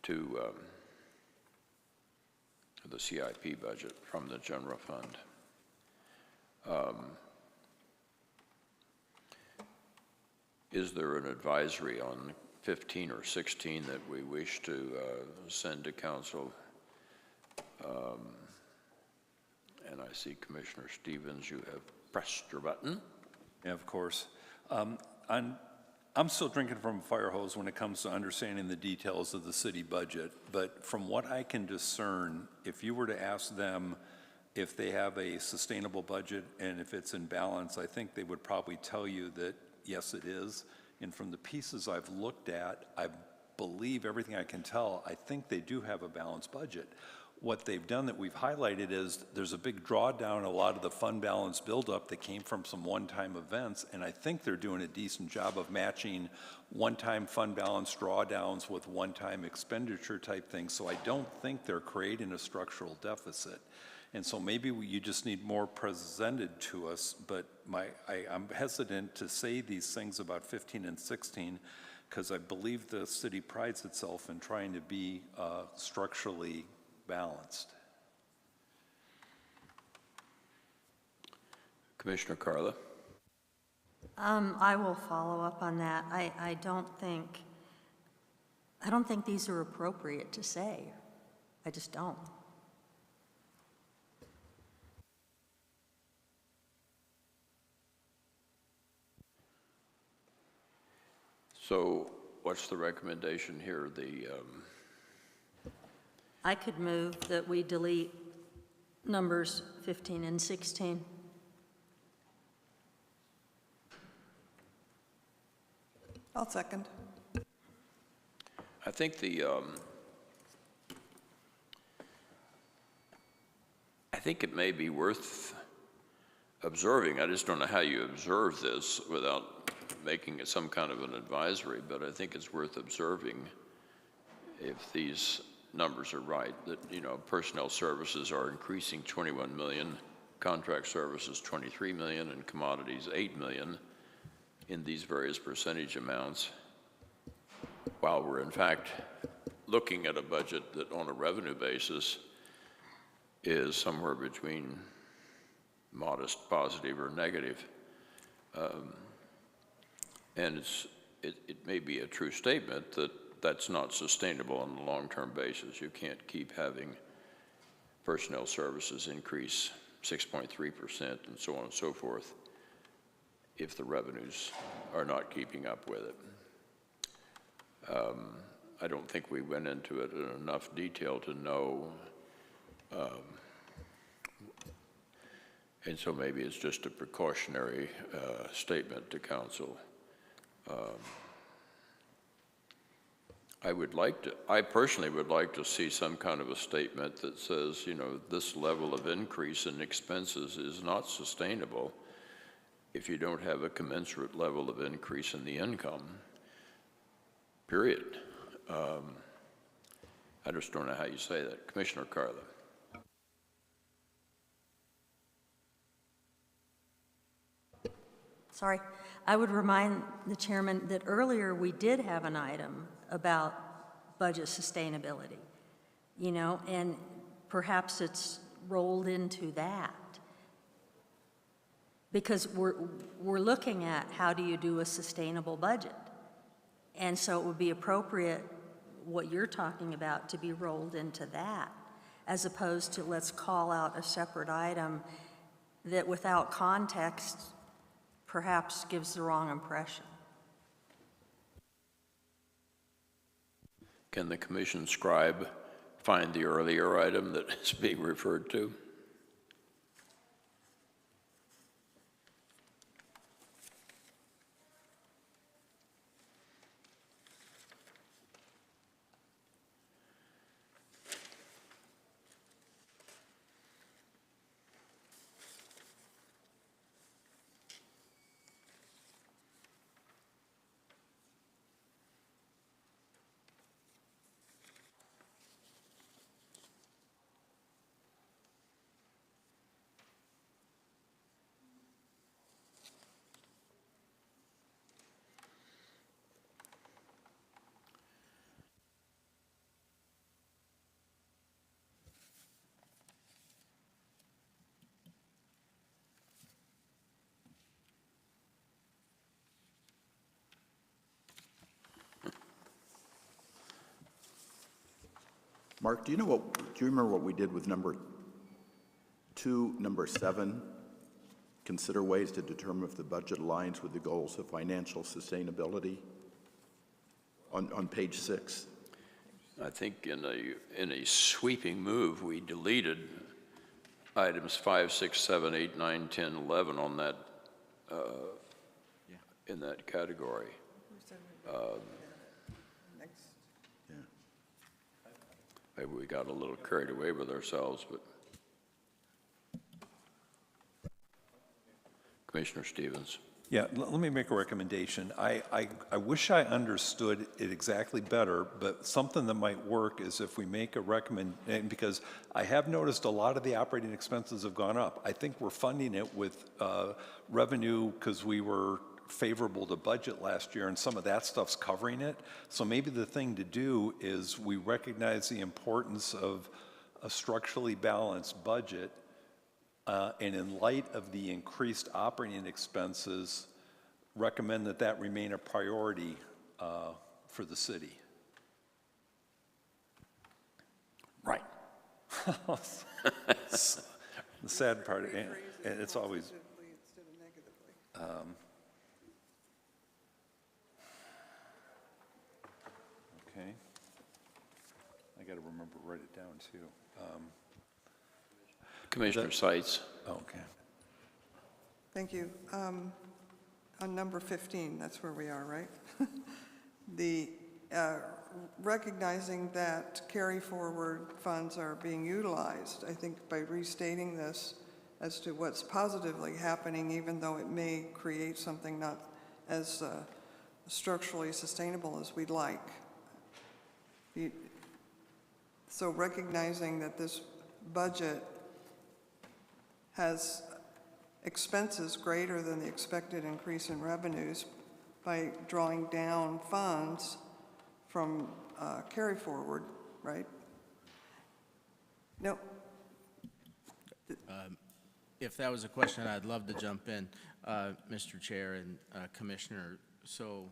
to the CIP budget from the general fund. Is there an advisory on 15 or 16 that we wish to send to council? And I see Commissioner Stevens, you have pressed your button. Yeah, of course. I'm still drinking from a fire hose when it comes to understanding the details of the city budget, but from what I can discern, if you were to ask them if they have a sustainable budget and if it's in balance, I think they would probably tell you that yes, it is. And from the pieces I've looked at, I believe everything I can tell, I think they do have a balanced budget. What they've done that we've highlighted is there's a big drawdown, a lot of the fund balance buildup that came from some one-time events, and I think they're doing a decent job of matching one-time fund balance drawdowns with one-time expenditure type things, so I don't think they're creating a structural deficit. And so maybe you just need more presented to us, but I'm hesitant to say these things about 15 and 16 because I believe the city prides itself in trying to be structurally balanced. Commissioner Carla? I will follow up on that. I don't think these are appropriate to say. I just don't. So what's the recommendation here? I could move that we delete numbers 15 and 16. I'll second. I think I think it may be worth observing. I just don't know how you observe this without making it some kind of an advisory, but I think it's worth observing if these numbers are right, that, you know, personnel services are increasing 21 million, contract services 23 million, and commodities 8 million in these various percentage amounts, while we're in fact looking at a budget that on a revenue basis is somewhere between modest positive or negative. And it may be a true statement that that's not sustainable on a long-term basis. You can't keep having personnel services increase 6.3% and so on and so forth if the revenues are not keeping up with it. I don't think we went into it in enough detail to know, and so maybe it's just a precautionary statement to council. I personally would like to see some kind of a statement that says, you know, this level of increase in expenses is not sustainable if you don't have a commensurate level of increase in the income, period. I just don't know how you say that. Commissioner Carla. Sorry. I would remind the chairman that earlier we did have an item about budget sustainability, you know, and perhaps it's rolled into that. Because we're looking at how do you do a sustainable budget. And so it would be appropriate, what you're talking about, to be rolled into that, as opposed to let's call out a separate item that without context perhaps gives the wrong impression. Can the commission scribe find the earlier item that is being referred to? Mark, do you remember what we did with number 7? Consider ways to determine if the budget aligns with the goals of financial sustainability on page 6. I think in a sweeping move, we deleted items 5, 6, 7, 8, 9, 10, 11 on that, in that category. Maybe we got a little carried away with ourselves, but. Commissioner Stevens. Yeah, let me make a recommendation. I wish I understood it exactly better, but something that might work is if we make a recommendation, because I have noticed a lot of the operating expenses have gone up. I think we're funding it with revenue because we were favorable to budget last year, and some of that stuff's covering it. So maybe the thing to do is we recognize the importance of a structurally balanced budget, and in light of the increased operating expenses, recommend that that remain a priority for the city. Right. The sad part, and it's always, Instead of negatively. okay. I got to remember to write it down, too. Commissioner Seitz. Okay. Thank you. On number 15, that's where we are, right? The, recognizing that carry-forward funds are being utilized, I think by restating this as to what's positively happening, even though it may create something not as structurally sustainable as we'd like. So recognizing that this budget has expenses greater than the expected increase in revenues by drawing down funds from carry forward, right? No. If that was a question, I'd love to jump in, Mr. Chair and Commissioner. So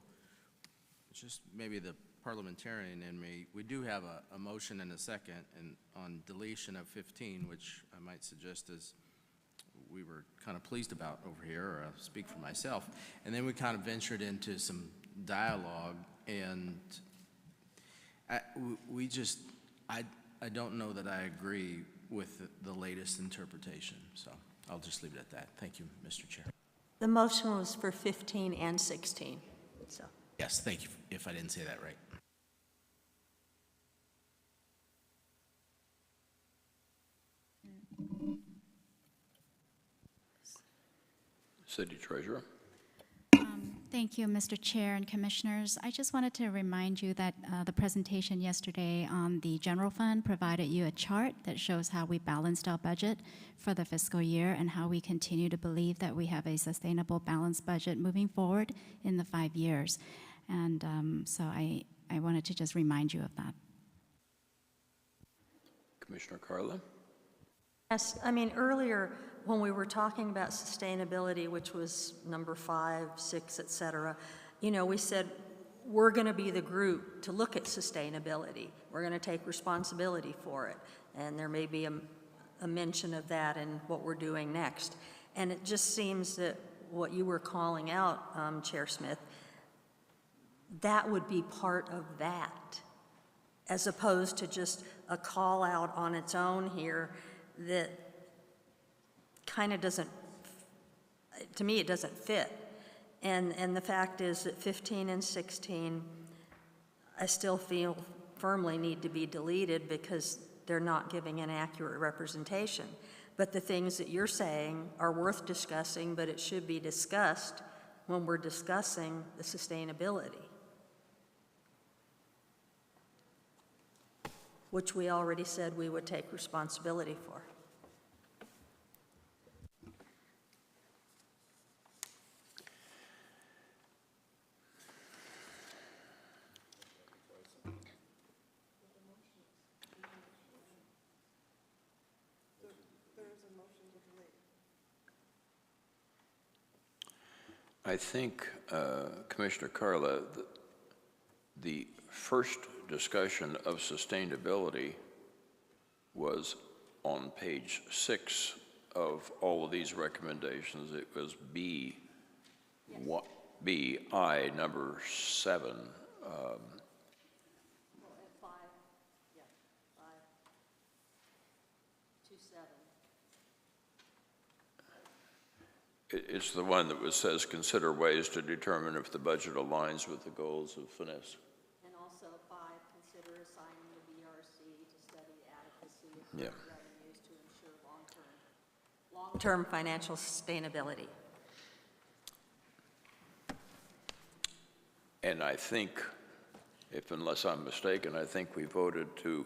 just maybe the parliamentarian in me, we do have a motion and a second and on deletion of 15, which I might suggest is we were kind of pleased about over here, or I'll speak for myself. And then we kind of ventured into some dialogue, and I don't know that I agree with the latest interpretation, so I'll just leave it at that. Thank you, Mr. Chair. The motion was for 15 and 16, so. Yes, thank you, if I didn't say that right. City Treasurer. Thank you, Mr. Chair and Commissioners. I just wanted to remind you that the presentation yesterday on the general fund provided you a chart that shows how we balanced our budget for the fiscal year and how we continue to believe that we have a sustainable balanced budget moving forward in the 5 years. And so I wanted to just remind you of that. Commissioner Carla. Yes, I mean, earlier when we were talking about sustainability, which was number 5, 6, et cetera, you know, we said we're going to be the group to look at sustainability. We're going to take responsibility for it. And there may be a mention of that in what we're doing next. And it just seems that what you were calling out, Chair Smith, that would be part of that, as opposed to just a call out on its own here that kind of doesn't, to me, it doesn't fit. And the fact is that 15 and 16, I still feel firmly need to be deleted because they're not giving an accurate representation. But the things that you're saying are worth discussing, but it should be discussed when we're discussing the sustainability, which we already said we would take responsibility for. I think, Commissioner Carla, the first discussion of sustainability was on page 6 of all of these recommendations. It was BI number 7. It's the one that says consider ways to determine if the budget aligns with the goals of finesse. And also 5, consider assigning the BRC to study adequacy of Yeah. revenues to ensure long-term financial sustainability. And I think, unless I'm mistaken, I think we voted to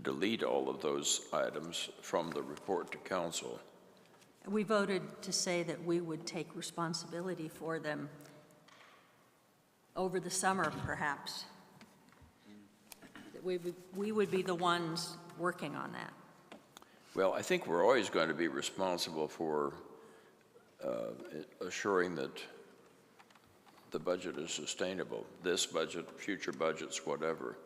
delete all of those items from the report to council. We voted to say that we would take responsibility for them over the summer, perhaps. That we would be the ones working on that. Well, I think we're always going to be responsible for assuring that the budget is sustainable. This budget, future budgets, whatever.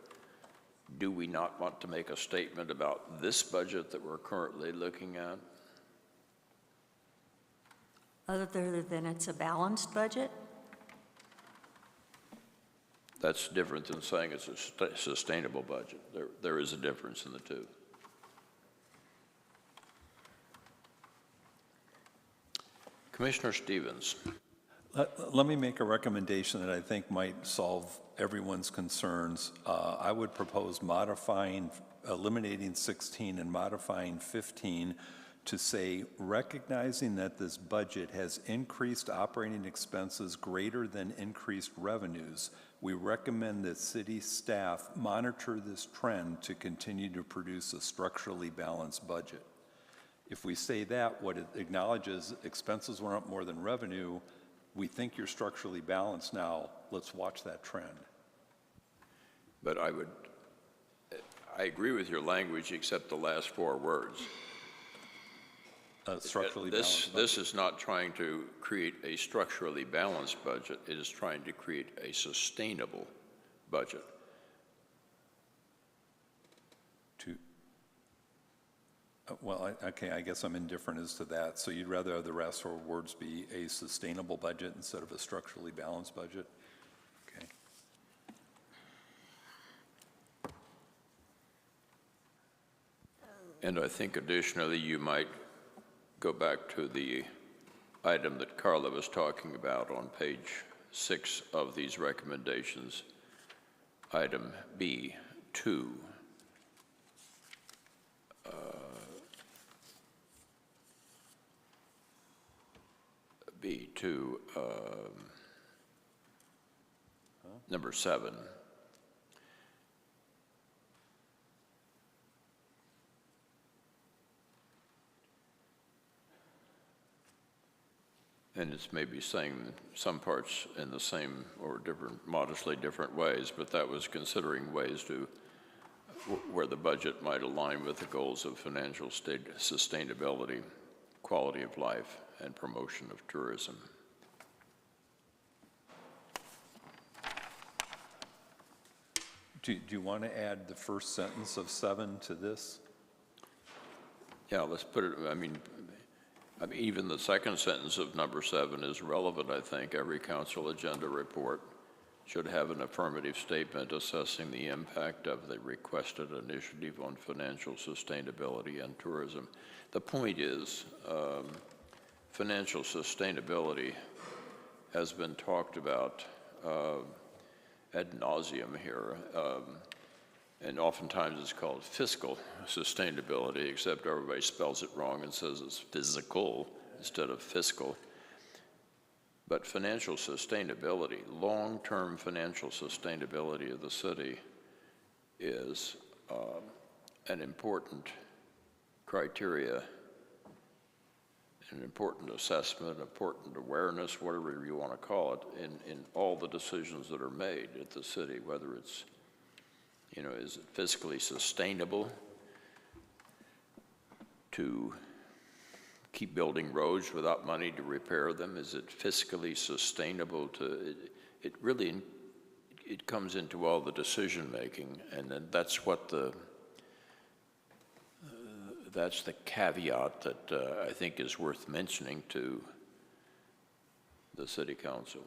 Do we not want to make a statement about this budget that we're currently looking at? Other than it's a balanced budget? That's different than saying it's a sustainable budget. There is a difference in the two. Commissioner Stevens. Let me make a recommendation that I think might solve everyone's concerns. I would propose eliminating 16 and modifying 15 to say, recognizing that this budget has increased operating expenses greater than increased revenues, we recommend that city staff monitor this trend to continue to produce a structurally balanced budget. If we say that, what it acknowledges, expenses went up more than revenue, we think you're structurally balanced now, let's watch that trend. But I agree with your language except the last 4 words. Structurally balanced budget. This is not trying to create a structurally balanced budget. It is trying to create a sustainable budget. Well, okay, I guess I'm indifferent as to that. So you'd rather have the rest 4 words be a sustainable budget instead of a structurally balanced budget? Okay. And I think additionally, you might go back to the item that Carla was talking about on page 6 of these recommendations, item B2. B2, number 7. And it's maybe saying some parts in the same or different, modestly different ways, but that was considering ways to where the budget might align with the goals of financial sustainability, quality of life, and promotion of tourism. Do you want to add the first sentence of 7 to this? Yeah, let's put it, I mean, even the second sentence of number 7 is relevant, I think. Every council agenda report should have an affirmative statement assessing the impact of the requested initiative on financial sustainability and tourism. The point is, financial sustainability has been talked about ad nauseum here, and oftentimes it's called fiscal sustainability, except everybody spells it wrong and says it's physical instead of fiscal. But financial sustainability, long-term financial sustainability of the city is an important criteria, an important assessment, important awareness, whatever you want to call it, in all the decisions that are made at the city, whether it's, you know, is it fiscally sustainable to keep building roads without money to repair them? Is it fiscally sustainable to, it really, it comes into all the decision making, and then that's what that's the caveat that I think is worth mentioning to the City Council.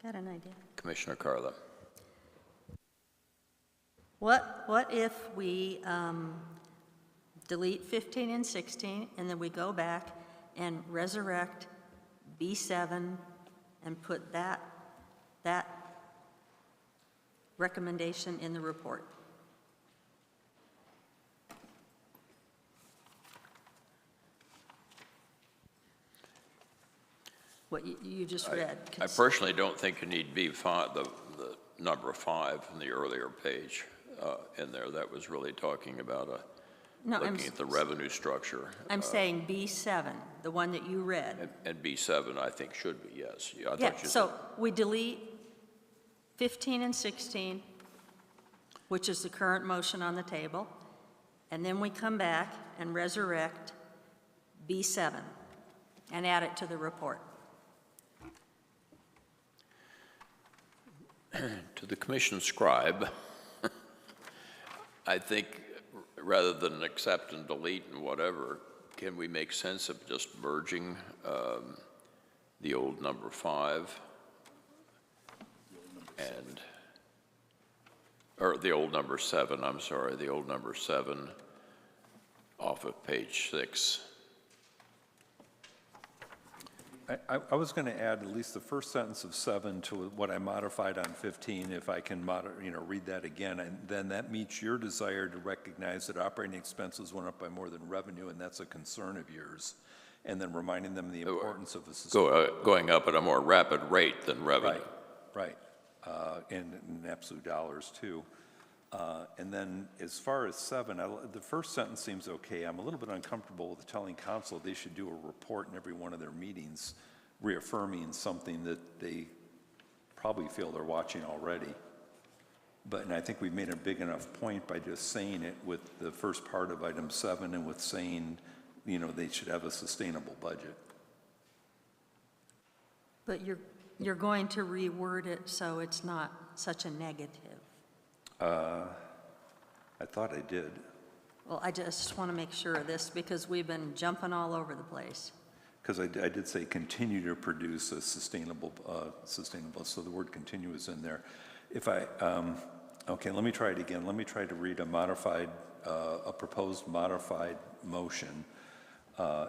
Got an idea. Commissioner Carla. What if we delete 15 and 16, and then we go back and resurrect B7 and put that recommendation in the report? What you just read. I personally don't think you need B5, the number 5 in the earlier page in there. That was really talking about No, looking at the revenue structure. I'm saying B7, the one that you read. And B7, I think, should be, yes. Yeah, I Yeah, thought you so said, we delete 15 and 16, which is the current motion on the table, and then we come back and resurrect B7 and add it to the report. to the commission scribe, I think rather than accept and delete and whatever, can we make sense of just merging the old number 5 and, or the old number 7, I'm sorry, the old number 7 off of page 6. I was going to add at least the first sentence of 7 to what I modified on 15, if I can read that again, and then that meets your desire to recognize that operating expenses went up by more than revenue, and that's a concern of yours, and then reminding them the importance of Going up at a more rapid rate than revenue. Right, and in absolute dollars too. And then as far as 7, the first sentence seems okay. I'm a little bit uncomfortable with telling council they should do a report in every one of their meetings reaffirming something that they probably feel they're watching already. And I think we've made a big enough point by just saying it with the first part of item 7 and with saying, they should have a sustainable budget. But you're going to reword it so it's not such a negative. I thought I did. Well, I just want to make sure of this because we've been jumping all over the place. Because I did say continue to produce a sustainable, so the word continue is in there. Okay, let me try it again. Let me try to read a proposed modified motion.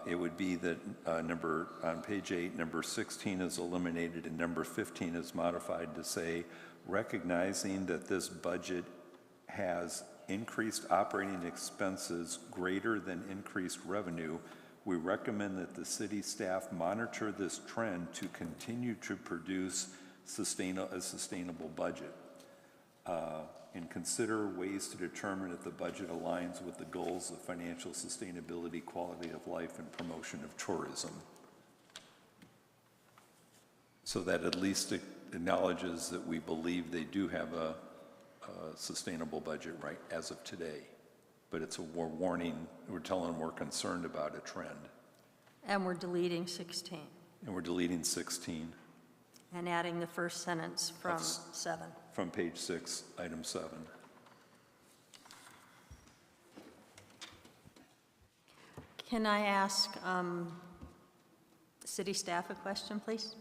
It would be that on page 8, number 16 is eliminated and number 15 is modified to say, recognizing that this budget has increased operating expenses greater than increased revenue, we recommend that the city staff monitor this trend to continue to produce a sustainable budget and consider ways to determine if the budget aligns with the goals of financial sustainability, quality of life, and promotion of tourism. So that at least it acknowledges that we believe they do have a sustainable budget right as of today. But it's a warning, we're telling them we're concerned about a trend. And we're deleting 16 And we're deleting 16 and adding the first sentence from 7. from page 6, item 7. Can I ask city staff a question, please?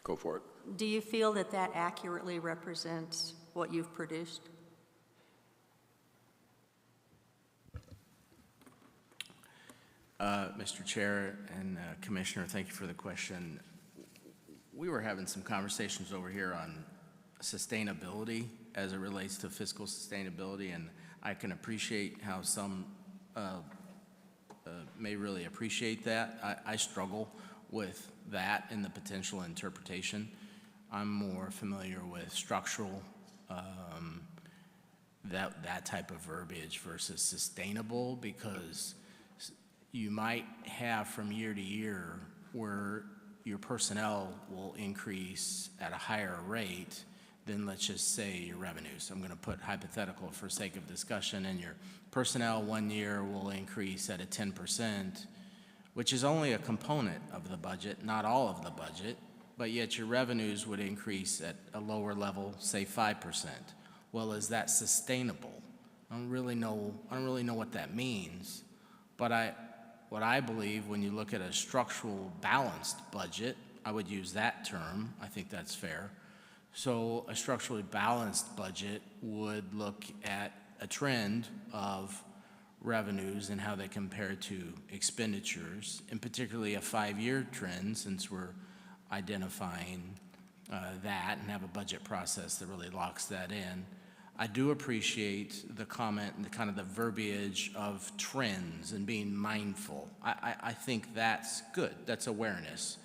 Go for it. Do you feel that that accurately represents what you've produced? Mr. Chair and Commissioner, thank you for the question. We were having some conversations over here on sustainability as it relates to fiscal sustainability, and I can appreciate how some may really appreciate that. I struggle with that in the potential interpretation. I'm more familiar with structural, that type of verbiage versus sustainable, because you might have from year to year where your personnel will increase at a higher rate than, let's just say, your revenues. I'm going to put hypothetical for sake of discussion, and your personnel one year will increase at a 10%, which is only a component of the budget, not all of the budget, but yet your revenues would increase at a lower level, say 5%. Well, is that sustainable? I don't really know what that means, but what I believe when you look at a structural balanced budget, I would use that term. I think that's fair. So a structurally balanced budget would look at a trend of revenues and how they compare to expenditures, and particularly a 5-year trend, since we're identifying that and have a budget process that really locks that in. I do appreciate the comment and the kind of the verbiage of trends and being mindful. I think that's good. That's awareness.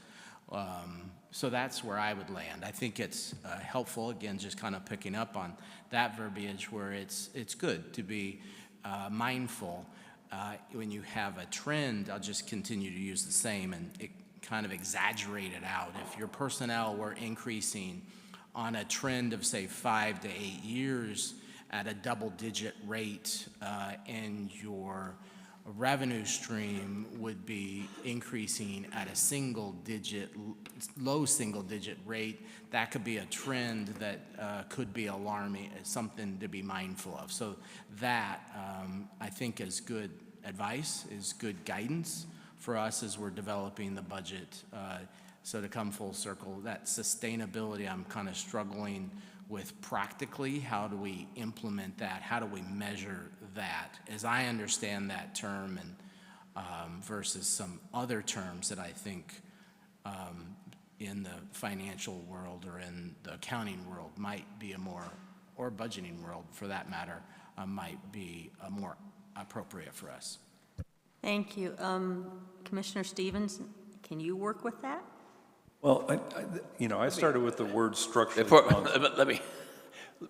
So that's where I would land. I think it's helpful, again, just kind of picking up on that verbiage where it's good to be mindful. When you have a trend, I'll just continue to use the same and it kind of exaggerate it out. If your personnel were increasing on a trend of, say, 5 to 8 years at a double-digit rate, and your revenue stream would be increasing at a low single-digit rate, that could be a trend that could be alarming, something to be mindful of. So that, I think, is good advice, is good guidance for us as we're developing the budget. So to come full circle, that sustainability, I'm kind of struggling with practically. How do we implement that? How do we measure that? As I understand that term, and versus some other terms that I think in the financial world or in the accounting world might be or budgeting world for that matter, might be more appropriate for us. Thank you. Commissioner Stevens, can you work with that? Well, I started with the word structurally Before,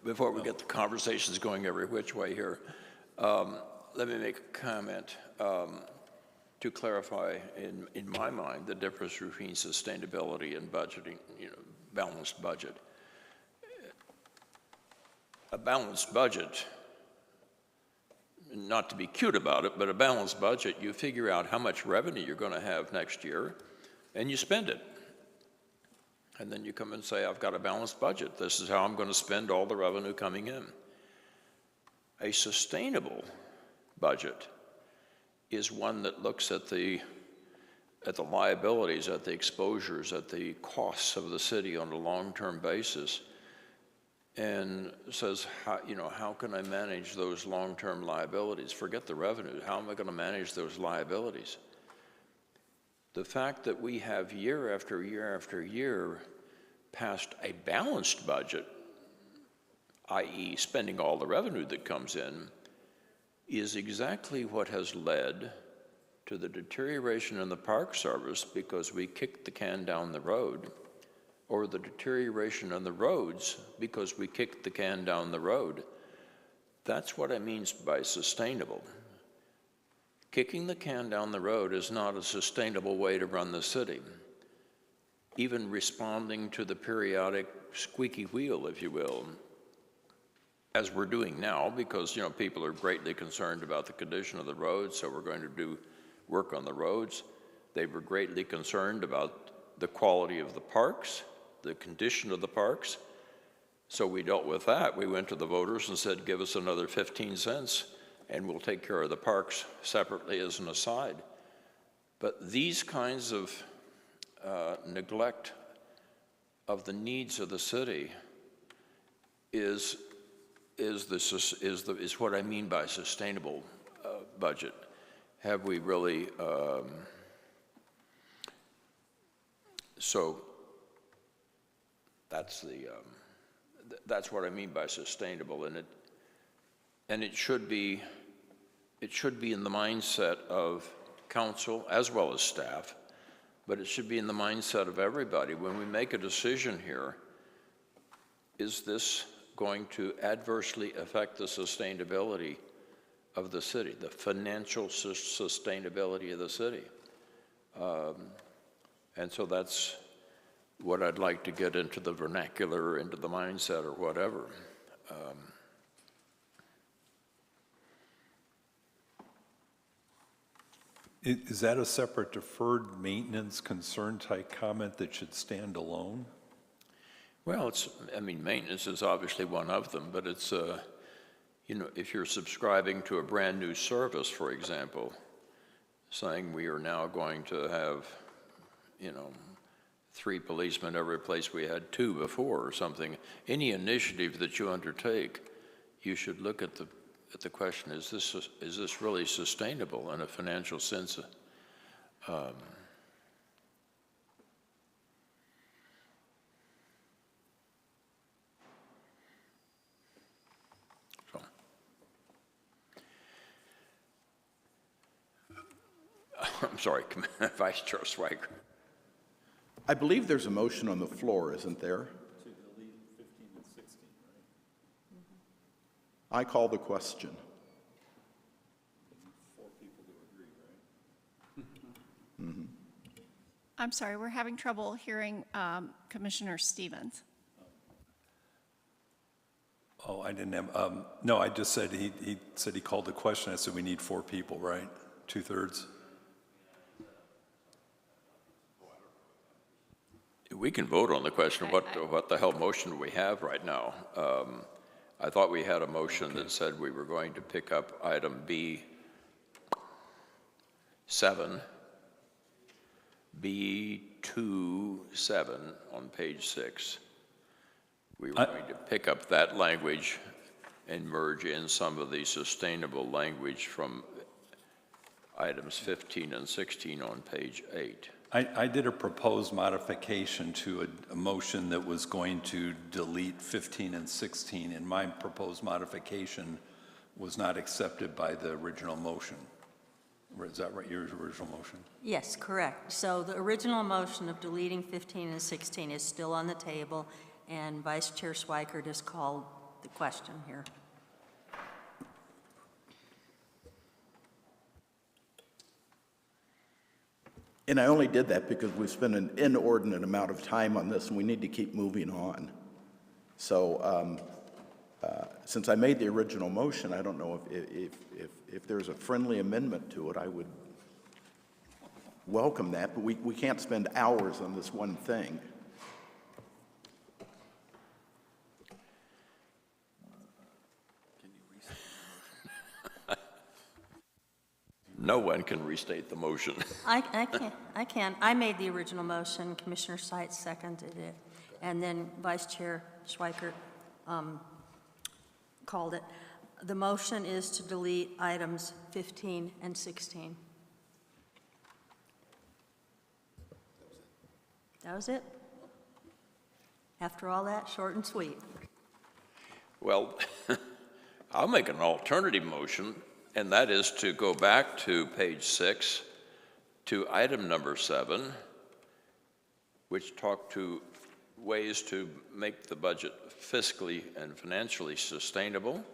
before we get the conversations going every which way here, let me make a comment to clarify in my mind the difference between sustainability and budgeting, balanced budget. A balanced budget, not to be cute about it, but a balanced budget, you figure out how much revenue you're going to have next year and you spend it. And then you come and say, I've got a balanced budget. This is how I'm going to spend all the revenue coming in. A sustainable budget is one that looks at the liabilities, at the exposures, at the costs of the city on a long-term basis, and says, how can I manage those long-term liabilities? Forget the revenue. How am I going to manage those liabilities? The fact that we have year after year after year passed a balanced budget, i.e. spending all the revenue that comes in, is exactly what has led to the deterioration in the Park Service because we kicked the can down the road, or the deterioration on the roads because we kicked the can down the road. That's what I mean by sustainable. Kicking the can down the road is not a sustainable way to run the city. Even responding to the periodic squeaky wheel, if you will, as we're doing now, because people are greatly concerned about the condition of the roads, so we're going to do work on the roads. They were greatly concerned about the quality of the parks, the condition of the parks. So we dealt with that. We went to the voters and said, give us another 15 cents. And we'll take care of the parks separately as an aside. But these kinds of neglect of the needs of the city is what I mean by sustainable budget. Have we really? So that's what I mean by sustainable, and it should be in the mindset of council as well as staff, but it should be in the mindset of everybody. When we make a decision here, is this going to adversely affect the sustainability of the city, the financial sustainability of the city? And so that's what I'd like to get into the vernacular, into the mindset or whatever. Is that a separate deferred maintenance concern type comment that should stand alone? Well, maintenance is obviously one of them, but it's, if you're subscribing to a brand new service, for example, saying we are now going to have, 3 policemen every place we had 2 before or something, any initiative that you undertake, you should look at the question, is this really sustainable in a financial sense? So. I'm sorry, Vice Chair Swiker. I believe there's a motion on the floor, isn't there? To delete 15 and 16, right? I call the question. 4 people to agree, right? I'm sorry, we're having trouble hearing Commissioner Stevens. Oh, I didn't have, no, I just said, he said he called the question. I said we need 4 people, right? 2/3? We can vote on the question, what the hell motion do we have right now? I thought we had a motion that said we were going to pick up item B7, B27 on page 6. We were going to pick up that language and merge in some of the sustainable language from items 15 and 16 on page 8. I did a proposed modification to a motion that was going to delete 15 and 16, and my proposed modification was not accepted by the original motion. Is that right, your original motion? Yes, correct. So the original motion of deleting 15 and 16 is still on the table, and Vice Chair Schweikert has called the question here. And I only did that because we've spent an inordinate amount of time on this, and we need to keep moving on. So since I made the original motion, I don't know if there's a friendly amendment to it, I would welcome that, but we can't spend hours on this one thing. No one can restate the motion. I can. I made the original motion, Commissioner Seitz seconded it, and then Vice Chair Schweikert called it. The motion is to delete items 15 and 16. That was it? After all that, short and sweet. Well, I'll make an alternative motion, and that is to go back to page 6 to item number 7, which talked to ways to make the budget fiscally and financially sustainable,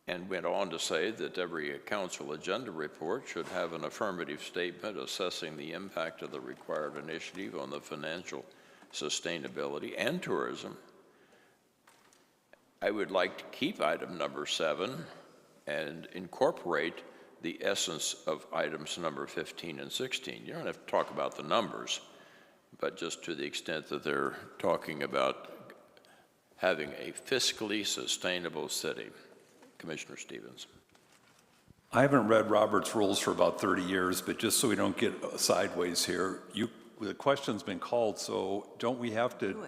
and went on to say that every council agenda report should have an affirmative statement assessing the impact of the required initiative on the financial sustainability and tourism. I would like to keep item number 7 and incorporate the essence of items number 15 and 16. You don't have to talk about the numbers, but just to the extent that they're talking about having a fiscally sustainable city. Commissioner Stevens. I haven't read Robert's rules for about 30 years, but just so we don't get sideways here, the question's been called, so don't we have to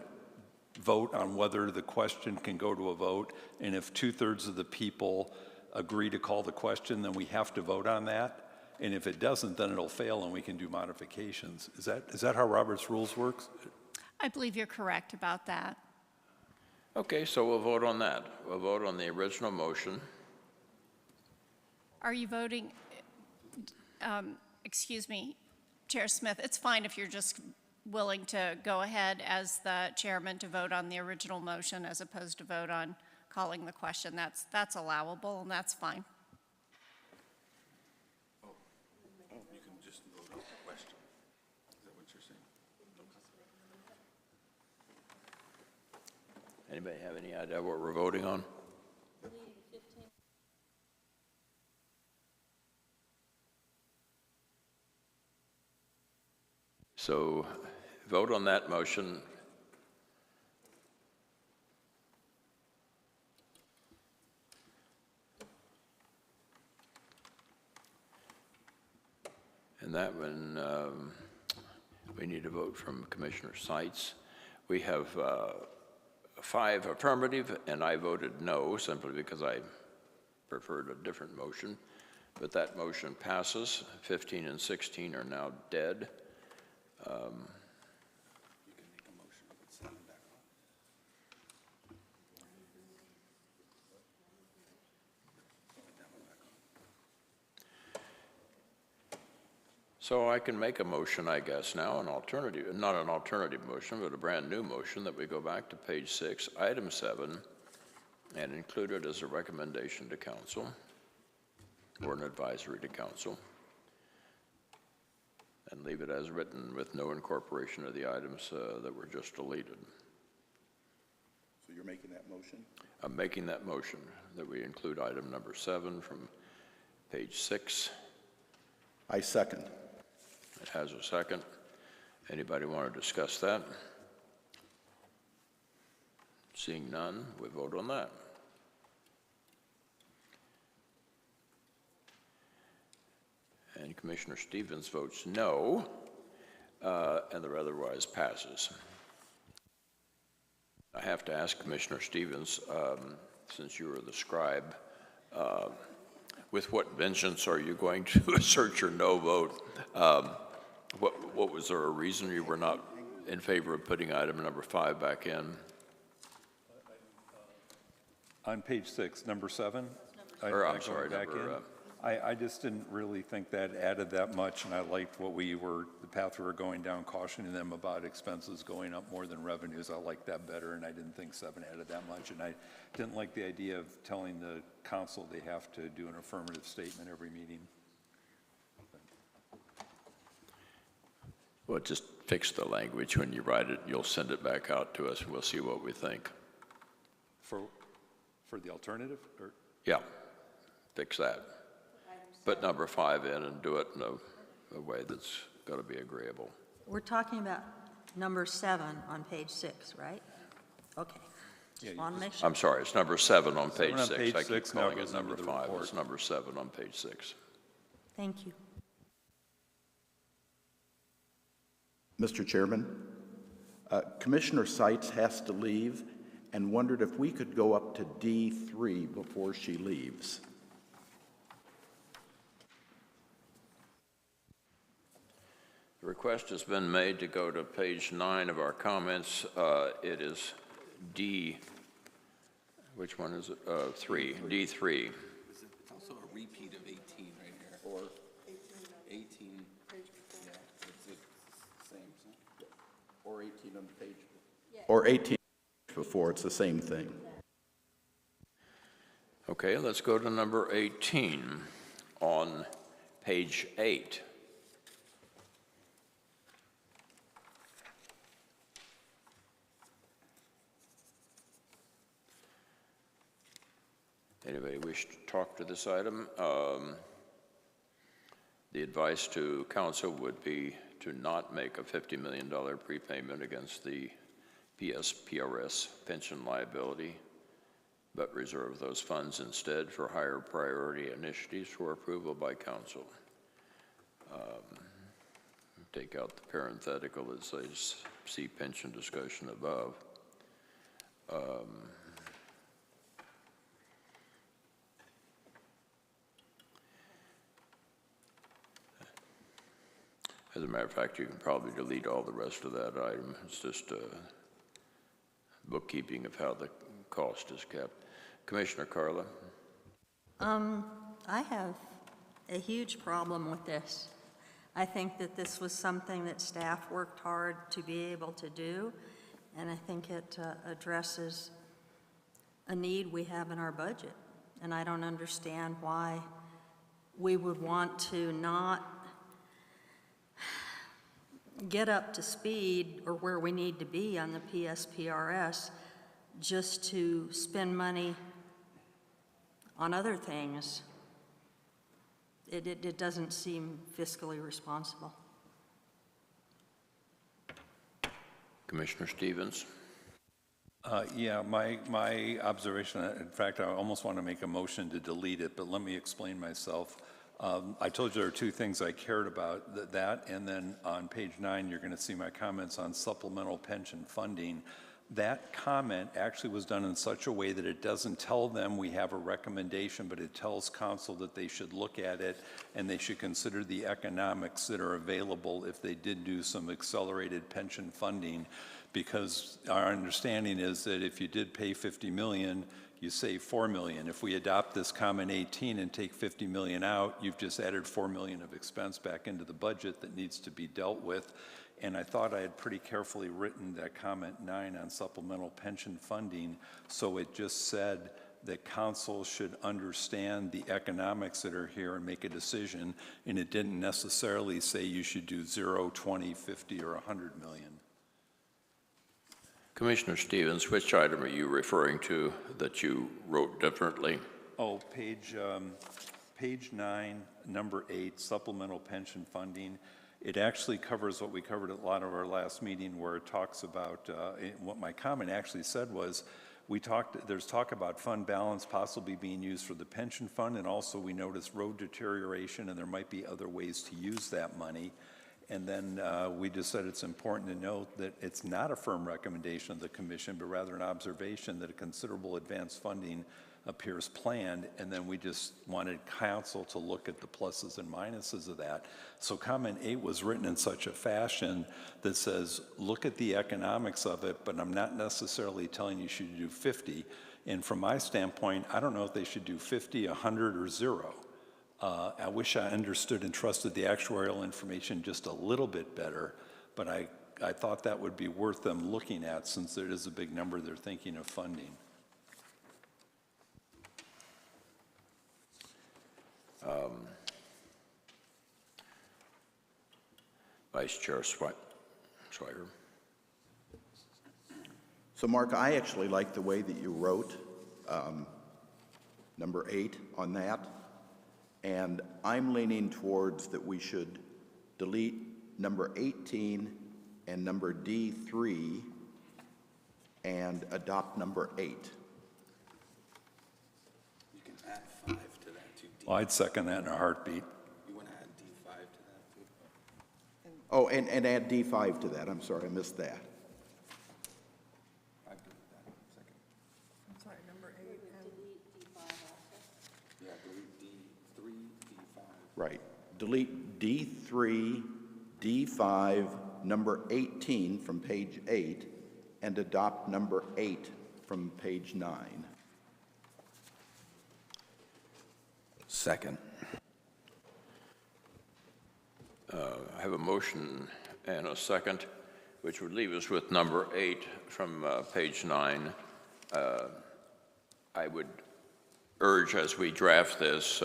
vote on whether the question can go to a vote? And if 2/3 of the people agree to call the question, then we have to vote on that? And if it doesn't, then it'll fail and we can do modifications. Is that how Robert's rules works? I believe you're correct about that. Okay, so we'll vote on that. We'll vote on the original motion. Are you voting, excuse me, Chair Smith, it's fine if you're just willing to go ahead as the chairman to vote on the original motion as opposed to vote on calling the question. That's allowable, and that's fine. You can just vote on the question. Is that what you're saying? Anybody have any idea what we're voting on? So vote on that motion. And that one, we need a vote from Commissioner Seitz. We have 5 affirmative, and I voted no, simply because I preferred a different motion. But that motion passes. 15 and 16 are now dead. You can make a motion to put 7 back on. So I can make a motion, I guess, now, an alternative, not an alternative motion, but a brand-new motion that we go back to page 6, item 7, and include it as a recommendation to council, or an advisory to council, and leave it as written with no incorporation of the items that were just deleted. So you're making that motion? I'm making that motion that we include item number 7 from page 6. I second. It has a second. Anybody want to discuss that? Seeing none, we vote on that. And Commissioner Stevens votes no, and the otherwise passes. I have to ask Commissioner Stevens, since you are the scribe, with what vengeance are you going to assert your no vote? What was there a reason you were not in favor of putting item number 5 back in? On page 6, number 7? I'm sorry, number, I just didn't really think that added that much, and I liked the path we were going down, cautioning them about expenses going up more than revenues. I liked that better, and I didn't think 7 added that much. And I didn't like the idea of telling the council they have to do an affirmative statement every meeting. well, just fix the language. When you write it, you'll send it back out to us, and we'll see what we think. For the alternative? Or? Yeah, fix that. Put number 5 in and do it in a way that's got to be agreeable. We're talking about number 7 on page 6, right? Okay. Just want to make sure. I'm sorry, it's number 7 on page 6. Page I keep 6 now calling goes it number into the 5. report. It's number 7 on page 6. Thank you. Mr. Chairman, Commissioner Seitz has to leave and wondered if we could go up to D3 before she leaves. The request has been made to go to page 9 of our comments. It is D, which one is it? 3, D3. It's also a repeat of 18 right here. Or 18. Yeah, it's the same. Or 18 on the page. Or 18 before, it's the same thing. Okay, let's go to number 18 on page 8. Anybody wish to talk to this item? The advice to council would be to not make a $50 million prepayment against the PSPRS pension liability, but reserve those funds instead for higher priority initiatives for approval by council. Take out the parenthetical that says see pension discussion above. As a matter of fact, you can probably delete all the rest of that item. It's just bookkeeping of how the cost is kept. Commissioner Carla? I have a huge problem with this. I think that this was something that staff worked hard to be able to do, and I think it addresses a need we have in our budget. And I don't understand why we would want to not get up to speed or where we need to be on the PSPRS just to spend money on other things. It doesn't seem fiscally responsible. Commissioner Stevens? Yeah, my observation, in fact, I almost want to make a motion to delete it, but let me explain myself. I told you there are 2 things I cared about, that, and then on page 9, you're going to see my comments on supplemental pension funding. That comment actually was done in such a way that it doesn't tell them we have a recommendation, but it tells council that they should look at it and they should consider the economics that are available if they did do some accelerated pension funding, because our understanding is that if you did pay $50 million, you save 4 million. If we adopt this comment 18 and take 50 million out, you've just added 4 million of expense back into the budget that needs to be dealt with. And I thought I had pretty carefully written that comment 9 on supplemental pension funding, so it just said that council should understand the economics that are here and make a decision, and it didn't necessarily say you should do 0, 20, 50, or 100 million. Commissioner Stevens, which item are you referring to that you wrote differently? Oh, page 9, number 8, supplemental pension funding. It actually covers what we covered at a lot of our last meeting, where it talks about, what my comment actually said was, there's talk about fund balance possibly being used for the pension fund, and also we noticed road deterioration, and there might be other ways to use that money. And then we just said it's important to note that it's not a firm recommendation of the commission, but rather an observation that a considerable advanced funding appears planned, and then we just wanted council to look at the pluses and minuses of that. So comment 8 was written in such a fashion that says, look at the economics of it, but I'm not necessarily telling you should do 50. And from my standpoint, I don't know if they should do 50, 100, or 0. I wish I understood and trusted the actuarial information just a little bit better, but I thought that would be worth them looking at, since there is a big number they're thinking of funding. Vice Chair Schweiger. So Mark, I actually like the way that you wrote number 8 on that, and I'm leaning towards that we should delete number 18 and number D3 and adopt number 8. You can add 5 to that too. Well, I'd second that in a heartbeat. You want to add D5 to that too? Oh, and add D5 to that. I'm sorry, I missed that. I'd do that. Second. I'm sorry, number 8 and Yeah, delete D3, D5. Right. Delete D3, D5, number 18 from page 8, and adopt number 8 from page 9. Second. I have a motion and a second, which would leave us with number 8 from page 9. I would urge, as we draft this,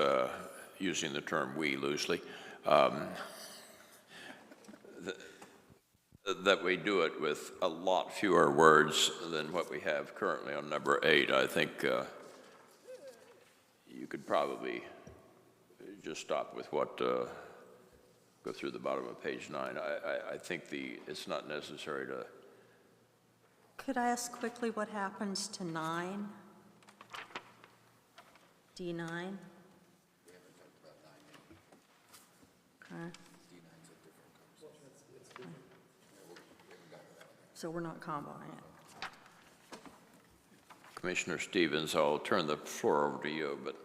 using the term "we" loosely, that we do it with a lot fewer words than what we have currently on number 8. I think you could probably just stop with what, go through the bottom of page 9. I think it's not necessary to. Could I ask quickly what happens to 9? D9? Okay. So we're not comboing it. Commissioner Stevens, I'll turn the floor over to you, but.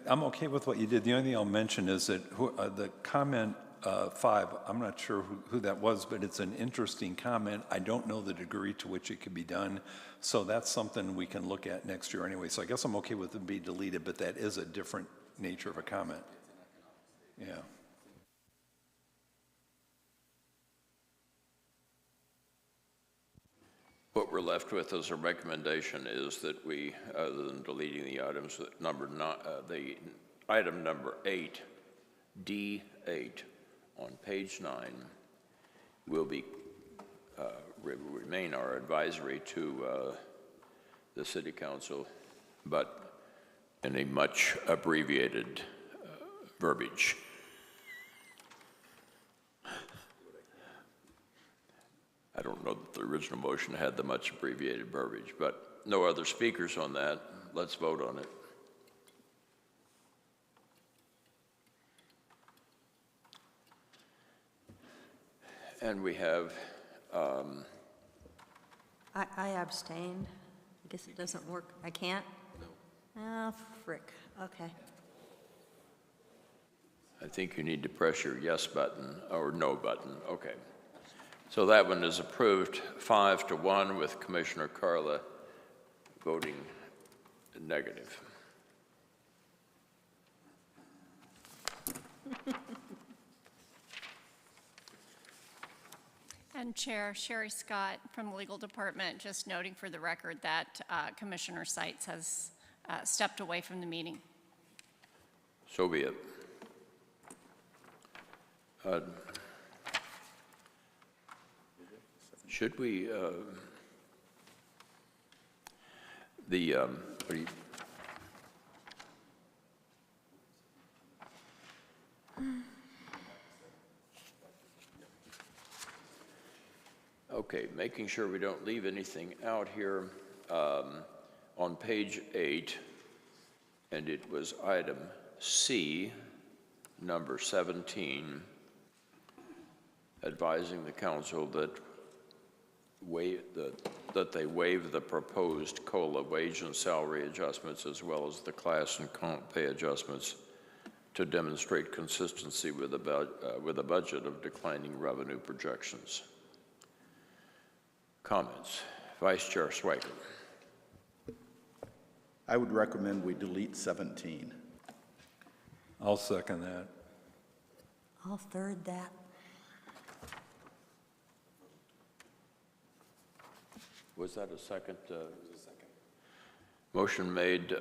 I'm okay with what you did. The only thing I'll mention is that the comment 5, I'm not sure who that was, but it's an interesting comment. I don't know the degree to which it could be done, so that's something we can look at next year anyway. So I guess I'm okay with it being deleted, but that is a different nature of a comment. Yeah. What we're left with as a recommendation is that we, other than deleting the items, that the item number 8, D8, on page 9, will remain our advisory to the City Council, but in a much abbreviated verbiage. I don't know that the original motion had the much abbreviated verbiage, but no other speakers on that. Let's vote on it. And we have. I abstained. I guess it doesn't work. I can't? No. Oh, frick. Okay. I think you need to press your yes button or no button. Okay. So that one is approved 5-1 with Commissioner Carla voting negative. And Chair, Sherry Scott from the Legal Department, just noting for the record that Commissioner Seitz has stepped away from the meeting. So be it. Should we, what do you, okay, making sure we don't leave anything out here. On page 8, and it was item C, number 17, advising the council that they waive the proposed COLA wage and salary adjustments as well as the class and comp pay adjustments to demonstrate consistency with a budget of declining revenue projections. Comments? Vice Chair Swiker. I would recommend we delete 17. I'll second that. I'll third that. Was that a second? It was a second. Motion made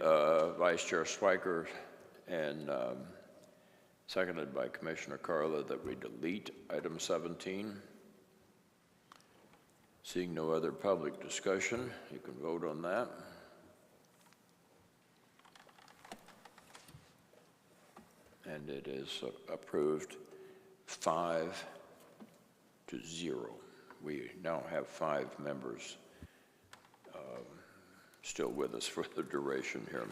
Vice Chair Swiker and seconded by Commissioner Carla that we delete item 17. Seeing no other public discussion, you can vote on that. And it is approved 5-0. We now have 5 members still with us for the duration here.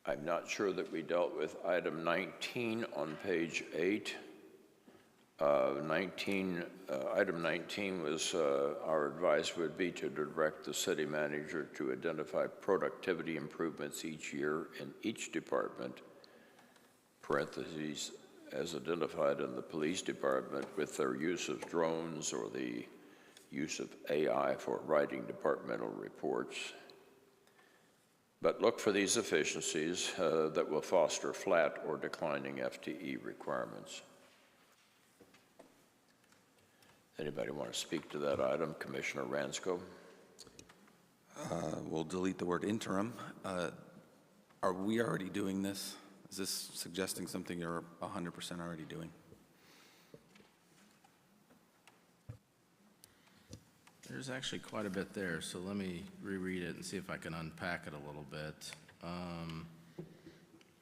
I'm not sure that we dealt with item 19 on page 8. Item 19 was our advice would be to direct the city manager to identify productivity improvements each year in each department, parentheses, as identified in the police department with their use of drones or the use of AI for writing departmental reports. But look for these efficiencies that will foster flat or declining FTE requirements. Anybody want to speak to that item? Commissioner Ransco? We'll delete the word interim. Are we already doing this? Is this suggesting something you're 100% already doing? There's actually quite a bit there, so let me reread it and see if I can unpack it a little bit.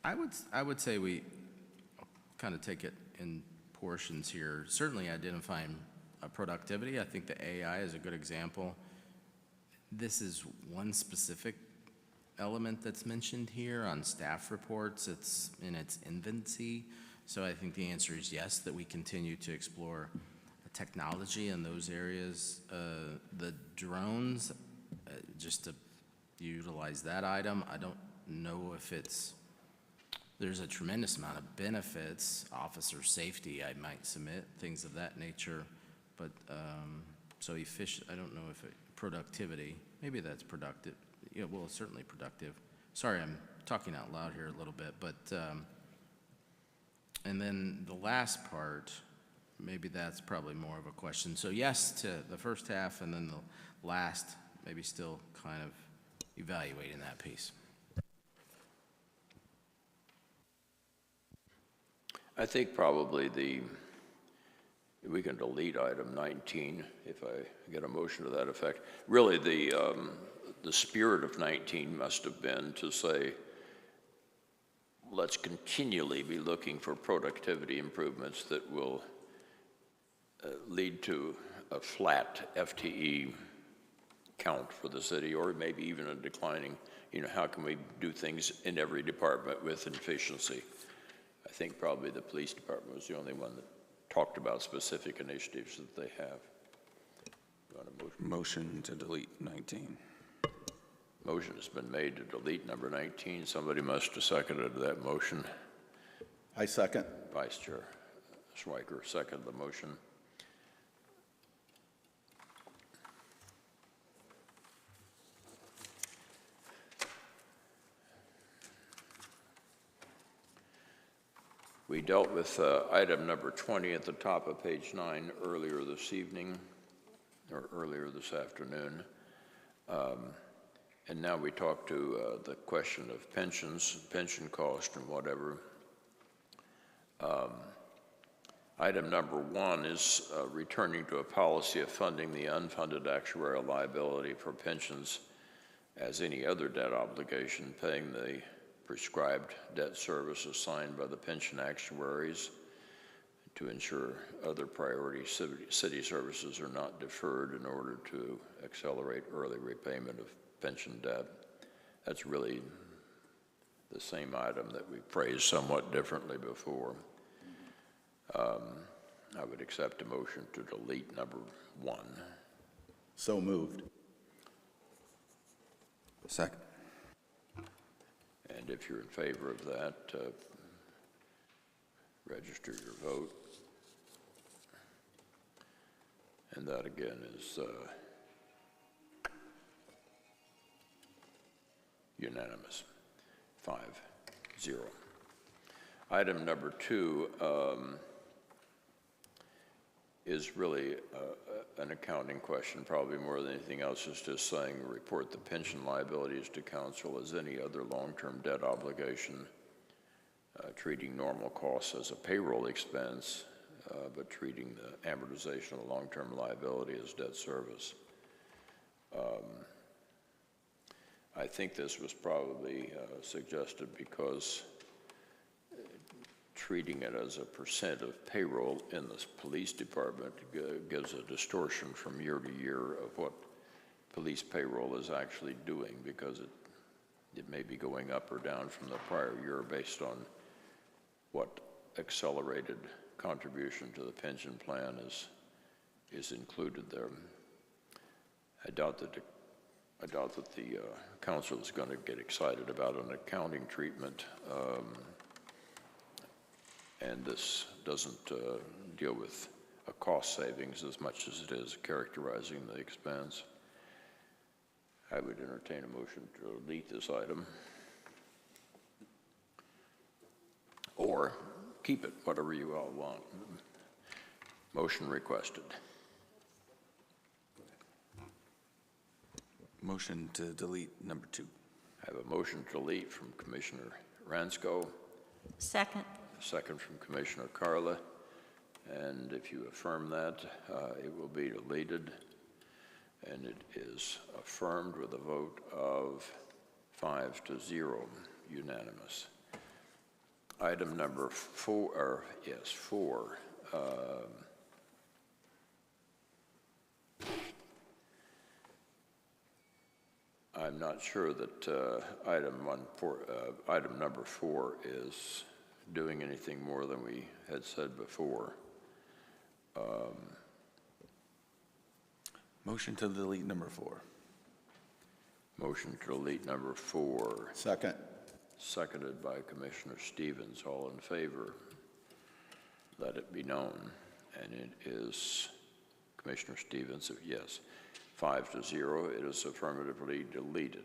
I would say we kind of take it in portions here. Certainly identifying productivity. I think the AI is a good example. This is one specific element that's mentioned here on staff reports. It's in its infancy. So I think the answer is yes, that we continue to explore technology in those areas. The drones, just to utilize that item, I don't know if there's a tremendous amount of benefits, officer safety, I might submit, things of that nature. But, so efficient, I don't know if productivity, maybe that's productive. Yeah, well, it's certainly productive. Sorry, I'm talking out loud here a little bit, but, and then the last part, maybe that's probably more of a question. So yes to the first half, and then the last, maybe still kind of evaluating that piece. I think probably we can delete item 19 if I get a motion to that effect. Really, the spirit of 19 must have been to say, let's continually be looking for productivity improvements that will lead to a flat FTE count for the city, or maybe even a declining, how can we do things in every department with efficiency? I think probably the police department was the only one that talked about specific initiatives that they have. You want a motion? Motion to delete 19. Motion has been made to delete number 19. Somebody must have seconded that motion. I second. Vice Chair Schweiker seconded the motion. We dealt with item number 20 at the top of page 9 earlier this evening, or earlier this afternoon. And now we talk to the question of pensions, pension cost and whatever. Item number 1 is returning to a policy of funding the unfunded actuarial liability for pensions as any other debt obligation, paying the prescribed debt service assigned by the pension actuaries to ensure other priority city services are not deferred in order to accelerate early repayment of pension debt. That's really the same item that we phrased somewhat differently before. I would accept a motion to delete number 1. So moved. Second. And if you're in favor of that, register your vote. And that again is unanimous, 5-0. Item number 2 is really an accounting question, probably more than anything else. Is just saying report the pension liabilities to council as any other long-term debt obligation, treating normal costs as a payroll expense, but treating the amortization of the long-term liability as debt service. I think this was probably suggested because treating it as a percent of payroll in the police department gives a distortion from year to year of what police payroll is actually doing, because it may be going up or down from the prior year based on what accelerated contribution to the pension plan is included there. I doubt that the council is going to get excited about an accounting treatment. And this doesn't deal with a cost savings as much as it is characterizing the expense. I would entertain a motion to delete this item, or keep it, whatever you all want. Motion requested. Motion to delete number 2. I have a motion to delete from Commissioner Ransko. Second. Second from Commissioner Carla, and if you affirm that, it will be deleted, and it is affirmed with a vote of 5-0, unanimous. Item number 4, I'm not sure that item number 4 is doing anything more than we had said before. Motion to delete number 4. Motion to delete number 4. Second. Seconded by Commissioner Stevens. All in favor? Let it be known. And it is Commissioner Stevens, yes. 5-0. It is affirmatively deleted.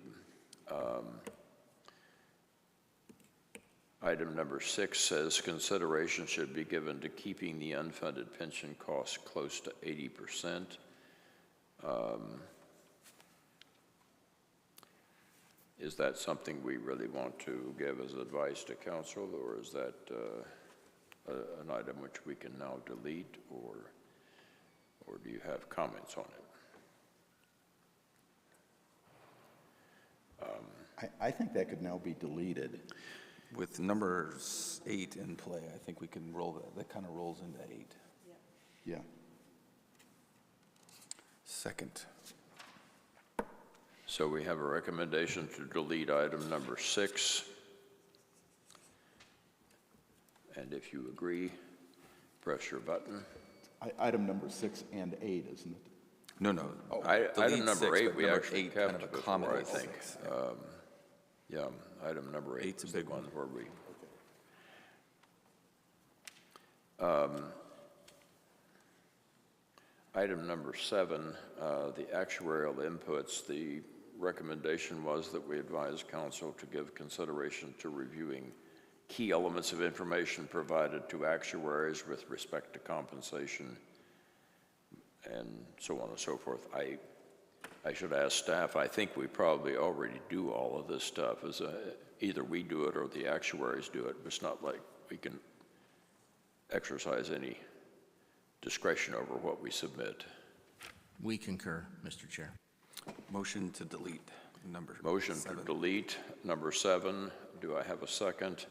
Item number 6 says consideration should be given to keeping the unfunded pension costs close to 80%. Is that something we really want to give as advice to council, or is that an item which we can now delete, or do you have comments on it? I think that could now be deleted. With number 8 in play, I think we can roll that. That kind of rolls into 8. Yeah. Second. So we have a recommendation to delete item number 6. And if you agree, press your button. Item number 6 and 8, isn't it? No. Item number 8 we number actually 8 kind kept of before, I accommodates think. things. Yeah, item number 8 Eight's a is the big one one. where we... Item number 7, the actuarial inputs, the recommendation was that we advise council to give consideration to reviewing key elements of information provided to actuaries with respect to compensation, and so on and so forth. I should ask staff, I think we probably already do all of this stuff. Either we do it or the actuaries do it, but it's not like we can exercise any discretion over what we submit. We concur, Mr. Chair. Motion to delete number 7. Motion to delete number 7. Do I have a second?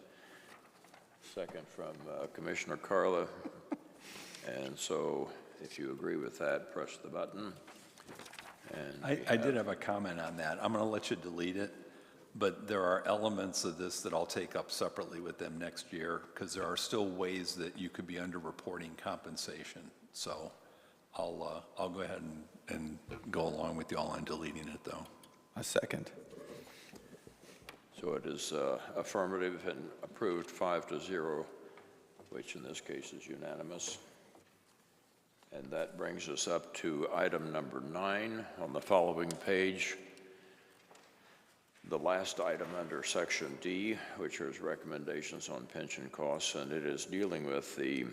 Second from Commissioner Carla. And so if you agree with that, press the button. And I did have a comment on that. I'm going to let you delete it, but there are elements of this that I'll take up separately with them next year, because there are still ways that you could be under-reporting compensation. So I'll go ahead and go along with you all on deleting it, though. A second. so it is affirmative and approved 5-0, which in this case is unanimous. And that brings us up to item number 9 on the following page. The last item under section D, which is recommendations on pension costs, and it is dealing with the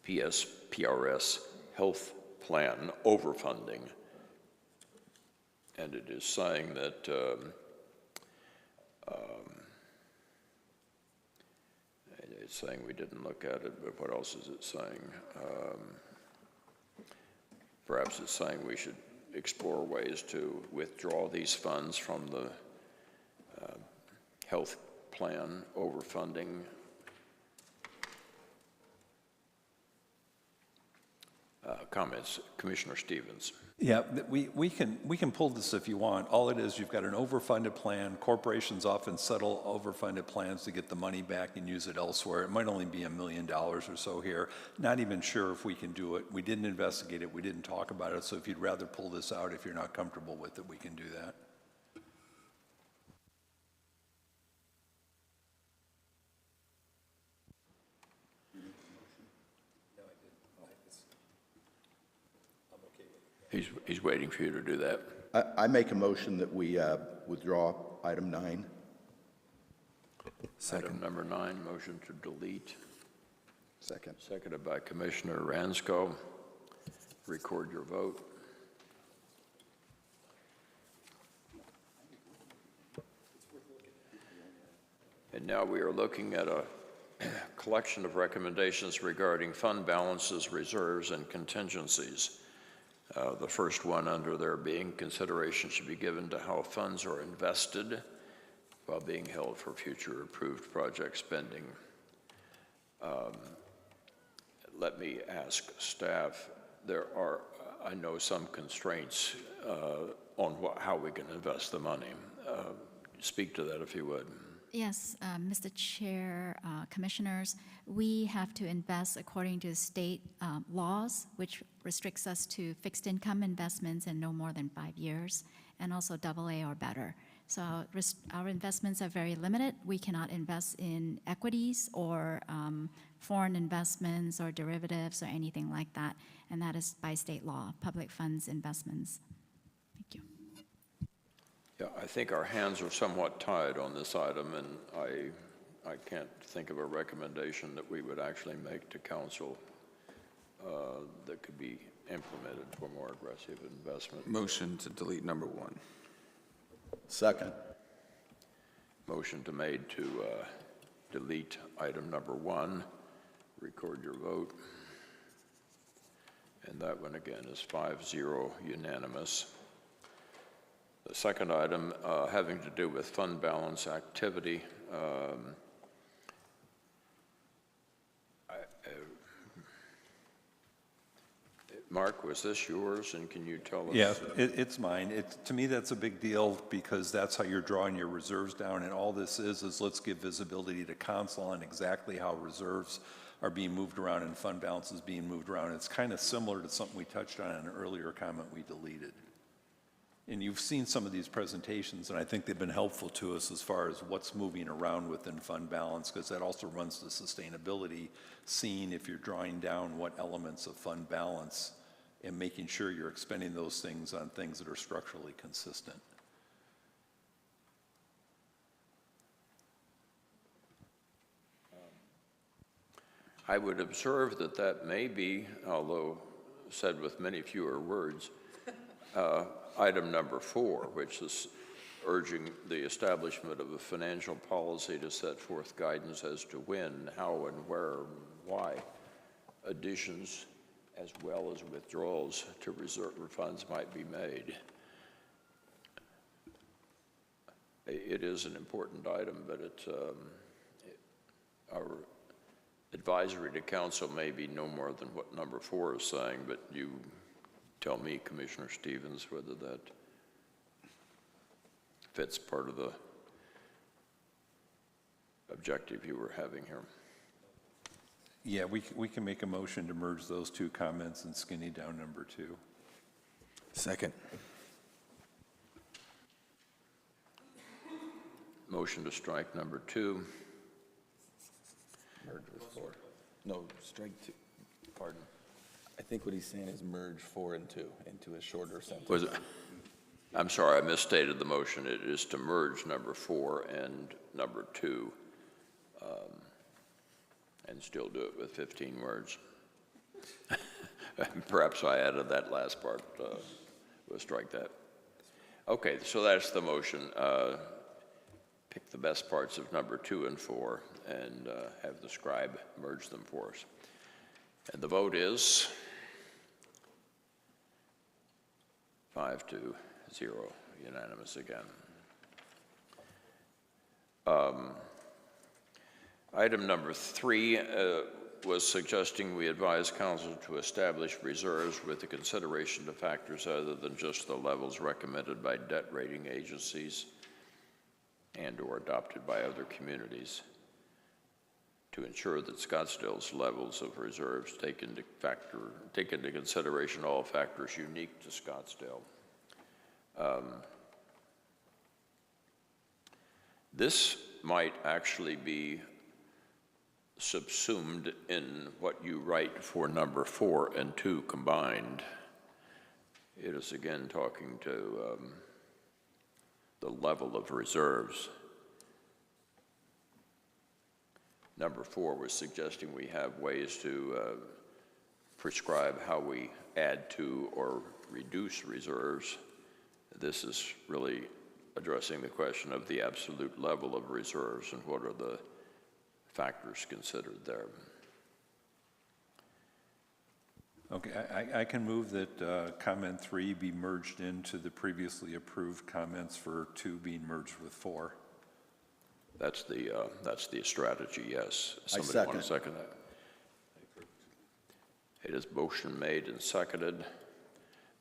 PRS health plan overfunding. And it is saying that it's saying we didn't look at it, but what else is it saying? Perhaps it's saying we should explore ways to withdraw these funds from the health plan overfunding. Comments, Commissioner Stevens. Yeah, we can pull this if you want. All it is, you've got an overfunded plan. Corporations often settle overfunded plans to get the money back and use it elsewhere. It might only be $1 million or so here. Not even sure if we can do it. We didn't investigate it. We didn't talk about it. So if you'd rather pull this out, if you're not comfortable with it, we can do that. He's waiting for you to do that. I make a motion that we withdraw item 9. Item number 9, motion to delete. Second. Seconded by Commissioner Ransko. Record your vote. And now we are looking at a collection of recommendations regarding fund balances, reserves, and contingencies. The first one under there being consideration should be given to how funds are invested while being held for future approved project spending. Let me ask staff, there are, I know, some constraints on how we can invest the money. Speak to that if you would. Yes, Mr. Chair, Commissioners, we have to invest according to state laws, which restricts us to fixed income investments in no more than 5 years, and also AA or better. So our investments are very limited. We cannot invest in equities or foreign investments or derivatives or anything like that, and that is by state law, public funds investments. Thank you. Yeah, I think our hands are somewhat tied on this item, and I can't think of a recommendation that we would actually make to council that could be implemented for more aggressive investment. Motion to delete number 1. Second. Motion made to delete item number 1. Record your vote. And that one again is 5-0 unanimous. The second item having to do with fund balance activity. Mark, was this yours, and can you tell us? Yeah, it's mine. To me, that's a big deal because that's how you're drawing your reserves down, and all this is let's give visibility to council on exactly how reserves are being moved around and fund balances being moved around. It's kind of similar to something we touched on in an earlier comment we deleted. And you've seen some of these presentations, and I think they've been helpful to us as far as what's moving around within fund balance, because that also runs to sustainability, seeing if you're drawing down what elements of fund balance and making sure you're expending those things on things that are structurally consistent. I would observe that that may be, although said with many fewer words, item number 4, which is urging the establishment of a financial policy to set forth guidance as to when, how, and where, and why additions as well as withdrawals to reserve funds might be made. It is an important item, but our advisory to council may be no more than what number 4 is saying, but you tell me, Commissioner Stevens, whether that fits part of the objective you were having here. Yeah, we can make a motion to merge those two comments and skinny down number 2. Second. Motion to strike number 2. Merge with 4. No, strike 2. Pardon. I think what he's saying is merge 4 and 2 into a shorter sentence. Was it? I'm sorry, I misstated the motion. It is to merge number 4 and number 2, and still do it with 15 words. Perhaps I added that last part. We'll strike that. Okay, so that's the motion. Pick the best parts of number 2 and 4 and have the scribe merge them for us. And the vote is 5-0, unanimous again. Item number 3 was suggesting we advise council to establish reserves with the consideration to factors other than just the levels recommended by debt rating agencies and or adopted by other communities to ensure that Scottsdale's levels of reserves take into consideration all factors unique to Scottsdale. This might actually be subsumed in what you write for number 4 and 2 combined. It is again talking to the level of reserves. Number 4 was suggesting we have ways to prescribe how we add to or reduce reserves. This is really addressing the question of the absolute level of reserves and what are the factors considered there. Okay, I can move that comment 3 be merged into the previously approved comments for 2 being merged with 4. That's the strategy, yes. I Somebody want to second. second that? It is motion made and seconded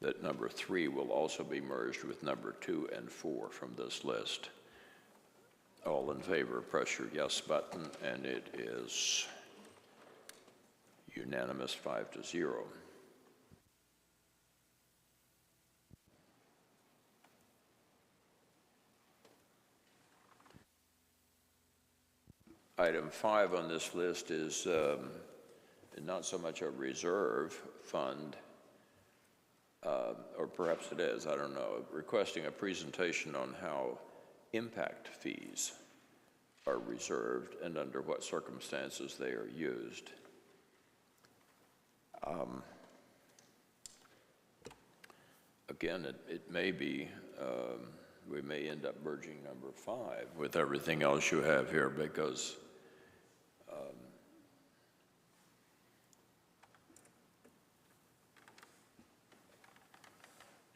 that number 3 will also be merged with number 2 and 4 from this list. All in favor, press your yes button, and it is unanimous 5-0. Item 5 on this list is not so much a reserve fund, or perhaps it is, I don't know, requesting a presentation on how impact fees are reserved and under what circumstances they are used. Again, it may be, we may end up merging number 5 with everything else you have here because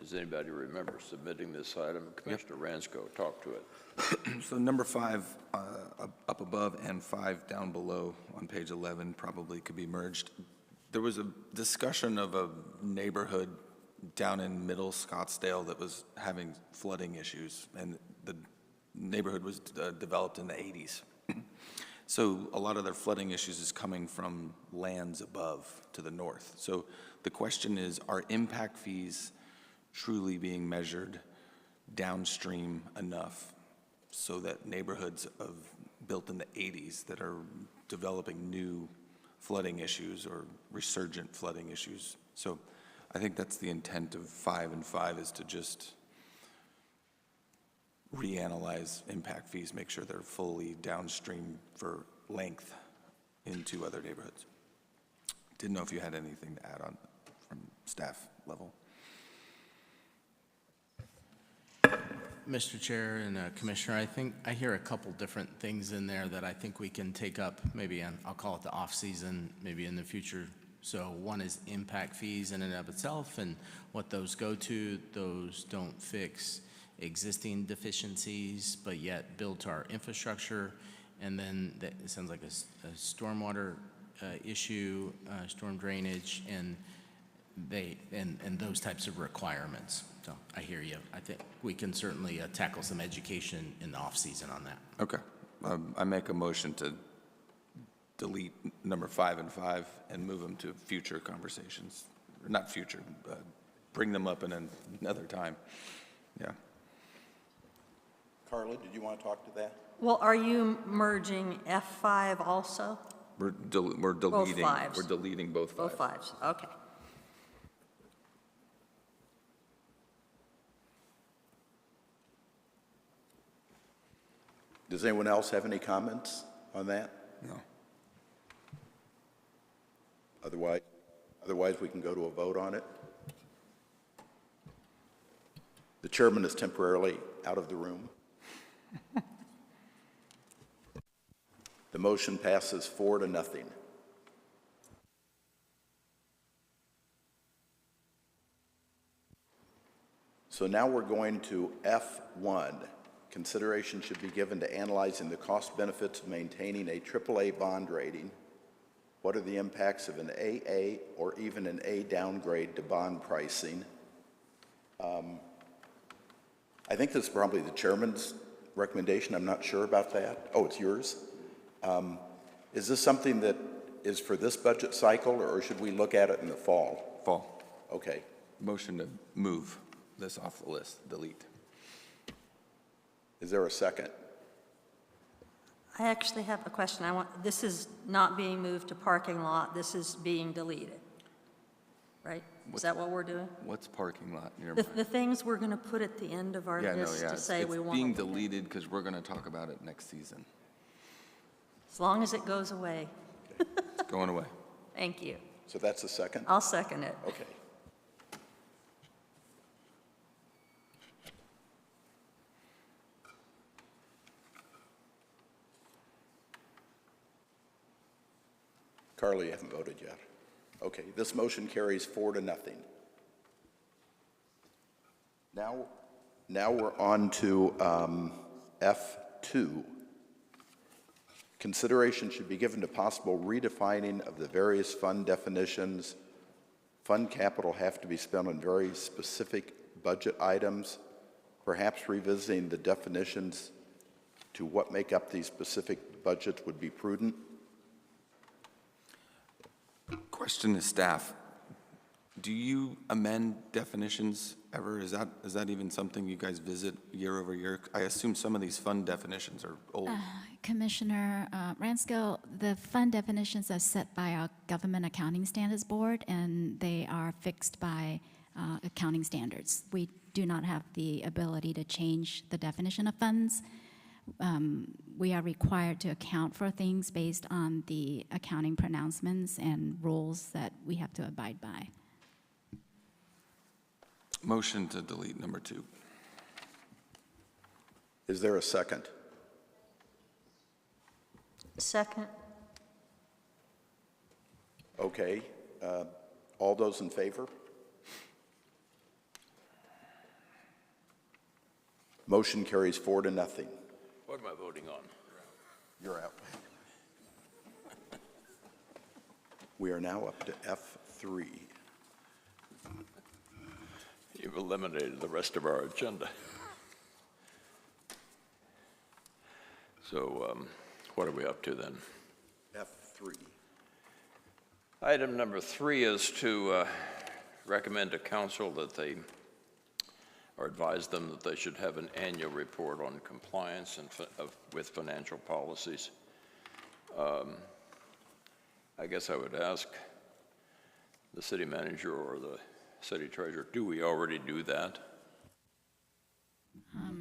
does anybody remember submitting this item? Commissioner Ransco, talk to it. So number 5 up above and 5 down below on page 11 probably could be merged. There was a discussion of a neighborhood down in middle Scottsdale that was having flooding issues, and the neighborhood was developed in the 80s. So a lot of their flooding issues is coming from lands above to the north. So the question is, are impact fees truly being measured downstream enough so that neighborhoods built in the 80s that are developing new flooding issues or resurgent flooding issues? So I think that's the intent of 5 and 5 is to just reanalyze impact fees, make sure they're fully downstream for length into other neighborhoods. Didn't know if you had anything to add on from staff level. Mr. Chair and Commissioner, I think I hear a couple different things in there that I think we can take up maybe on, I'll call it the off-season, maybe in the future. So one is impact fees in and of itself and what those go to. Those don't fix existing deficiencies, but yet build to our infrastructure. And then that, it sounds like a stormwater issue, storm drainage, and those types of requirements. So I hear you. I think we can certainly tackle some education in the off-season on that. Okay. I make a motion to delete number 5 and 5 and move them to future conversations. Not future, bring them up in another time. Yeah. Carla, did you want to talk to that? Well, are you merging F5 also? We're deleting. fives. We're deleting both 5s. Both fives, okay. Does anyone else have any comments on that? No. Otherwise, we can go to a vote on it. The chairman is temporarily out of the room. The motion passes 4-0. So now we're going to F1. Consideration should be given to analyzing the cost benefits of maintaining a AAA bond rating. What are the impacts of an AA or even an A downgrade to bond pricing? I think this is probably the chairman's recommendation. I'm not sure about that. Oh, it's yours? Is this something that is for this budget cycle, or should we look at it in the fall? Fall. Okay. Motion to move this off the list, delete. Is there a second? I actually have a question. This is not being moved to parking lot, this is being deleted, right? Is that what we're doing? What's parking lot in your The mind? things we're going to put at the end of our Yeah, no, list yeah. to say we It's want. being deleted because we're going to talk about it next season. As long as it goes away. It's going away. Thank you. So that's a second? I'll second it. Okay. Carly, you haven't voted yet. Okay, this motion carries 4-0. Now we're on to F2. Consideration should be given to possible redefining of the various fund definitions. Fund capital have to be spent on very specific budget items, perhaps revisiting the definitions to what make up these specific budgets would be prudent. Question to staff. Do you amend definitions ever? Is that even something you guys visit year over year? I assume some of these fund definitions are old. Commissioner Ranskill, the fund definitions are set by our Government Accounting Standards Board, and they are fixed by accounting standards. We do not have the ability to change the definition of funds. We are required to account for things based on the accounting pronouncements and rules that we have to abide by. Motion to delete number 2. Is there a second? Second. Okay. All those in favor? Motion carries 4-0. What am I voting on? You're out. We are now up to F3. You've eliminated the rest of our agenda. So what are we up to then? F3. Item number 3 is to recommend to council that they, or advise them that they should have an annual report on compliance and with financial policies. I guess I would ask the city manager or the city treasurer, do we already do that?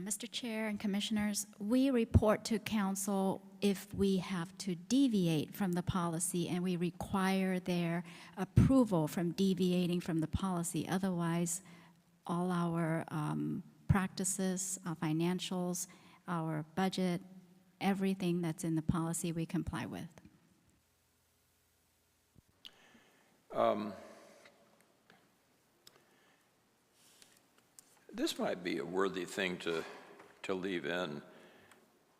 Mr. Chair and Commissioners, we report to Council if we have to deviate from the policy and we require their approval from deviating from the policy. Otherwise, all our practices, our financials, our budget, everything that's in the policy we comply with. This might be a worthy thing to leave in,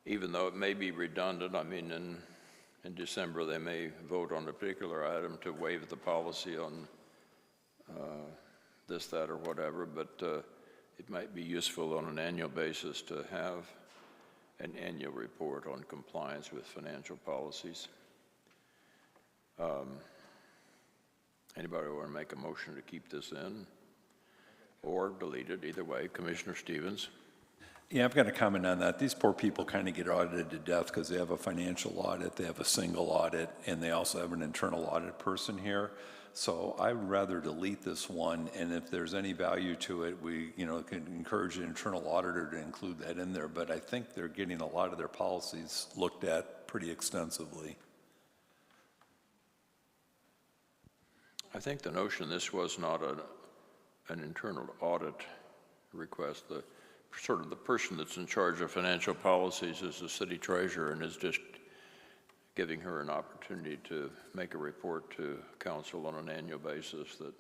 even though it may be redundant. I mean, in December, they may vote on a particular item to waive the policy on this, that, or whatever, but it might be useful on an annual basis to have an annual report on compliance with financial policies. Anybody want to make a motion to keep this in or delete it? Either way. Commissioner Stevens. Yeah, I've got a comment on that. These poor people kind of get audited to death because they have a financial audit, they have a single audit, and they also have an internal audit person here. So I'd rather delete this one, and if there's any value to it, we can encourage the internal auditor to include that in there. But I think they're getting a lot of their policies looked at pretty extensively. I think the notion this was not an internal audit request. The person that's in charge of financial policies is the city treasurer and is just giving her an opportunity to make a report to council on an annual basis that,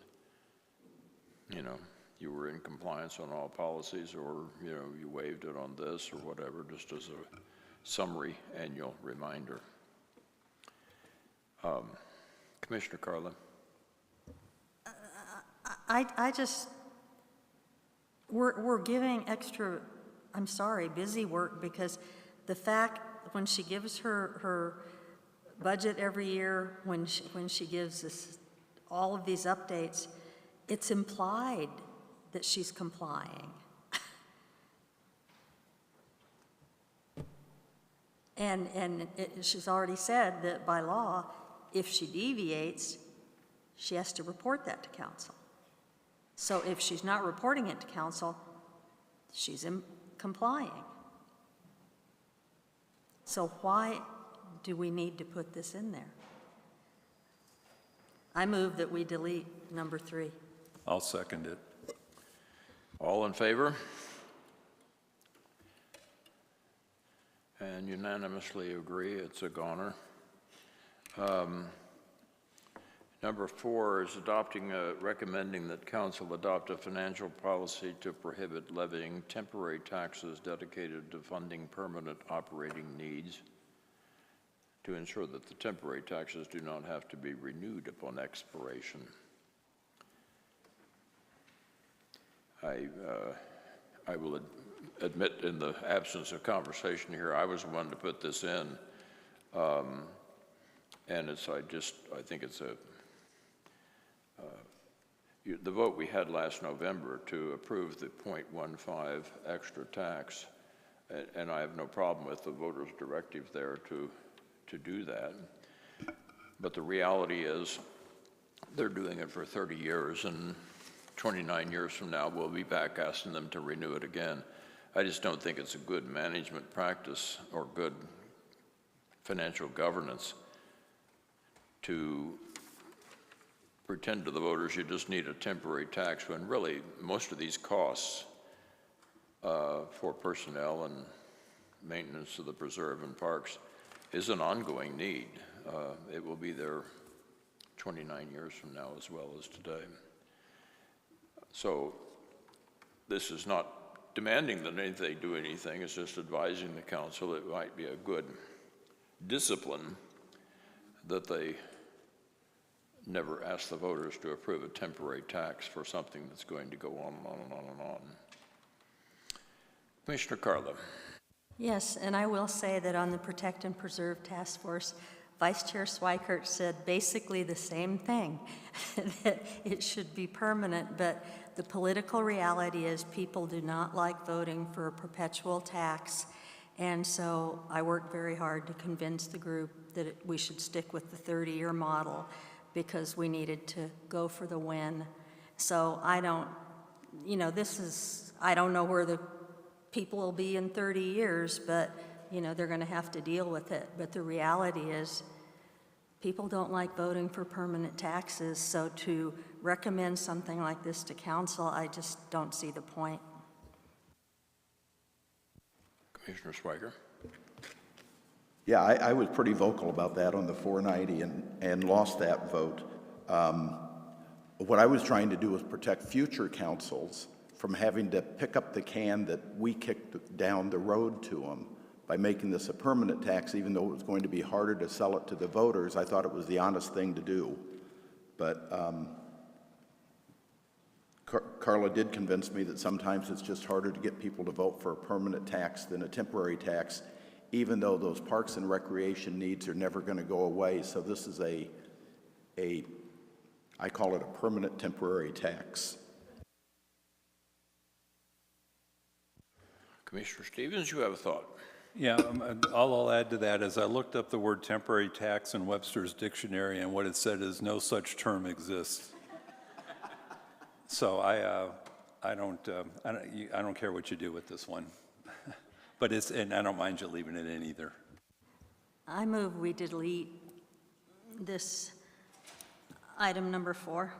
you were in compliance on all policies, or, you waived it on this or whatever, just as a summary annual reminder. Commissioner Carlin. We're giving extra, I'm sorry, busy work, because the fact when she gives her budget every year, when she gives us all of these updates, it's implied that she's complying. And she's already said that by law, if she deviates, she has to report that to council. So if she's not reporting it to council, she's complying. So why do we need to put this in there? I move that we delete number 3. I'll second it. All in favor? And unanimously agree, it's a goner. Number 4 is recommending that council adopt a financial policy to prohibit levying temporary taxes dedicated to funding permanent operating needs, to ensure that the temporary taxes do not have to be renewed upon expiration. I will admit, in the absence of conversation here, I was the one to put this in, and I think it's the vote we had last November to approve the 0.15 extra tax, and I have no problem with the voters' directive there to do that. But the reality is they're doing it for 30 years, and 29 years from now, we'll be back asking them to renew it again. I just don't think it's a good management practice or good financial governance to pretend to the voters you just need a temporary tax when really most of these costs for personnel and maintenance of the preserve and parks is an ongoing need. It will be there 29 years from now as well as today. So this is not demanding that they do anything, it's just advising the council it might be a good discipline that they never ask the voters to approve a temporary tax for something that's going to go on and on and on and on. Commissioner Carla. Yes, and I will say that on the Protect and Preserve Task Force, Vice Chair Swikert said basically the same thing, that it should be permanent, but the political reality is people do not like voting for a perpetual tax, and so I worked very hard to convince the group that we should stick with the 30-year model because we needed to go for the win. So I don't know where the people will be in 30 years, but you know, they're going to have to deal with it. But the reality is, people don't like voting for permanent taxes, so to recommend something like this to council, I just don't see the point. Commissioner Swiker? Yeah, I was pretty vocal about that on the 490 and lost that vote. What I was trying to do was protect future councils from having to pick up the can that we kicked down the road to them by making this a permanent tax, even though it was going to be harder to sell it to the voters. I thought it was the honest thing to do. But Carla did convince me that sometimes it's just harder to get people to vote for a permanent tax than a temporary tax, even though those parks and recreation needs are never going to go away. So this is I call it a permanent temporary tax. Commissioner Stevens, you have a thought? Yeah, all I'll add to that is I looked up the word temporary tax in Webster's dictionary, and what it said is no such term exists. So I don't care what you do with this one, but and I don't mind you leaving it in either. I move we delete this item number 4.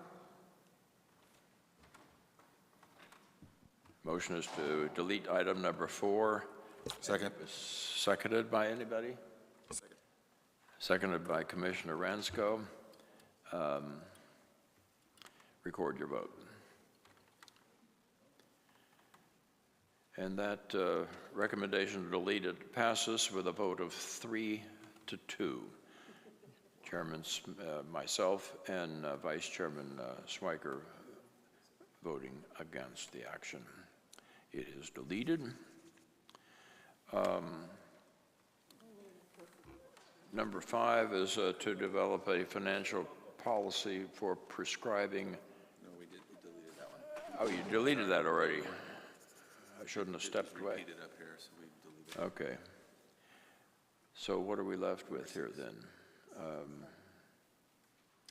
Motion is to delete item number 4. Second. Seconded by anybody? Second. Seconded by Commissioner Ransko. Record your vote. And that recommendation to delete it passes with a vote of 3-2. Chairman, myself and Vice Chairman Swiker voting against the action. It is deleted. Number 5 is to develop a financial policy for prescribing. No, we deleted that one. Oh, you deleted that already. I shouldn't have stepped away. Repeat it up here, so we deleted it. Okay. So what are we left with here then?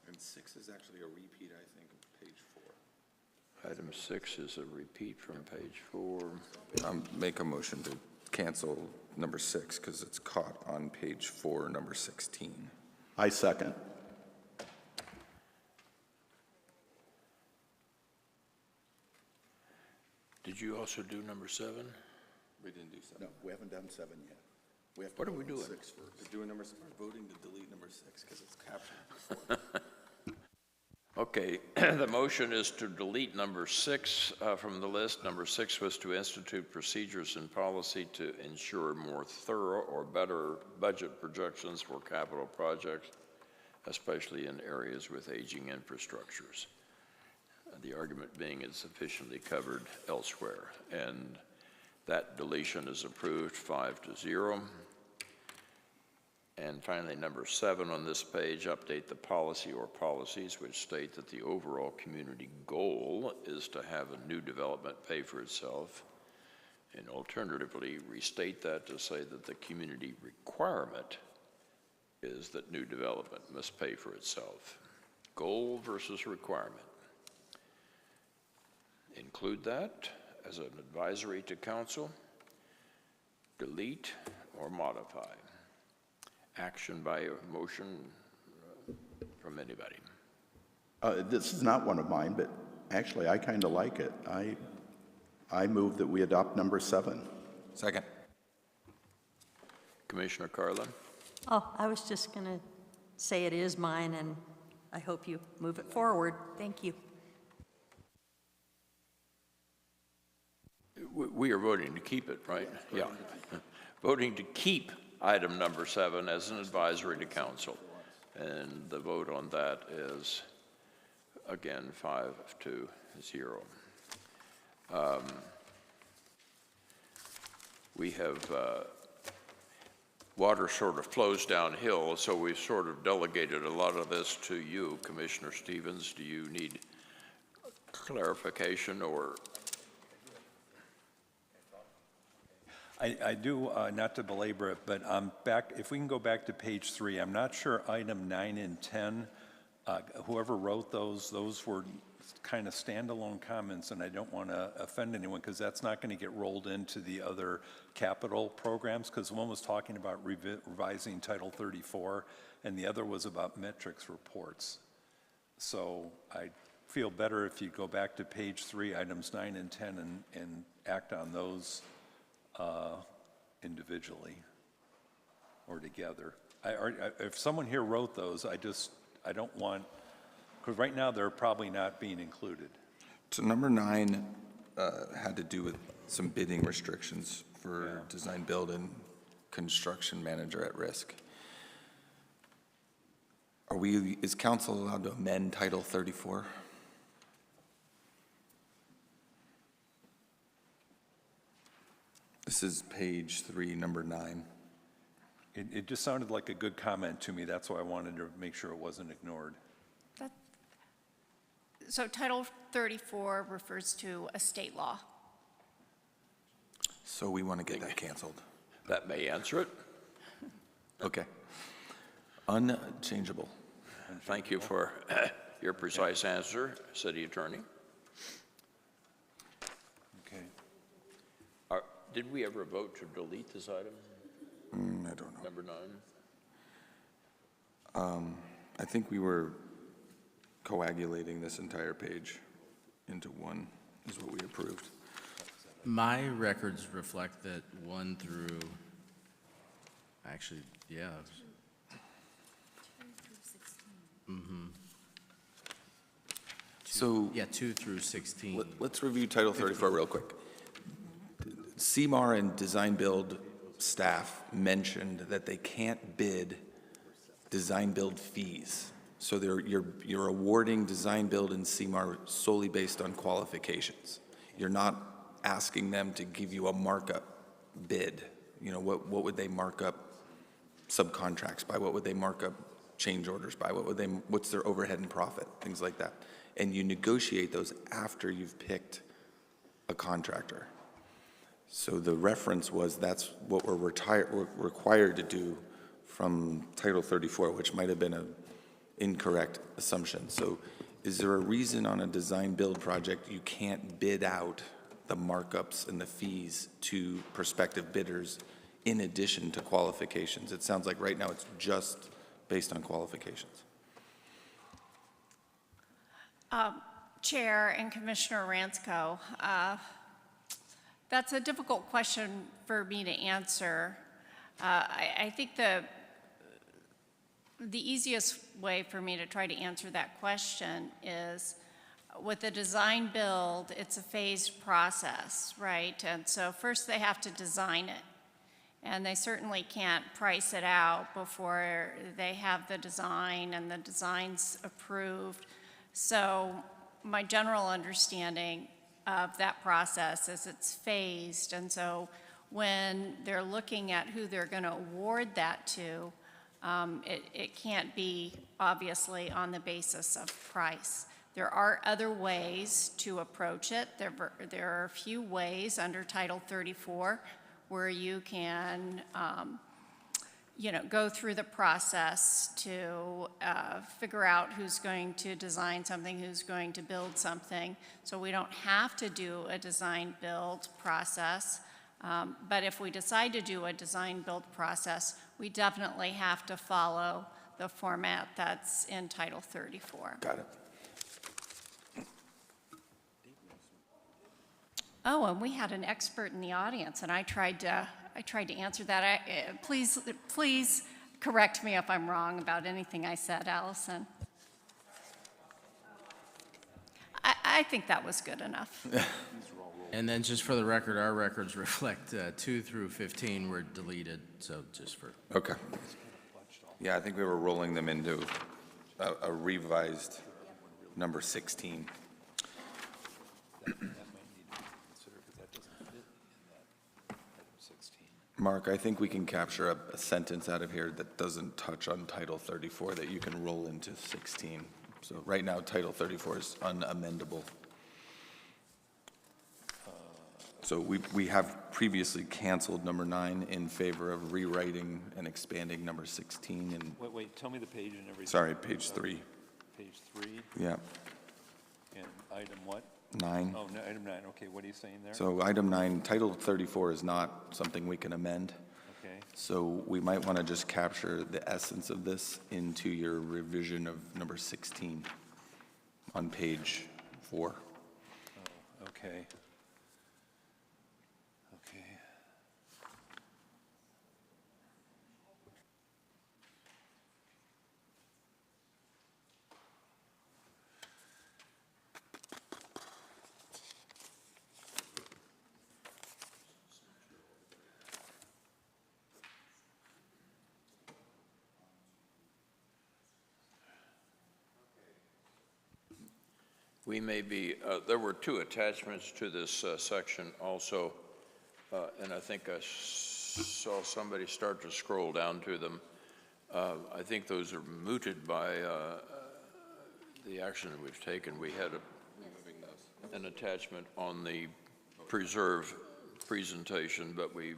And 6 is actually a repeat, I think, of page 4. Item 6 is a repeat from page 4. Make a motion to cancel number 6 because it's caught on page 4, number 16. I second. Did you also do number 7? We didn't do 7. No, we haven't done 7 yet. We have to What are vote we on doing? 6 first. We're doing we're voting to delete number 6 because it's captured before. Okay, the motion is to delete number 6 from the list. Number 6 was to institute procedures and policy to ensure more thorough or better budget projections for capital projects, especially in areas with aging infrastructures. The argument being it's sufficiently covered elsewhere. And that deletion is approved 5-0. And finally, number 7 on this page, update the policy or policies which state that the overall community goal is to have a new development pay for itself. And alternatively, restate that to say that the community requirement is that new development must pay for itself. Goal versus requirement. Include that as an advisory to council, delete or modify. Action by a motion from anybody. This is not one of mine, but actually I kind of like it. I move that we adopt number 7. Second. Commissioner Carlin? Oh, I was just going to say it is mine, and I hope you move it forward. Thank you. We are voting to keep it, right? Yeah. Voting to keep item number 7 as an advisory to council. And the vote on that is, again, 5-0. We have, water sort of flows downhill, so we've sort of delegated a lot of this to you, Commissioner Stevens. Do you need clarification or? I do, not to belabor it, but if we can go back to page 3, I'm not sure item 9 and 10, whoever wrote those were kind of standalone comments, and I don't want to offend anyone, because that's not going to get rolled into the other capital programs, because one was talking about revising Title 34, and the other was about metrics reports. So I feel better if you go back to page 3, items 9 and 10, and act on those individually or together. If someone here wrote those, I don't want, because right now they're probably not being included. So number 9 had to do with some bidding restrictions for design, build, and construction manager at risk. Is council allowed to amend Title 34? This is page 3, number 9. It just sounded like a good comment to me. That's why I wanted to make sure it wasn't ignored. So Title 34 refers to a state law. So we want to get that canceled. That may answer it. Okay. Unchangeable. Thank you for your precise answer, City Attorney. Okay. Did we ever vote to delete this item? I don't know. Number 9? I think we were coagulating this entire page into one, is what we approved. My records reflect that 1 through, actually, yeah. So Yeah, 2 through 16. let's review Title 34 real quick. CMAR and design build staff mentioned that they can't bid design build fees. So you're awarding design build and CMAR solely based on qualifications. You're not asking them to give you a markup bid. You know, what would they mark up subcontracts by? What would they mark up change orders by? What's their overhead and profit? Things like that. And you negotiate those after you've picked a contractor. So the reference was that's what we're required to do from Title 34, which might have been an incorrect assumption. So is there a reason on a design build project you can't bid out the markups and the fees to prospective bidders in addition to qualifications? It sounds like right now it's just based on qualifications. Chair and Commissioner Ransco, that's a difficult question for me to answer. I think the easiest way for me to try to answer that question is with the design build, it's a phased process, right? And so first they have to design it. And they certainly can't price it out before they have the design and the design's approved. So my general understanding of that process is it's phased. And so when they're looking at who they're going to award that to, it can't be obviously on the basis of price. There are other ways to approach it. There are a few ways under Title 34 where you can, go through the process to figure out who's going to design something, who's going to build something. So we don't have to do a design-build process. But if we decide to do a design-build process, we definitely have to follow the format that's in Title 34. Got it. Oh, and we had an expert in the audience, and I tried to answer that. Please correct me if I'm wrong about anything I said, Allison. I think that was good enough. And then just for the record, our records reflect 2 through 15 were deleted, so just for. Okay. Yeah, I think we were rolling them into a revised number 16. Mark, I think we can capture a sentence out of here that doesn't touch on Title 34 that you can roll into 16. So right now, Title 34 is unamendable. So we have previously canceled number 9 in favor of rewriting and expanding number 16. And Wait, tell me the page and everything. sorry, page 3. Page 3, Yeah. And item what? 9. Oh, no, item 9, okay, what are you saying there? So item 9, Title 34 is not something we can amend. Okay, So we might want to just capture the essence of this into your revision of number 16 on page 4. okay. Okay. We may be, there were 2 attachments to this section also, and I think I saw somebody start to scroll down to them. I think those are mooted by the action that we've taken. We had an attachment on the preserve presentation, but we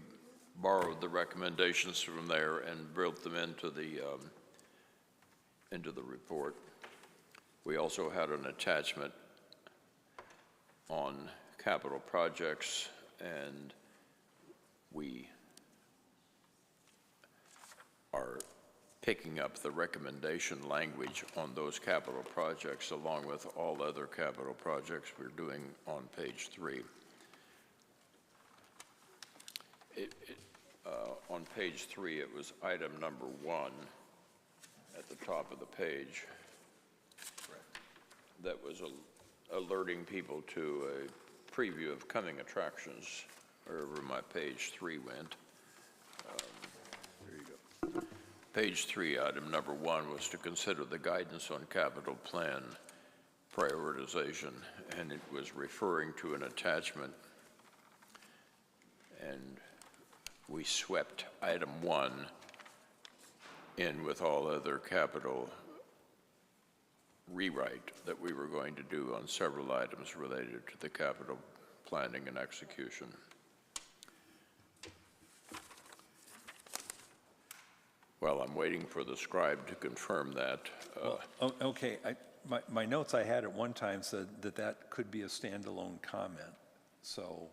borrowed the recommendations from there and built them into the report. We also had an attachment on capital projects, and we are picking up the recommendation language on those capital projects along with all other capital projects we're doing on page 3. On page 3, it was item number 1 at the top of the page. That was alerting people to a preview of coming attractions, wherever my page 3 went. There you go. Page 3, item number 1 was to consider the guidance on capital plan prioritization, and it was referring to an attachment. And we swept item 1 in with all other capital rewrite that we were going to do on several items related to the capital planning and execution. Well, I'm waiting for the scribe to confirm that. Okay, my notes I had at one time said that that could be a standalone comment. So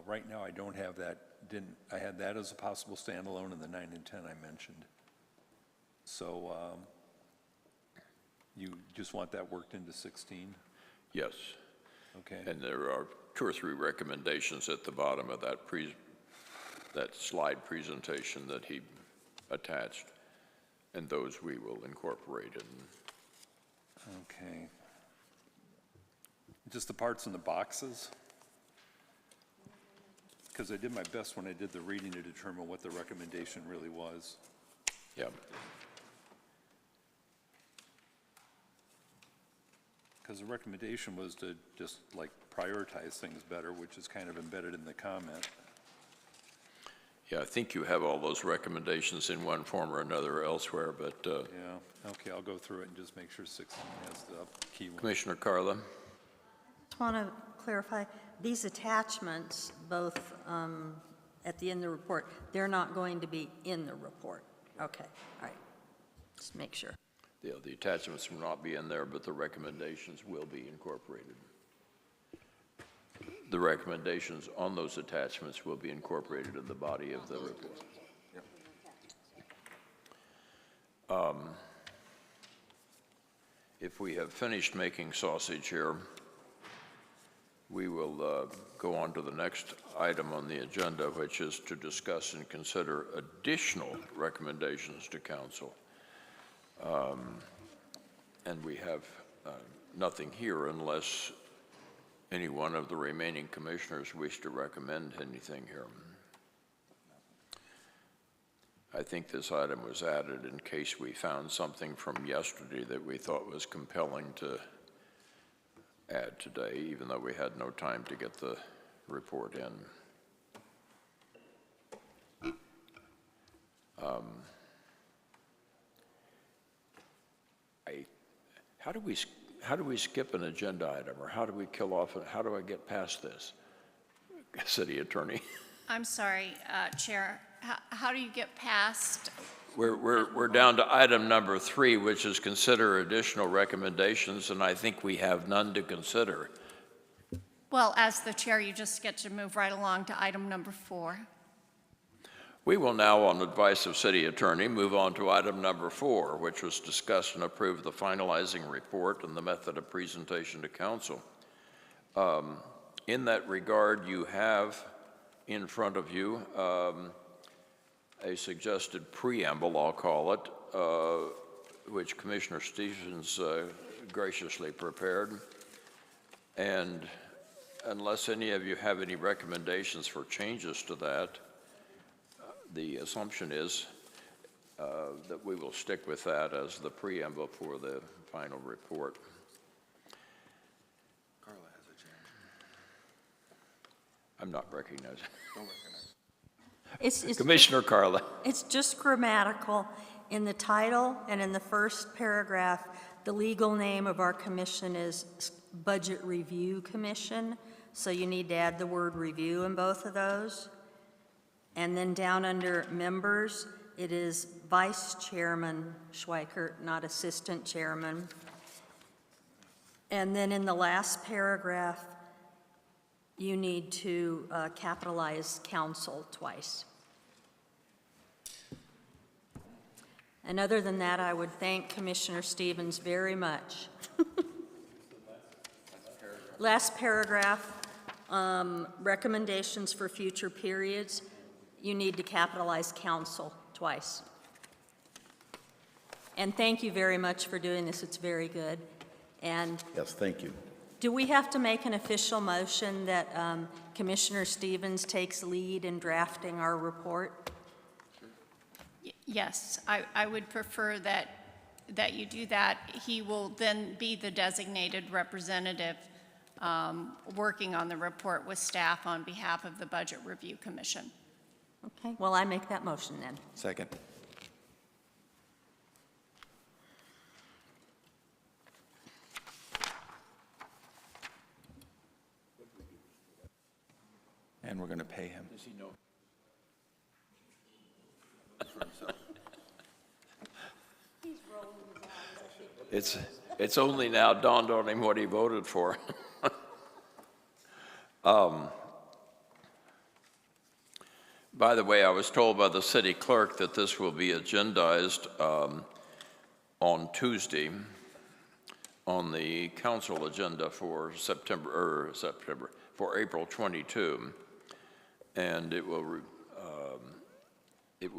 right now I don't have that, I had that as a possible standalone in the 9 and 10 I mentioned. So you just want that worked into 16? Yes. Okay. And there are 2 or 3 recommendations at the bottom of that slide presentation that he attached, and those we will incorporate in. Okay. Just the parts in the boxes? Because I did my best when I did the reading to determine what the recommendation really was. Yeah. Because the recommendation was to just like prioritize things better, which is kind of embedded in the comment. Yeah, I think you have all those recommendations in one form or another elsewhere, but Yeah, okay, I'll go through it and just make sure 16 has the key one. Commissioner Carla? Just want to clarify, these attachments, both at the end of the report, they're not going to be in the report. Okay, all right. Just make sure. Yeah, the attachments will not be in there, but the recommendations will be incorporated. The recommendations on those attachments will be incorporated in the body of the report. If we have finished making sausage here, we will go on to the next item on the agenda, which is to discuss and consider additional recommendations to council. And we have nothing here unless any one of the remaining commissioners wish to recommend anything here. I think this item was added in case we found something from yesterday that we thought was compelling to add today, even though we had no time to get the report in. How do we skip an agenda item, or how do we kill off, how do I get past this? City Attorney. I'm sorry, Chair. How do you get past We're down to item number 3, which is consider additional recommendations, and I think we have none to consider. Well, as the chair, you just get to move right along to item number 4. We will now, on advice of City Attorney, move on to item number 4, which was discuss and approve the finalizing report and the method of presentation to council. In that regard, you have in front of you a suggested preamble, I'll call it, which Commissioner Stevens graciously prepared. And unless any of you have any recommendations for changes to that, the assumption is that we will stick with that as the preamble for the final report. Carla has a change. I'm not recognizing. Don't recognize. It's Commissioner Carla. It's just grammatical. In the title and in the first paragraph, the legal name of our commission is Budget Review Commission, so you need to add the word review in both of those. And then down under members, it is Vice Chairman Schweikert, not Assistant Chairman. And then in the last paragraph, you need to capitalize council twice. And other than that, I would thank Commissioner Stevens very much. Last paragraph, recommendations for future periods, you need to capitalize council twice. And thank you very much for doing this. It's very good. And Yes, thank you. do we have to make an official motion that Commissioner Stevens takes lead in drafting our report? Yes, I would prefer that you do that. He will then be the designated representative working on the report with staff on behalf of the Budget Review Commission. Okay, well, I make that motion then. Second. And we're going to pay him. Does he know? It's only now dawned on him what he voted for. By the way, I was told by the city clerk that this will be agendized on Tuesday on the council agenda for for April 22, and it will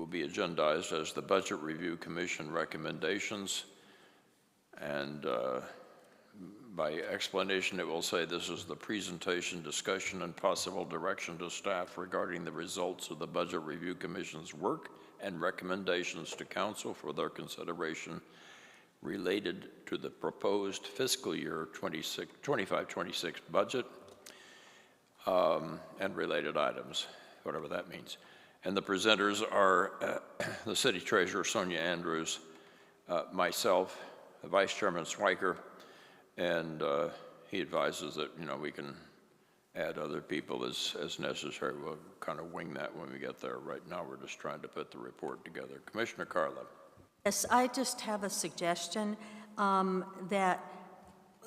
be agendized as the Budget Review Commission recommendations, and by explanation, it will say this is the presentation, discussion, and possible direction to staff regarding the results of the Budget Review Commission's work and recommendations to council for their consideration related to the proposed fiscal year 25-26 budget and related items, whatever that means. And the presenters are the City Treasurer, Sonia Andrews, myself, Vice Chairman Schweiker, and he advises that, we can add other people as necessary. We'll kind of wing that when we get there. Right now, we're just trying to put the report together. Commissioner Carla. Yes, I just have a suggestion that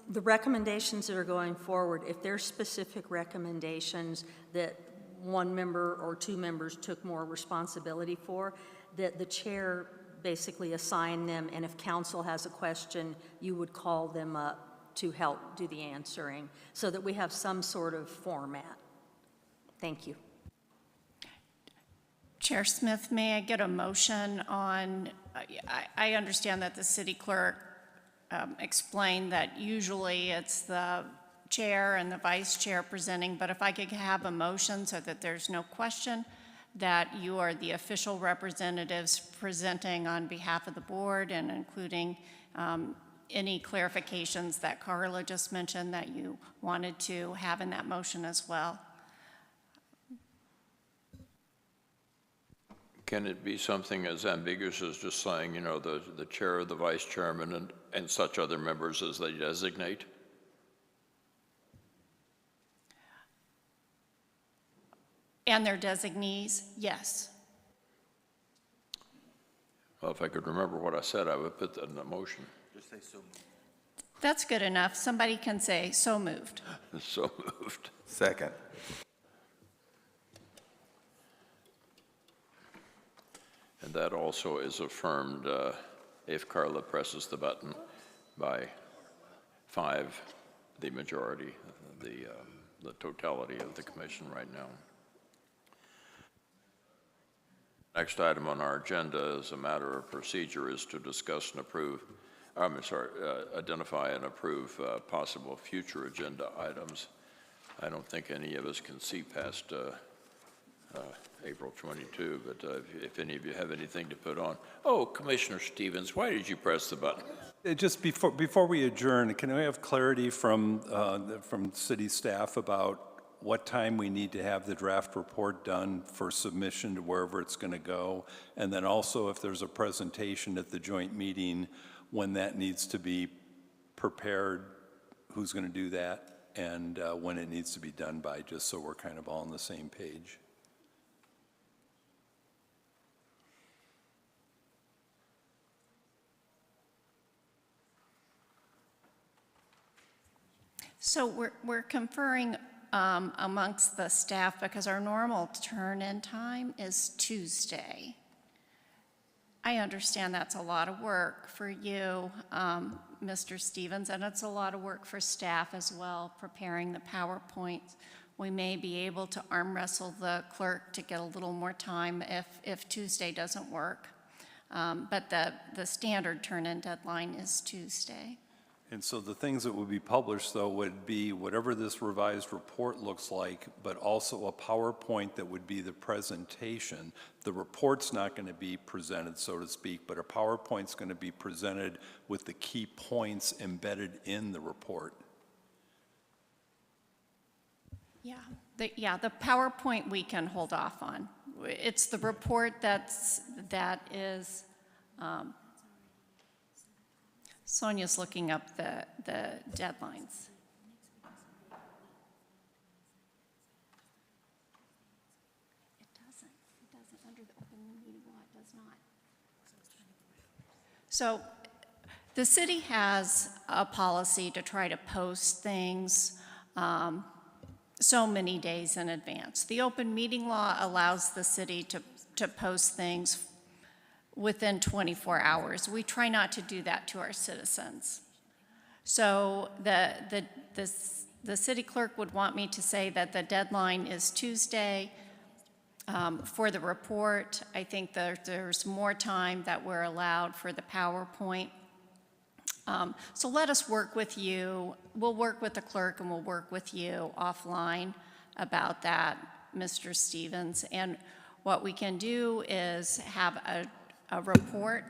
the recommendations that are going forward, if there's specific recommendations that one member or two members took more responsibility for, that the chair basically assign them, and if council has a question, you would call them up to help do the answering, so that we have some sort of format. Thank you. Chair Smith, may I get a motion on, I understand that the city clerk explained that usually it's the chair and the vice chair presenting, but if I could have a motion so that there's no question that you are the official representatives presenting on behalf of the board, and including any clarifications that Carla just mentioned that you wanted to have in that motion as well. Can it be something as ambiguous as just saying, the chair, the vice chairman, and such other members as they designate? And their designees, yes. Well, if I could remember what I said, I would put that in the motion. That's good enough. Somebody can say, so moved. So moved. Second. And that also is affirmed if Carla presses the button by 5, the majority, the totality of the commission right now. Next item on our agenda as a matter of procedure is to discuss and approve, identify and approve possible future agenda items. I don't think any of us can see past April 22, but if any of you have anything to put on. Oh, Commissioner Stevens, why did you press the button? Just before we adjourn, can we have clarity from city staff about what time we need to have the draft report done for submission to wherever it's going to go? And then also if there's a presentation at the joint meeting, when that needs to be prepared, who's going to do that, and when it needs to be done by, just so we're kind of all on the same page. So we're conferring amongst the staff because our normal turn-in time is Tuesday. I understand that's a lot of work for you, Mr. Stevens, and it's a lot of work for staff as well, preparing the PowerPoints. We may be able to arm wrestle the clerk to get a little more time if Tuesday doesn't work. But the standard turn-in deadline is Tuesday. And so the things that would be published, though, would be whatever this revised report looks like, but also a PowerPoint that would be the presentation. The report's not going to be presented, so to speak, but a PowerPoint's going to be presented with the key points embedded in the report. Yeah, the PowerPoint we can hold off on. It's the report that is. Sonia's looking up the deadlines. It doesn't under the open meeting law, it does not. So the city has a policy to try to post things so many days in advance. The open meeting law allows the city to post things within 24 hours. We try not to do that to our citizens. So the city clerk would want me to say that the deadline is Tuesday for the report. I think there's more time that we're allowed for the PowerPoint. So let us work with you. We'll work with the clerk and we'll work with you offline about that, Mr. Stevens. And what we can do is have a report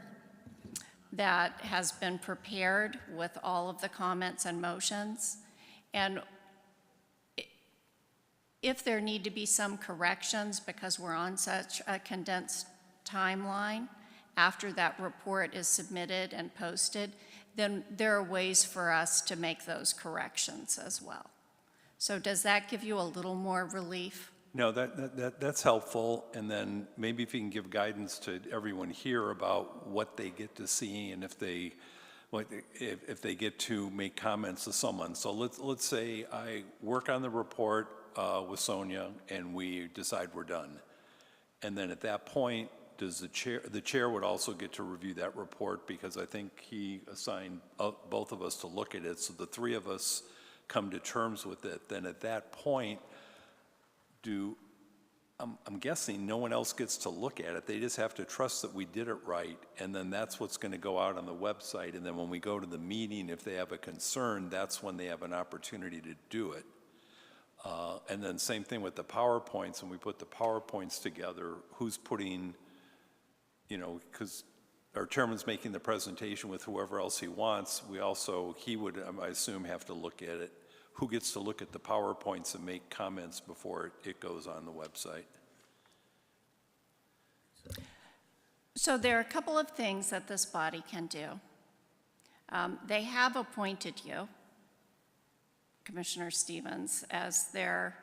that has been prepared with all of the comments and motions. And if there need to be some corrections because we're on such a condensed timeline after that report is submitted and posted, then there are ways for us to make those corrections as well. So does that give you a little more relief? No, that's helpful, and then maybe if you can give guidance to everyone here about what they get to see and if they get to make comments to someone. So let's say I work on the report with Sonia and we decide we're done. And then at that point, does the chair would also get to review that report because I think he assigned both of us to look at it, so the three of us come to terms with it. Then at that point, I'm guessing no one else gets to look at it. They just have to trust that we did it right, and then that's what's going to go out on the website. And then when we go to the meeting, if they have a concern, that's when they have an opportunity to do it. And then same thing with the PowerPoints. When we put the PowerPoints together, who's putting, because our chairman's making the presentation with whoever else he wants. He would, I assume, have to look at it. Who gets to look at the PowerPoints and make comments before it goes on the website? So there are a couple of things that this body can do. They have appointed you, Commissioner Stevens, as their,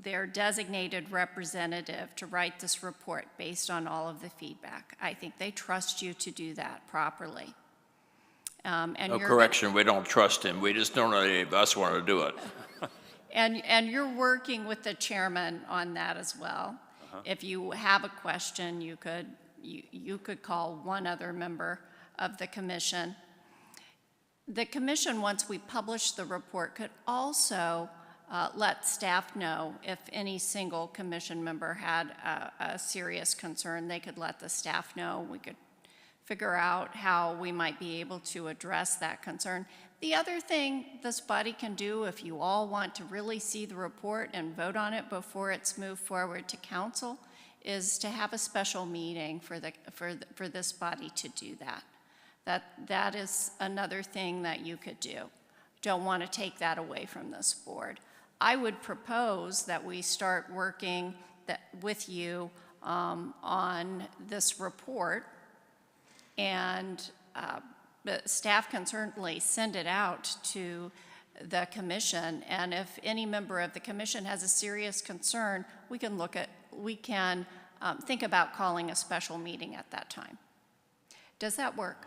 their designated representative to write this report based on all of the feedback. I think they trust you to do that properly. And No you're- correction, we don't trust him. We just don't know any of us want to do it. And you're working with the chairman on that as well. If you have a question, you could call one other member of the commission. The commission, once we publish the report, could also let staff know if any single commission member had a serious concern. They could let the staff know. We could figure out how we might be able to address that concern. The other thing this body can do, if you all want to really see the report and vote on it before it's moved forward to council, is to have a special meeting for this body to do that. That is another thing that you could do. Don't want to take that away from this board. I would propose that we start working with you on this report, and but staff can certainly send it out to the commission, and if any member of the commission has a serious concern, we can think about calling a special meeting at that time. Does that work?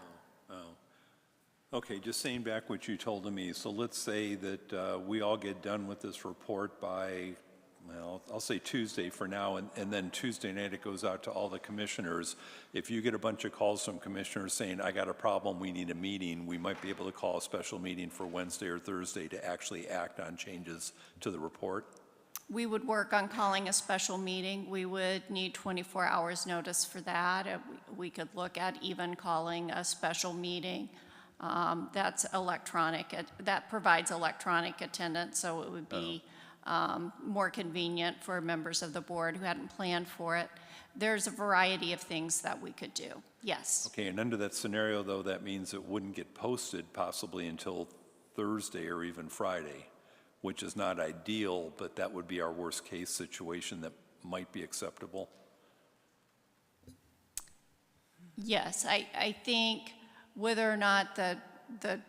Okay, just saying back what you told me. So let's say that we all get done with this report by, well, I'll say Tuesday for now, and then Tuesday night it goes out to all the commissioners. If you get a bunch of calls from commissioners saying, I got a problem, we need a meeting, we might be able to call a special meeting for Wednesday or Thursday to actually act on changes to the report. We would work on calling a special meeting. We would need 24 hours notice for that. We could look at even calling a special meeting. That's electronic. That provides electronic attendance, so it would be more convenient for members of the board who hadn't planned for it. There's a variety of things that we could do. Yes. Okay, and under that scenario, though, that means it wouldn't get posted possibly until Thursday or even Friday, which is not ideal, but that would be our worst case situation that might be acceptable. Yes, I think whether or not the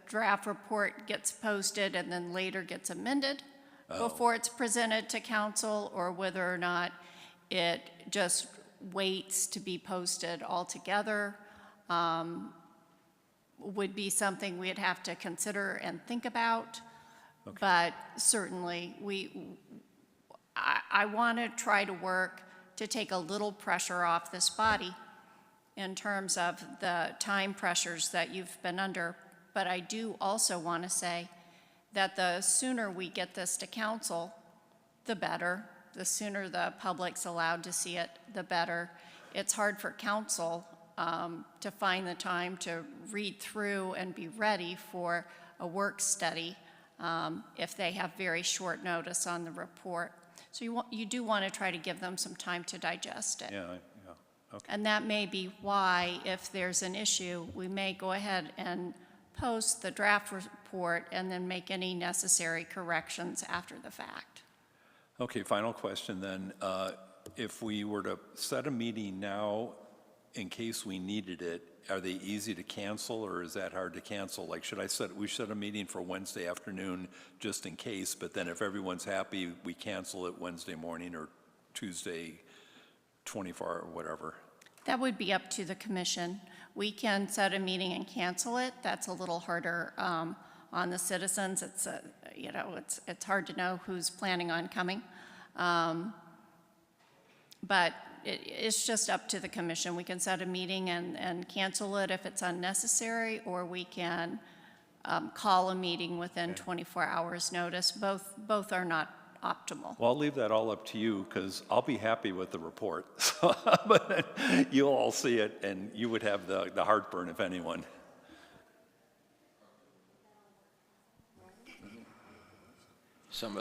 draft report gets posted and then later gets amended before it's presented to council, or whether or not it just waits to be posted altogether, would be something we'd have to consider and think about. Okay. But certainly, I want to try to work to take a little pressure off this body in terms of the time pressures that you've been under. But I do also want to say that the sooner we get this to council, the better. The sooner the public's allowed to see it, the better. It's hard for council to find the time to read through and be ready for a work study if they have very short notice on the report. So you do want to try to give them some time to digest it. Yeah, okay. And that may be why, if there's an issue, we may go ahead and post the draft report and then make any necessary corrections after the fact. Okay, final question then. If we were to set a meeting now in case we needed it, are they easy to cancel, or is that hard to cancel? Like, we set a meeting for Wednesday afternoon just in case, but then if everyone's happy, we cancel it Wednesday morning or Tuesday 24 or whatever? That would be up to the commission. We can set a meeting and cancel it. That's a little harder on the citizens. It's it's hard to know who's planning on coming, but it's just up to the commission. We can set a meeting and cancel it if it's unnecessary, or we can call a meeting within 24 hours notice. Both are not optimal. Well, I'll leave that all up to you, because I'll be happy with the report. But you'll all see it, and you would have the heartburn, if anyone.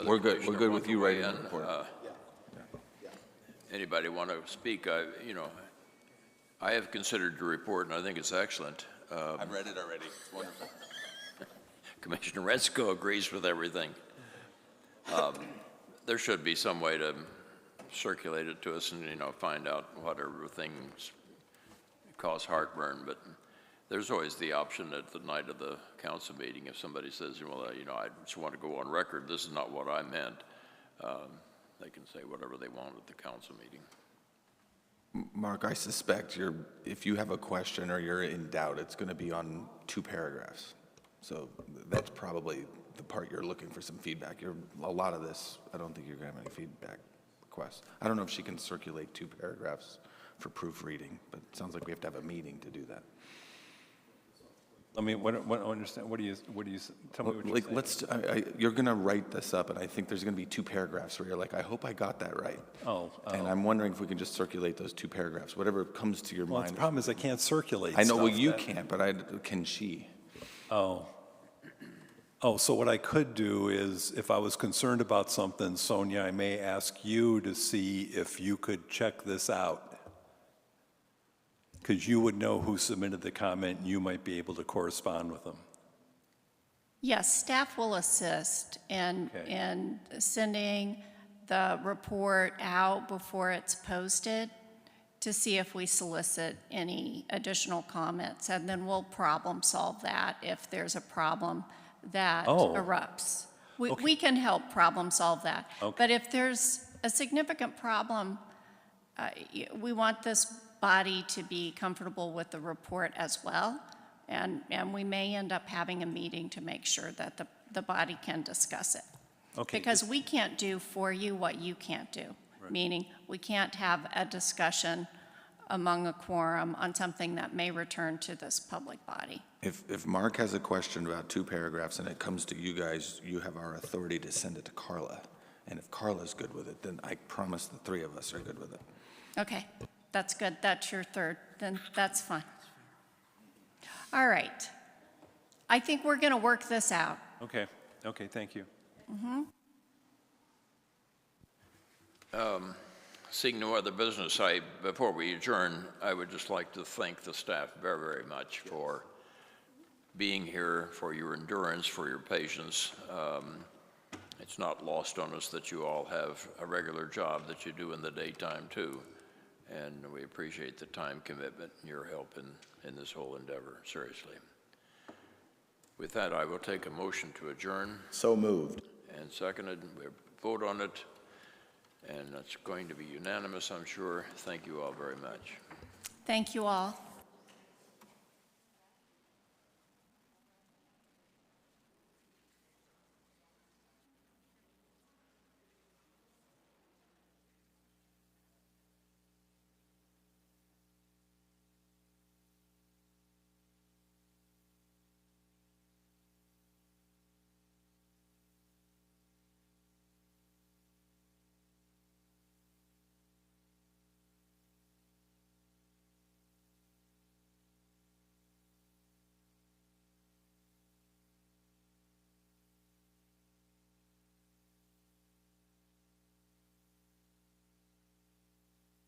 We're good with you writing the report. Anybody want to speak? I have considered your report, and I think it's excellent. I've read it already. It's wonderful. Commissioner Retzko agrees with everything. There should be some way to circulate it to us and, find out whatever things cause heartburn. But there's always the option at the night of the council meeting, if somebody says, well, I just want to go on record, this is not what I meant. they can say whatever they want at the council meeting. Mark, I suspect if you have a question or you're in doubt, it's going to be on 2 paragraphs. So that's probably the part you're looking for some feedback. A lot of this, I don't think you're going to have any feedback requests. I don't know if she can circulate 2 paragraphs for proofreading, but it sounds like we have to have a meeting to do that. I mean, understand, what do you, tell me what you're saying. You're going to write this up, and I think there's going to be 2 paragraphs where you're like, I hope I got that right. Oh. And I'm wondering if we can just circulate those 2 paragraphs, whatever comes to your Well, mind. the problem is I can't circulate I know, well, stuff you that- can't, but can she? Oh, so what I could do is, if I was concerned about something, Sonia, I may ask you to see if you could check this out. Because you would know who submitted the comment, and you might be able to correspond with them. Yes, staff will assist in, Okay. in sending the report out before it's posted to see if we solicit any additional comments, and then we'll problem solve that if there's a problem that Oh. erupts. We, Okay. we can help problem solve that. Okay. But if there's a significant problem, we want this body to be comfortable with the report as well, and we may end up having a meeting to make sure that the body can discuss it. Okay. Because we can't do for you what you can't do, meaning we can't have a discussion among a quorum on something that may return to this public body. If Mark has a question about 2 paragraphs and it comes to you guys, you have our authority to send it to Carla. And if Carla's good with it, then I promise the 3 of us are good with it. Okay, that's good. That's your third. Then that's fine. All right. I think we're going to work this out. Okay, thank you. Seeing no other business, before we adjourn, I would just like to thank the staff very, very much for being here, for your endurance, for your patience. It's not lost on us that you all have a regular job that you do in the daytime too. And we appreciate the time commitment and your help in this whole endeavor, seriously. With that, I will take a motion to adjourn. So moved. And seconded, we vote on it, and it's going to be unanimous, I'm sure. Thank you all very much. Thank you all.